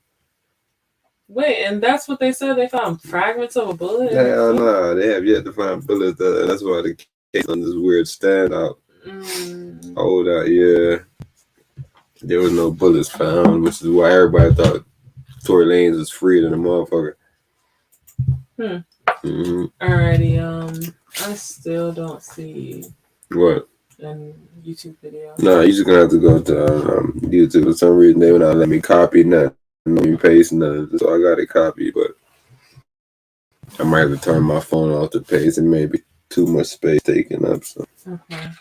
Wait, and that's what they said? They found fragments of a bullet? Hell no, they have yet to find bullets. That's why the case on this weird standout. Hold out, yeah. There was no bullets found, which is why everybody thought Tory Lanez was free than a motherfucker. Alrighty, I still don't see what in YouTube video. No, you just gonna have to go to YouTube. For some reason, they would not let me copy nothing, let me paste nothing. So I got it copied, but I might have to turn my phone off to paste. It may be too much space taken up. So. Okay.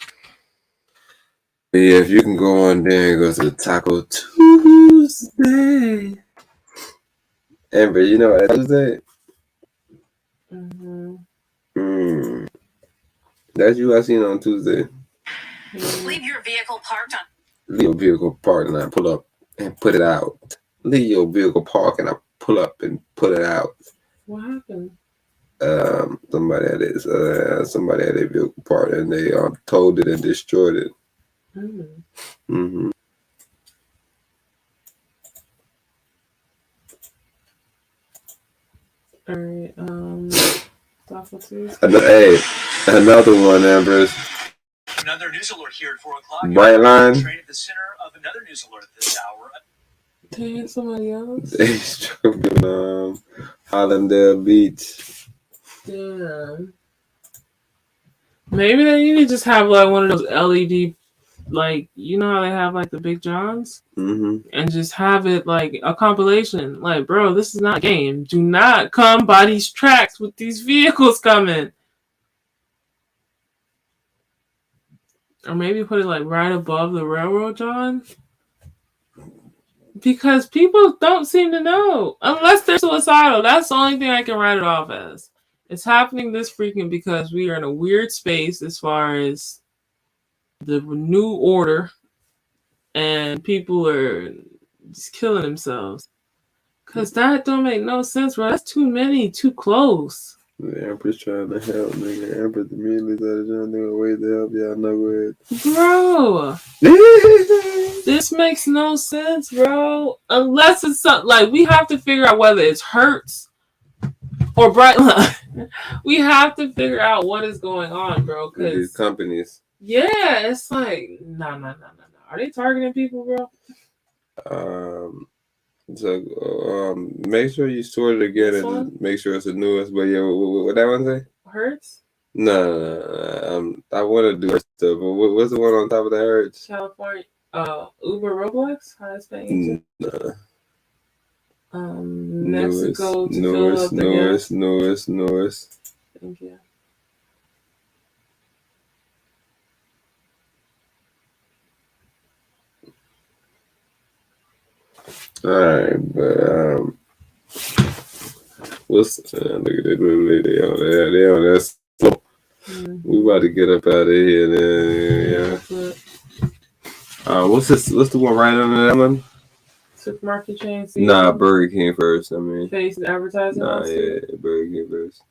But yeah, if you can go on there and go to the Taco Tuesday. Amber, you know what Tuesday? That's you I seen on Tuesday. Leave your vehicle parked on. Leave your vehicle parked and I pull up and put it out. Leave your vehicle parked and I pull up and put it out. What happened? Somebody had a vehicle parked and they towed it and destroyed it. All right. Hey, another one, Empras. Another news alert here at 4 o'clock. Brightline. At the center of another news alert at this hour. Dang, somebody else. They struck in Hallandale Beach. Damn. Maybe they need to just have like one of those LED, like, you know how they have like the Big Johns, and just have it like a compilation. Like, bro, this is not a game. Do not come by these tracks with these vehicles coming. Or maybe put it like right above the railroad John. Because people don't seem to know. Unless they're suicidal. That's the only thing I can write it off as. It's happening this frequent because we are in a weird space as far as the new order and people are just killing themselves. Cause that don't make no sense, bro. That's too many, too close. The Empress trying to help, nigga. Empress immediately started trying to think of ways to help y'all know Bro, it. this makes no sense, bro. Unless it's something like we have to figure out whether it's Hertz or Brightline. We have to figure out what is going on, bro. Cause These companies. yeah, it's like no. Are they targeting people, bro? So make sure you sort it again This and one? make sure it's the newest. But yeah, what that one say? Hertz? No. I want to do stuff, but what's the one on top of the Hertz? California. Uber Roblox, highest paying. Nah. Mexico to Philadelphia. Newest. Thank you. All right, but what's look at that? They on that slow. We about to get up out of here, then. Yeah. What's the one right under that one? Supermarket chain. Nah, Burger King first. I mean, Face advertising. Nah, yeah, Burger King first.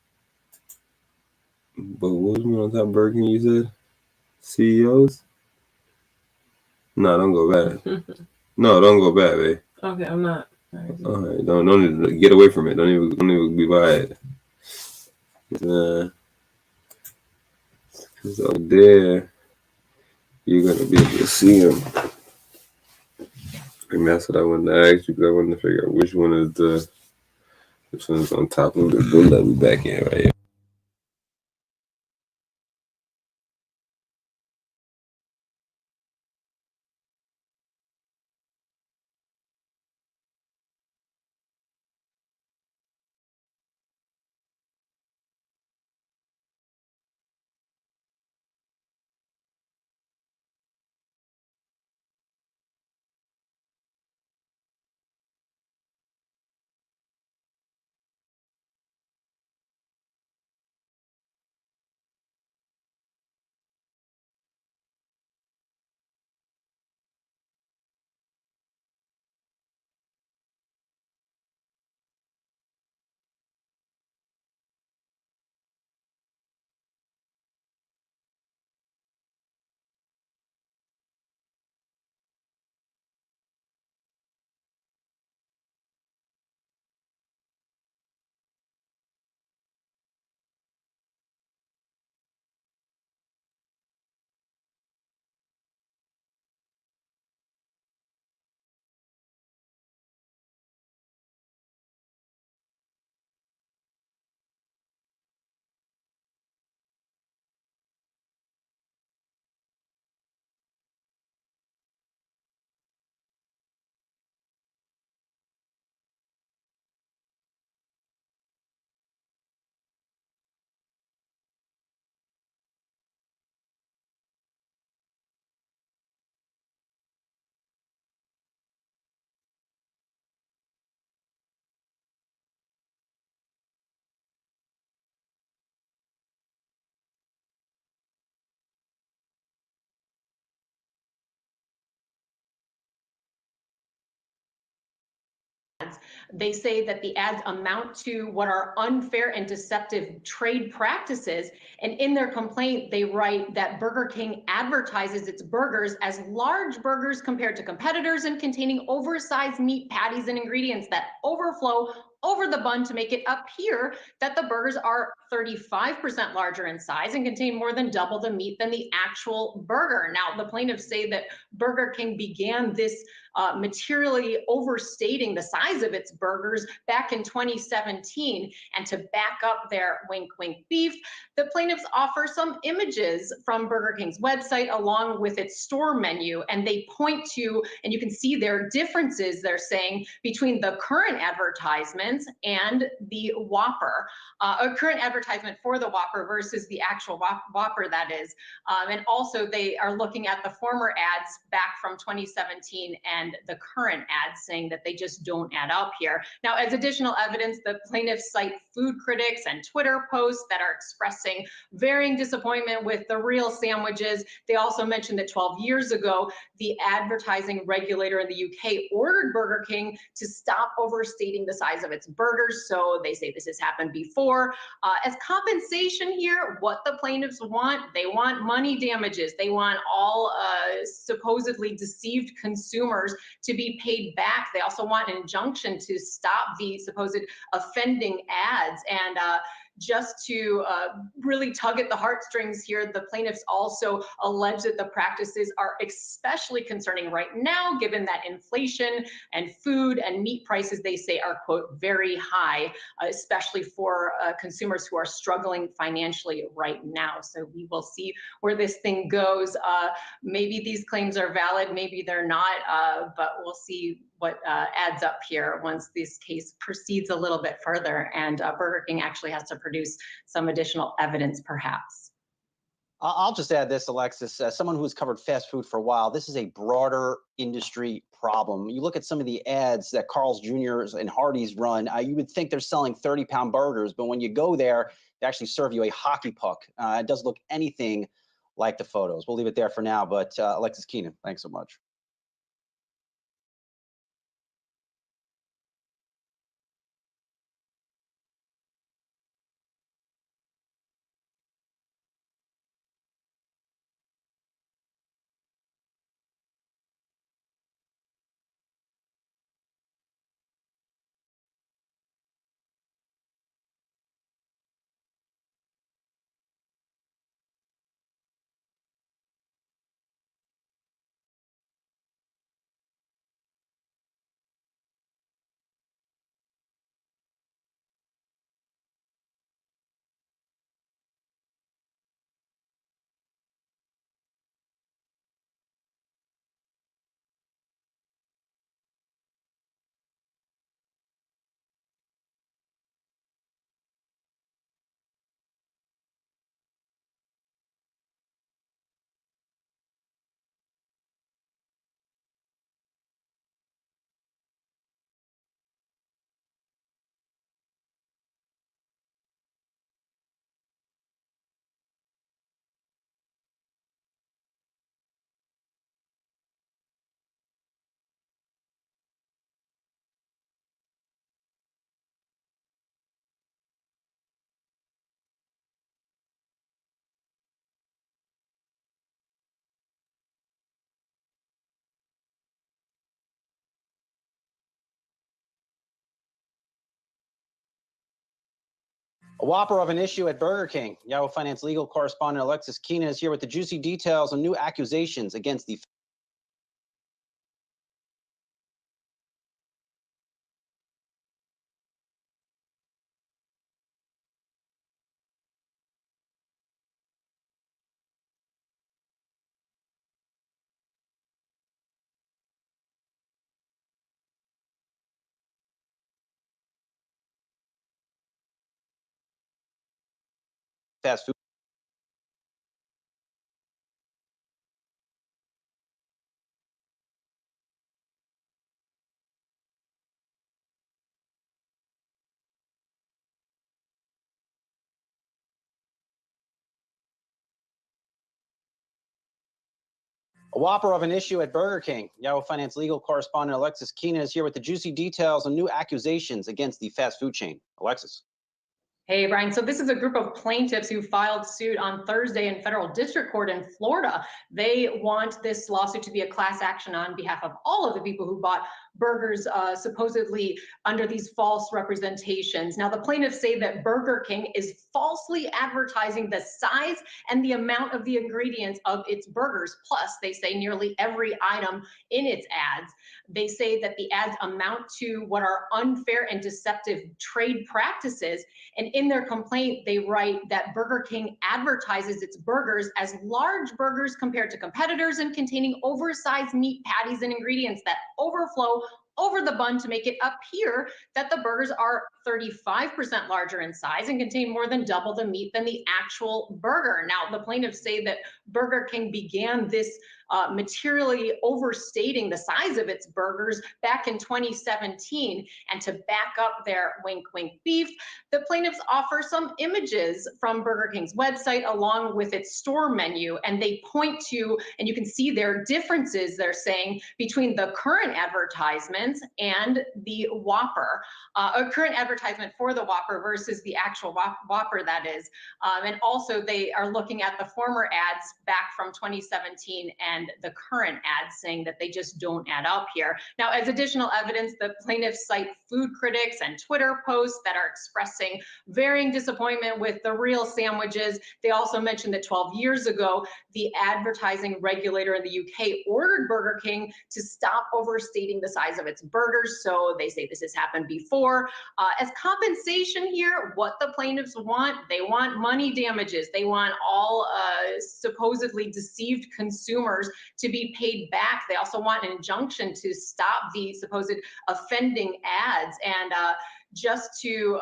But what was one on top of Burger King? You said CEOs. No, don't go back. No, don't go back, babe. Okay, I'm not. All right, don't get away from it. Don't even be by it. So there, you're gonna be able to see them. And that's what I wanted to ask you, because I wanted to figure out which one is on top of it. Don't let me back in right here. They say that the ads amount to what are unfair and deceptive trade practices. And in their complaint, they write that Burger King advertises its burgers as large burgers compared to competitors and containing oversized meat patties and ingredients that overflow over the bun to make it appear that the burgers are 35% larger in size and contain more than double the meat than the actual burger. Now, the plaintiffs say that Burger King began this materially overstating the size of its burgers back in 2017. And to back up their wink, wink beef, the plaintiffs offer some images from Burger King's website along with its store menu. And they point to, and you can see their differences, they're saying, between the current advertisements and the Whopper. A current advertisement advertisement for the Whopper versus the actual Whopper that is. And also they are looking at the former ads back from 2017 and the current ads, saying that they just don't add up here. Now, as additional evidence, the plaintiffs cite food critics and Twitter posts that are expressing varying disappointment with the real sandwiches. They also mentioned that 12 years ago, the advertising regulator in the UK ordered Burger King to stop overstating the size of its burgers. So they say this has happened before. As compensation here, what the plaintiffs want, they want money damages. They want all supposedly deceived consumers to be paid back. They also want an injunction to stop the supposed offending ads. And just to really tug at the heartstrings here, the plaintiffs also allege that the practices are especially concerning right now, given that inflation and food and meat prices, they say, are, quote, very high, especially for consumers who are struggling financially right now. So we will see where this thing goes. Maybe these claims are valid, maybe they're not, but we'll see what adds up here once this case proceeds a little bit further and Burger King actually has to produce some additional evidence, perhaps. I'll just add this, Alexis, as someone who's covered fast food for a while, this is a broader industry problem. You look at some of the ads that Carl's Jr.'s and Hardee's run, you would think they're selling 30-pound burgers, but when you go there, they actually serve you a hockey puck. It doesn't look anything like the photos. We'll leave it there for now, but Alexis Keenan, thanks so much. A whopper of an issue at Burger King. Yahoo Finance legal correspondent Alexis Keenan is here with the juicy details on new accusations against the fast food. A whopper of an issue at Burger King. Yahoo Finance legal correspondent Alexis Keenan is here with the juicy details on new accusations against the fast food chain. Alexis. Hey, Brian. So this is a group of plaintiffs who filed suit on Thursday in federal district court in Florida. They want this lawsuit to be a class action on behalf of all of the people who bought burgers supposedly under these false representations. Now, the plaintiffs say that Burger King is falsely advertising the size and the amount of the ingredients of its burgers. Plus, they say nearly every item in its ads. They say that the ads amount to what are unfair and deceptive trade practices. And in their complaint, they write that Burger King advertises its burgers as large burgers compared to competitors and containing oversized meat patties and ingredients that overflow over the bun to make it appear that the burgers are 35% larger in size and contain more than double the meat than the actual burger. Now, the plaintiffs say that Burger King began this materially overstating the size of its burgers back in 2017. And to back up their wink, wink beef, the plaintiffs offer some images from Burger King's website along with its store menu. And they point to, and you can see their differences, they're saying, between the current advertisements and the Whopper, a current advertisement for the Whopper versus the actual Whopper, that is. And also they are looking at the former ads back from 2017 and the current ads, saying that they just don't add up here. Now, as additional evidence, the plaintiffs cite food critics and Twitter posts that are expressing varying disappointment with the real sandwiches. They also mentioned that 12 years ago, the advertising regulator in the UK ordered Burger King to stop overstating the size of its burgers. So they say this has happened before. As compensation here, what the plaintiffs want, they want money damages. They want all supposedly deceived consumers to be paid back. They also want an injunction to stop the supposed offending ads. And just to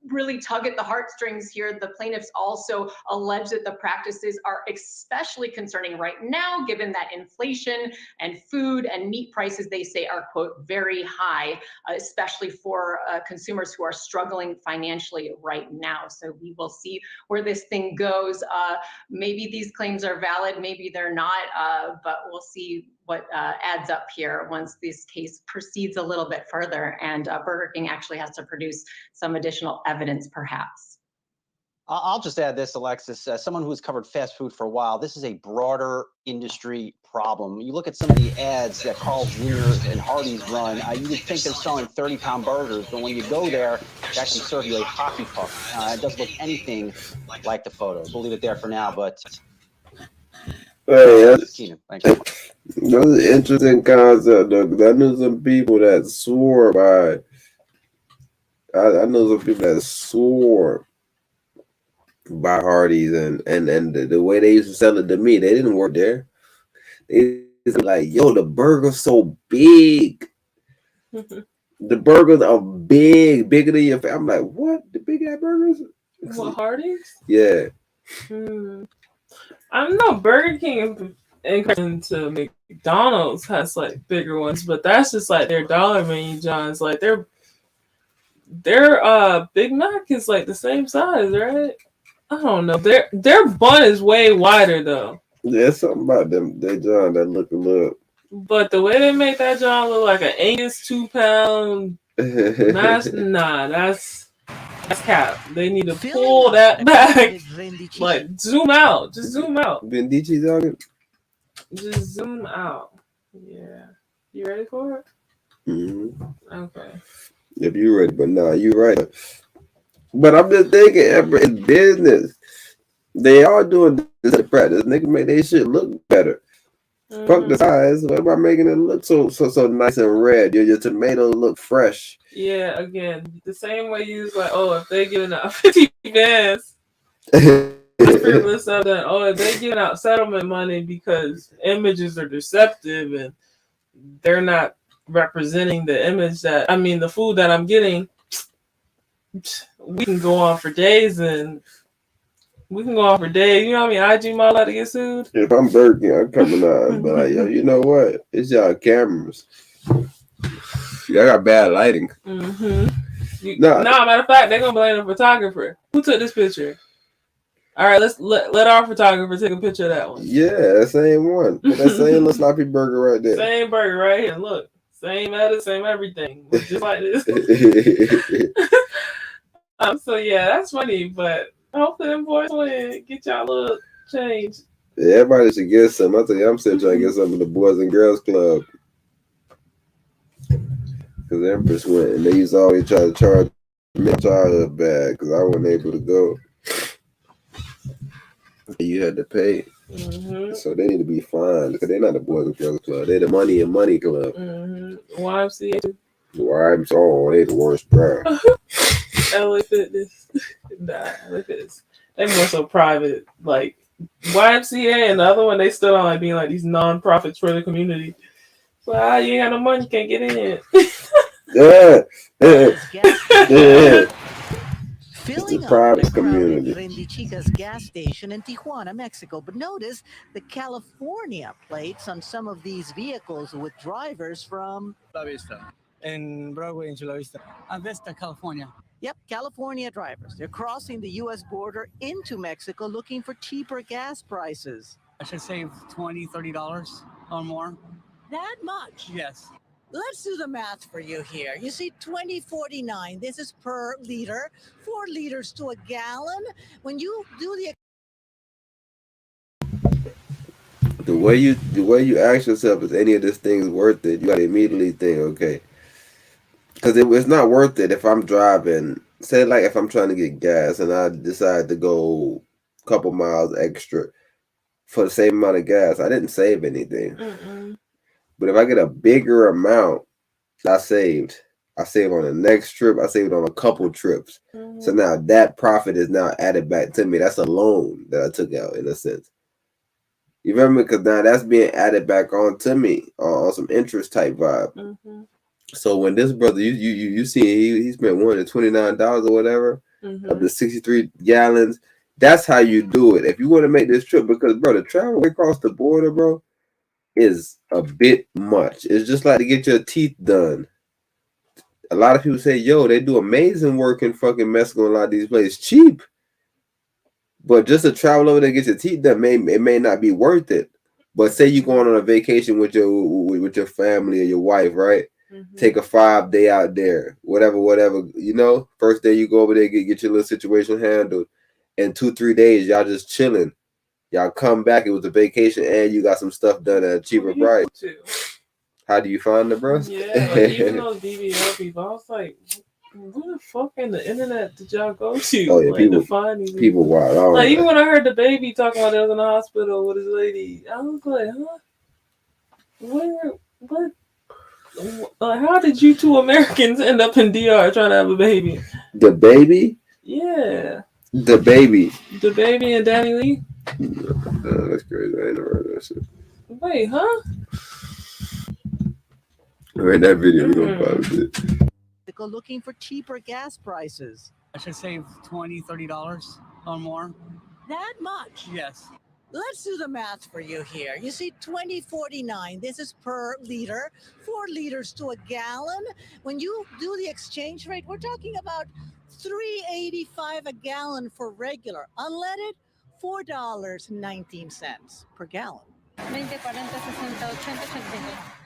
really tug at the heartstrings here, the plaintiffs also allege that the practices are especially concerning right now, given that inflation and food and meat prices, they say, are, quote, very high, especially for consumers who are struggling financially right now. So we will see where this thing goes. Maybe these claims are valid, maybe they're not, but we'll see what adds up here once this case proceeds a little bit further and Burger King actually has to produce some additional evidence, perhaps. I'll just add this, Alexis. Someone who's covered fast food for a while, this is a broader industry problem. You look at some of the ads that Carl Jr. and Hardee's run, you would think they're selling 30-pound burgers, but when you go there, they actually serve you a hockey puck. It doesn't look anything like the photos. We'll leave it there for now, but... Hey, Keenan, thank you. That's an interesting concept, though, because I knew some people that swore by. I know some people that swore by Hardee's, and the way they used to sell it to me, they didn't work there. They was like, "Yo, the burger's so big. The burgers are big, bigger than your." I'm like, "What? The big ass burgers?" What, Hardee's? Yeah. I don't know. Burger King into McDonald's has like bigger ones, but that's just like their dollar menu Johns. Like their Big Mac is like the same size, right? I don't know. Their bun is way wider though. There's something about them that John that look a little. But the way they make that John look like an Angus 2-pound mass, nah, that's cap. They need to pull that back. Like zoom out. Just zoom out. Vendici's on it. Just zoom out. Yeah. You ready for it? Mm-hmm. Okay. If you're ready, but nah, you're right. But I'm just thinking, in business, they are doing this in practice. Niggas make their shit look better. Fuck the size. What about making it look so nice and red? Your tomatoes look fresh. Yeah, again, the same way you was like, oh, if they're giving out 50 bands, stuff that, oh, if they're giving out settlement money because images are deceptive and they're not representing the image that, I mean, the food that I'm getting, we can go on for days and we can go on for days. You know what I mean? IG model to get sued. If I'm Burger King, I'm coming out. But like, yo, you know what? It's y'all cameras. Y'all got bad lighting. Matter of fact, they're gonna blame the photographer. Who took this picture? All right, let our photographer take a picture of that one. Yeah, that same one. That same little sloppy burger right there. Same burger right here. Look, same edit, same everything. Just like this. So yeah, that's funny, but hopefully them boys win. Get y'all a little change. Yeah, everybody should get some. I tell you, I'm still trying to get some of the Boys and Girls Club. Because Empress went and they used to always try to charge me childhood bag because I wasn't able to go. You had to pay. So they need to be fined because they're not the Boys and Girls Club. They're the Money and Money Club. YMCA. They the worst crowd. LA Fitness. Nah, LA Fitness. They more so private. Like YMCA and the other one, they still on like being like these non-profits for the community. So you ain't got no money, you can't get in. Filling up private a crowded community. Rendichica's gas station in Tijuana, Mexico. But notice the California plates on some of these vehicles with drivers from La Vista. In Broadway in Chula Vista. Vista, California. Yep, California drivers. They're crossing the U.S. border into Mexico looking for cheaper gas prices. I should save $20, $30 or more. That much? Yes. Let's do the math for you here. You see, $20.49. This is per liter, 4 liters to a gallon. When you do The way you ask yourself, is any of this things worth it? You gotta immediately think, okay, because it's not worth it if I'm driving. Say like if I'm trying to get gas and I decide to go a couple miles extra for the same amount of gas, I didn't save anything. But if I get a bigger amount, I saved on the next trip. I saved on a couple trips. So now that profit is now added back to me. That's a loan that I took out in a sense. You remember? Because now that's being added back on to me on some interest type vibe. So when this brother, you see he spent $129 or whatever of the 63 gallons. That's how you do it if you want to make this trip. Because bro, the travel across the border, bro, is a bit much. It's just like to get your teeth done. A lot of people say, yo, they do amazing work in fucking Mexico. A lot of these places cheap. But just to travel over there and get your teeth done, it may not be worth it. But say you're going on a vacation with your family or your wife, right? Take a 5-day out there, whatever, you know. First day you go over there, get your little situation handled. And 2-3 days, y'all just chilling. Y'all come back, it was a vacation, and you got some stuff done at a cheaper price. How do you find it, bro? Yeah, like even those BBL people, I was like, who the fuck in the internet did y'all go to? Oh yeah, like, people, to find these people wild. Like even when I heard the baby talking about it was in the hospital with his lady, I was like, huh? What? How did you two Americans end up in DR trying to have a baby? The baby? Yeah. The baby. The baby and Danny Lee? That's crazy. I ain't never heard that shit. Wait, huh? In that video, we're gonna find it. Go looking for cheaper gas prices. I should save $20, $30 or more. That much? Yes. Let's do the math for you here. You see, $20.49. This is per liter, 4 liters to a gallon. When you do the exchange rate, we're talking about $3.85 a gallon for regular. Unleaded, $4.19 per gallon. 20, 40, 60, 80, 80.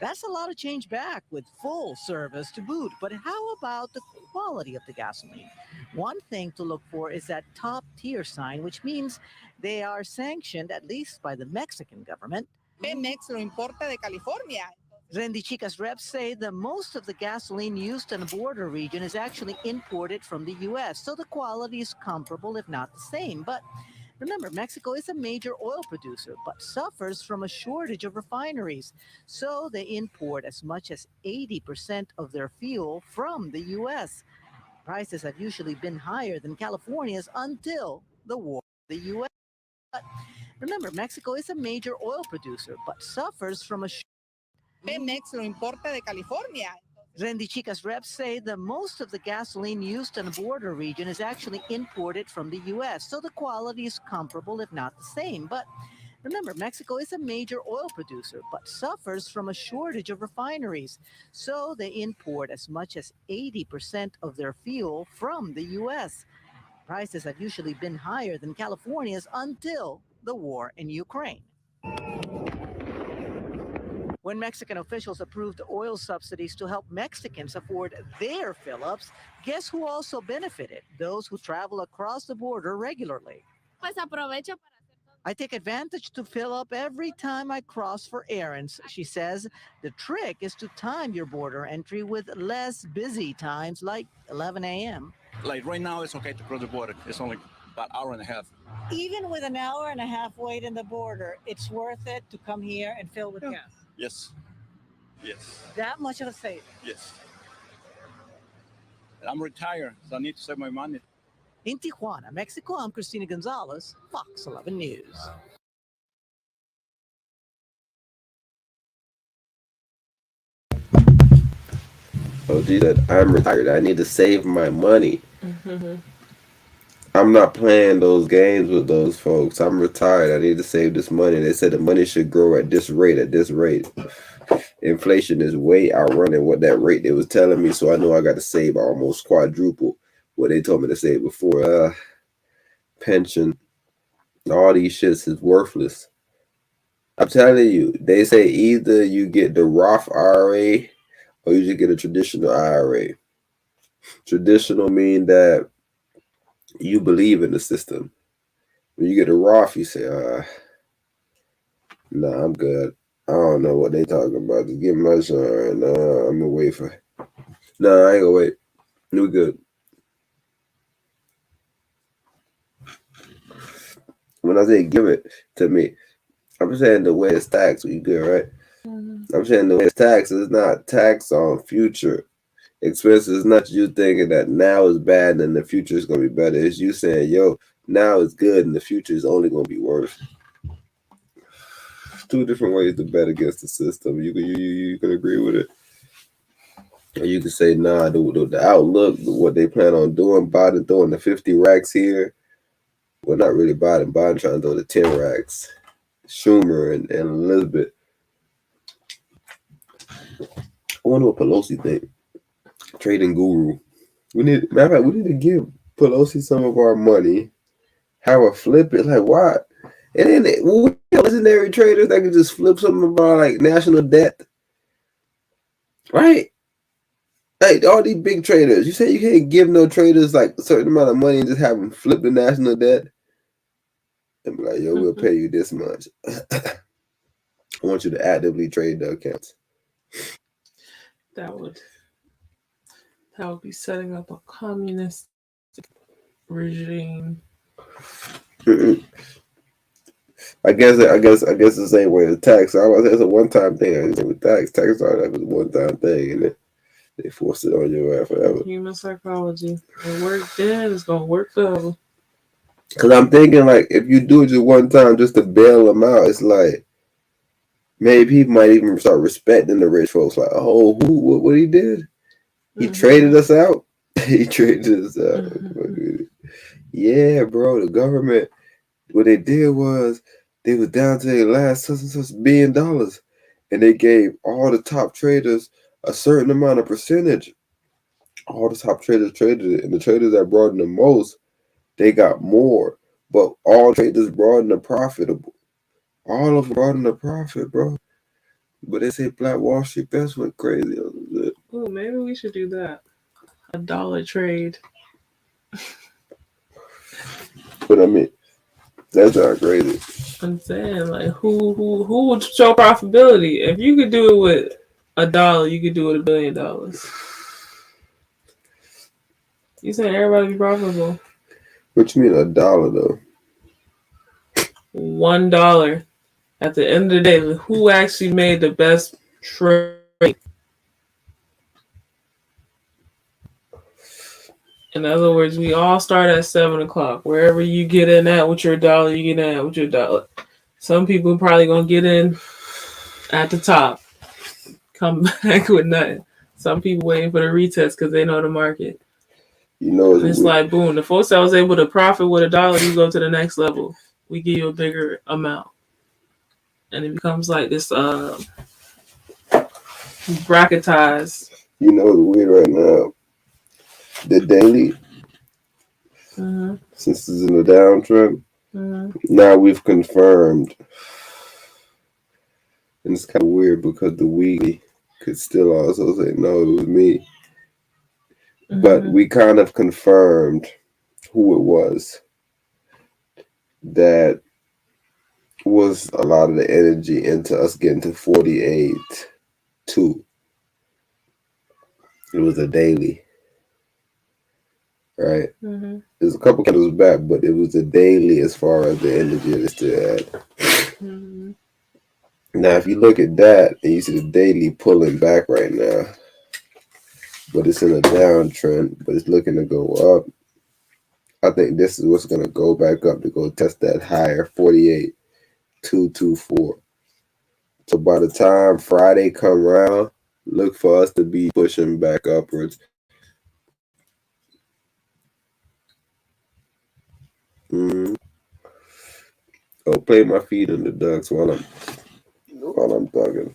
That's a lot of change back with full service to boot. But how about the quality of the gasoline? One thing to look for is that top tier sign, which means they are sanctioned at least by the Mexican government. Pemex lo importa de California. Rendichica's reps say that most of the gasoline used in the border region is actually imported from the U.S., so the quality is comparable, if not the same. But remember, Mexico is a major oil producer, but suffers from a shortage of refineries. So they import as much as 80% of their fuel from the U.S. Prices have usually been higher than California's until the war with the U.S. But remember, Mexico is a major oil producer, but suffers from a Pemex lo importa de California. Rendichica's reps say that most of the gasoline used in the border region is actually imported from the U.S., so the quality is comparable, if not the same. But remember, Mexico is a major oil producer, but suffers from a shortage of refineries. So they import as much as 80% of their fuel from the U.S. Prices have usually been higher than California's until the war in Ukraine. When Mexican officials approved oil subsidies to help Mexicans afford their fill-ups, guess who also benefited? Those who travel across the border regularly. I take advantage to fill up every time I cross for errands, she says. The trick is to time your border entry with less busy times, like 11 a.m. Like right now, it's okay to cross the border. It's only about an hour and a half. Even with an hour and a half wait in the border, it's worth it to come here and fill with gas. Yes. Yes. That much of a saving. Yes. And I'm retired, so I need to save my money. In Tijuana, Mexico, I'm Christina Gonzalez, Fox 11 News. OG said, I'm retired. I need to save my money. Mm-hmm. I'm not playing those games with those folks. I'm retired. I need to save this money. They said the money should grow at this rate, Inflation is way outrunning what that rate they was telling me, so I know I got to save almost quadruple what they told me to save before. Pension, all these shits is worthless. I'm telling you, they say either you get the Roth IRA or you just get a traditional IRA. Traditional mean that you believe in the system. When you get a Roth, you say, nah, I'm good. I don't know what they talking about. Just give my son right now. I'm gonna wait for. Nah, I ain't gonna wait. We good. When I say give it to me, I'm saying the way it's taxed. We good, right? I'm saying the way it's taxed is not tax on future expenses. It's not you thinking that now is bad and the future is gonna be better. It's you saying, yo, now is good and the future is only gonna be worse. Two different ways to bet against the system. You can agree with it. Or you can say, nah, the outlook, what they plan on doing, Biden throwing the 50 racks here. Well, not really Biden. Biden trying to throw the 10 racks. Schumer and Elizabeth. I wonder what Pelosi think. Trading guru. Matter of fact, we need to give Pelosi some of our money. Have her flip it. Like, why? And then we have legendary traders that can just flip something about like national debt. Right? Like all these big traders. You say you can't give no traders like a certain amount of money and just have them flip the national debt? And be like, yo, we'll pay you this much. I want you to actively trade the accounts. That would be setting up a communist regime. I guess the same way the tax. I was it's a one-time thing. With tax started up as a one-time thing, and they force it on your ass forever. Human psychology. It worked then. It's gonna work forever. Because I'm thinking like if you do it just one time just to bail them out, it's like maybe people might even start respecting the rich folks. Like, oh, what he did? He traded us out. He traded us out. Yeah, bro. The government. What they did was they was down to their last such and such $1 billion, and they gave all the top traders a certain amount of percentage. All the top traders traded it, and the traders that brought in the most, they got more. But all traders brought in the profitable. All of them brought in the profit, bro. But they say Black Wall Street best went crazy. Oh, maybe we should do that. A dollar trade. But I mean, that's not crazy. I'm saying, like, who would show profitability? If you could do it with $1, you could do it $1 billion. You saying everybody be profitable? What you mean $1 though? $1. At the end of the day, who actually made the best trade? In other words, we all start at 7 o'clock. Wherever you get in at with your dollar, you get in at with your dollar. Some people probably gonna get in at the top, come back with nothing. Some people waiting for the retest because they know the market. You know, it's like boom. The folks that was able to profit with $1, you go to the next level. We give you a bigger amount, and it becomes like this bracketized. You know the weird right now. The daily, since it's in the downtrend, now we've confirmed, and it's kind of weird because the weekly could still also say no, it was me, but we kind of confirmed who it was that was a lot of the energy into us getting to 48.2. It was a daily. Right, there's a couple candles back, but it was a daily as far as the energy it still had. Now, if you look at that and you see the daily pulling back right now, but it's in a downtrend, but it's looking to go up. I think this is what's going to go back up to go test that higher 48.224. So by the time Friday come around, look for us to be pushing back upwards. Oh, play my feet in the ducks while I'm talking.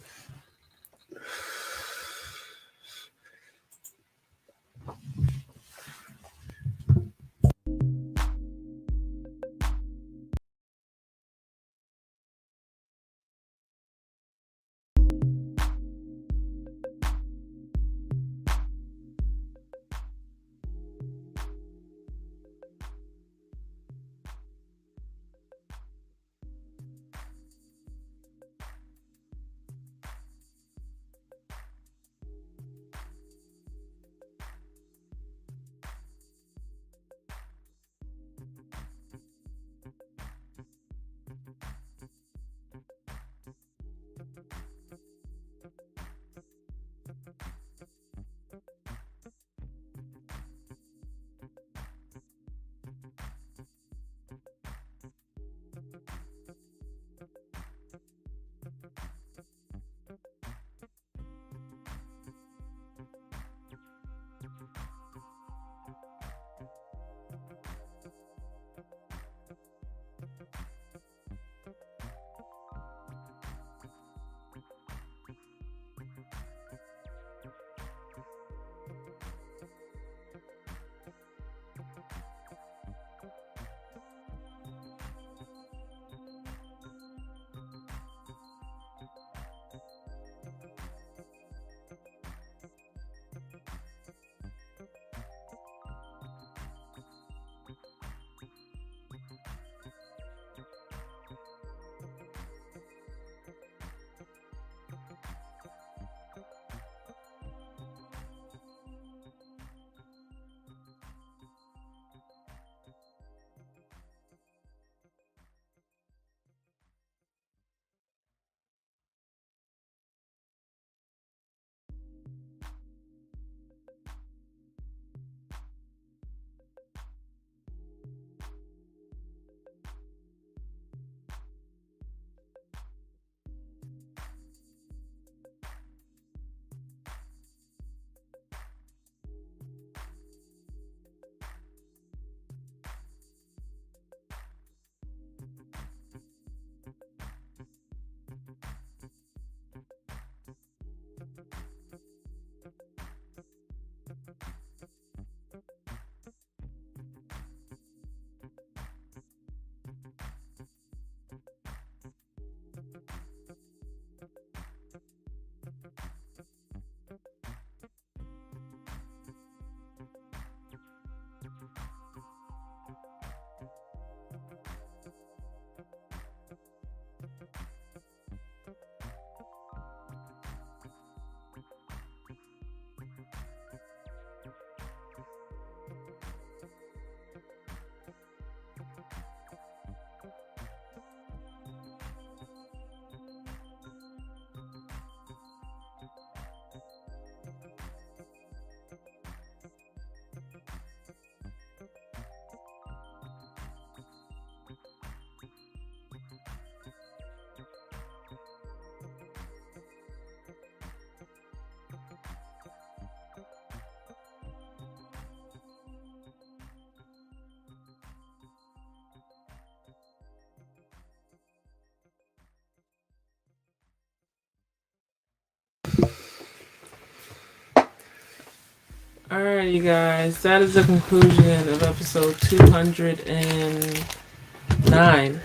Alright, you guys, that is the conclusion of episode 209.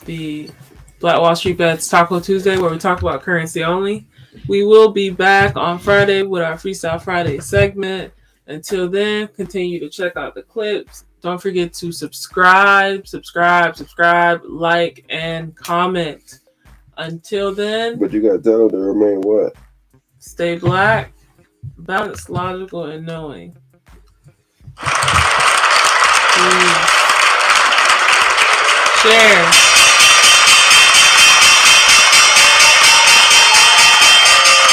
The Black Wall Street Bets Taco Tuesday, where we talk about currency only. We will be back on Friday with our Freestyle Friday segment. Until then, continue to check out the clips. Don't forget to subscribe, like, and comment. Until then, but you gotta tell them to remain what? Stay black, balanced, logical, and knowing. Please. Share.